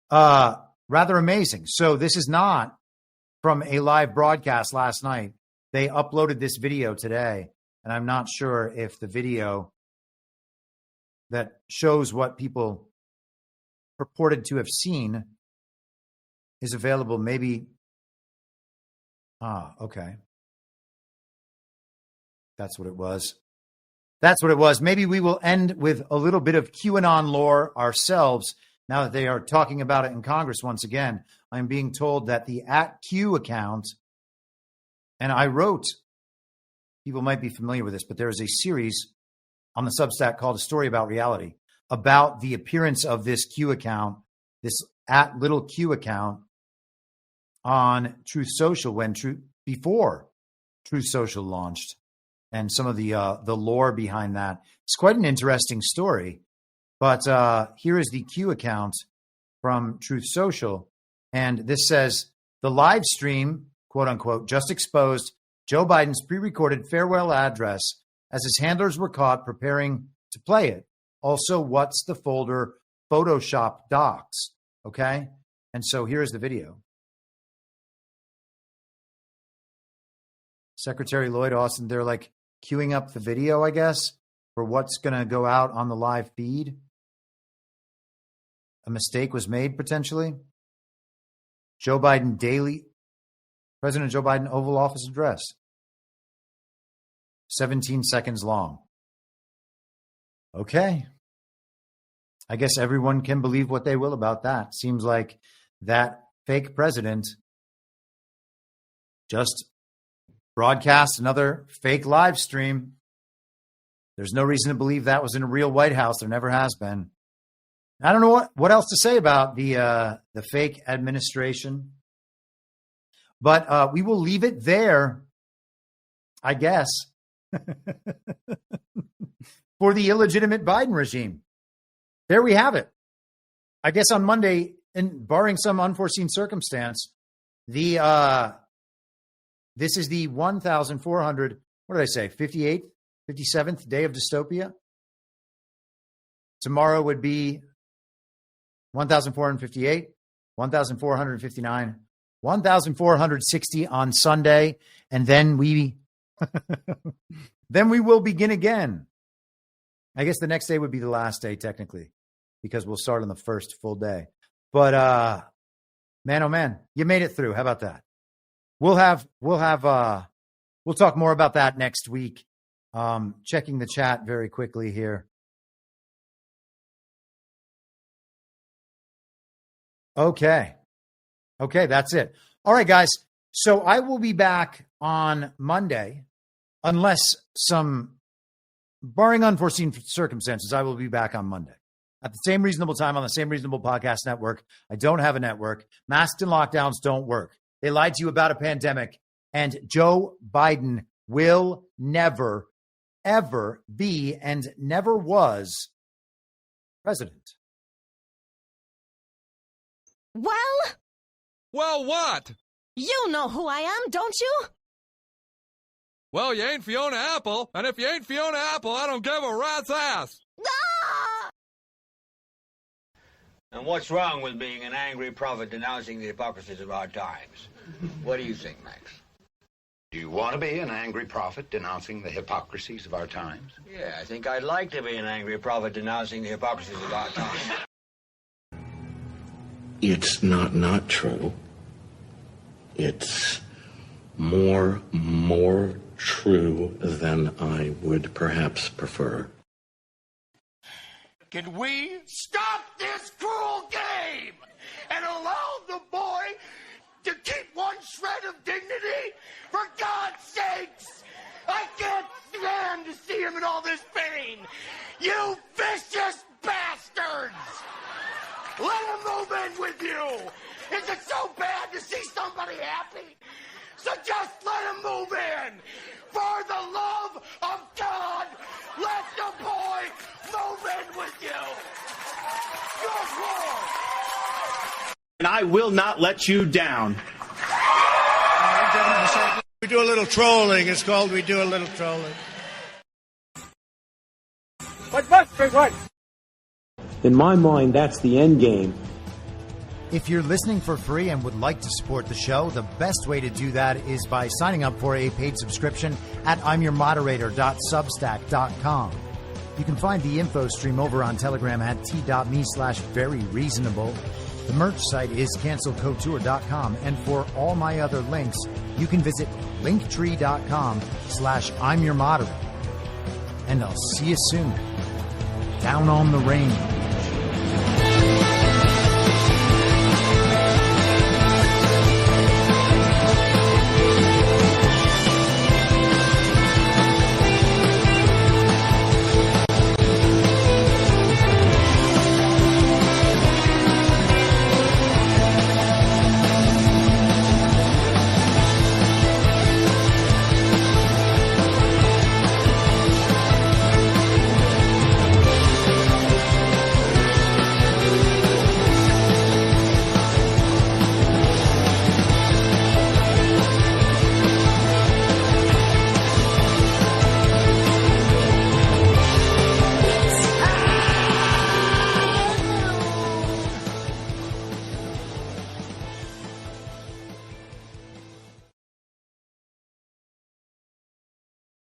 Rather amazing. So this is not from a live broadcast last night. They uploaded this video today, and I'm not sure if the video that shows what people purported to have seen is available. Maybe. Okay. That's what it was. Maybe we will end with a little bit of QAnon lore ourselves now that they are talking about it in Congress once again. I'm being told that the @Q account, and I wrote, people might be familiar with this, but there is a series on the Substack called A Story About Reality about the appearance of this Q account, this @LittleQ account on Truth Social before Truth Social launched, and some of the lore behind that. It's quite an interesting story, but here is the Q account from Truth Social, and this says, the live stream, quote unquote, just exposed Joe Biden's pre-recorded farewell address as his handlers were caught preparing to play it. Also, what's the folder? Photoshop docs. Okay. And so here's the video. Secretary Lloyd Austin, they're like queuing up the video, I guess, for what's going to go out on the live feed. A mistake was made potentially. President Joe Biden Oval Office address. 17 seconds long. Okay. I guess everyone can believe what they will about that. Seems like that fake president just broadcast another fake live stream. There's no reason to believe that was in a real White House. There never has been. I don't know what else to say about the fake administration, but we will leave it there, I guess, for the illegitimate Biden regime. There we have it. I guess on Monday, and barring some unforeseen circumstance, this is the 1,400, what did I say, 58th, 57th day of dystopia. Tomorrow would be 1,458, 1,459, 1,460 on Sunday, and then we will begin again. I guess the next day would be the last day, technically, because we'll start on the first full day. But man, oh man, you made it through. How about that? We'll talk more about that next week. Checking the chat very quickly here. Okay, that's it. All right, guys. So I will be back on Monday, unless barring unforeseen circumstances, I will be back on Monday at the same reasonable time on the same reasonable podcast network. I don't have a network. Masks and lockdowns don't work. They lied to you about a pandemic, and Joe Biden will never, ever be and never was president. Well, what? You know who I am, don't you? Well, you ain't Fiona Apple, and if you ain't Fiona Apple, I don't give a rat's ass. Ah! And what's wrong with being an angry prophet denouncing the hypocrisies of our times? What do you think, Max? Do you want to be an angry prophet denouncing the hypocrisies of our times? Yeah, I think I'd like to be an angry prophet denouncing the hypocrisies of our times. It's not true. It's more true than I would perhaps prefer. Can we stop this cruel game and allow the boy to keep one shred of dignity? For God's sakes! I can't stand to see him in all this pain! You vicious bastards! Let him move in with you! Is it so bad to see somebody happy? So just let him move in! For the love of God, let the boy move in with you! Good Lord! And I will not let you down. We do a little trolling. It's called We Do a Little Trolling. In my mind, that's the end game. If you're listening for free and would like to support the show, the best way to do that is by signing up for a paid subscription at imyourmoderator.substack.com. You can find the info stream over on Telegram at t.me/veryreasonable. The merch site is cancelcouture.com, and for all my other links, you can visit linktree.com/imyourmoderator. And I'll see you soon. Down on the range.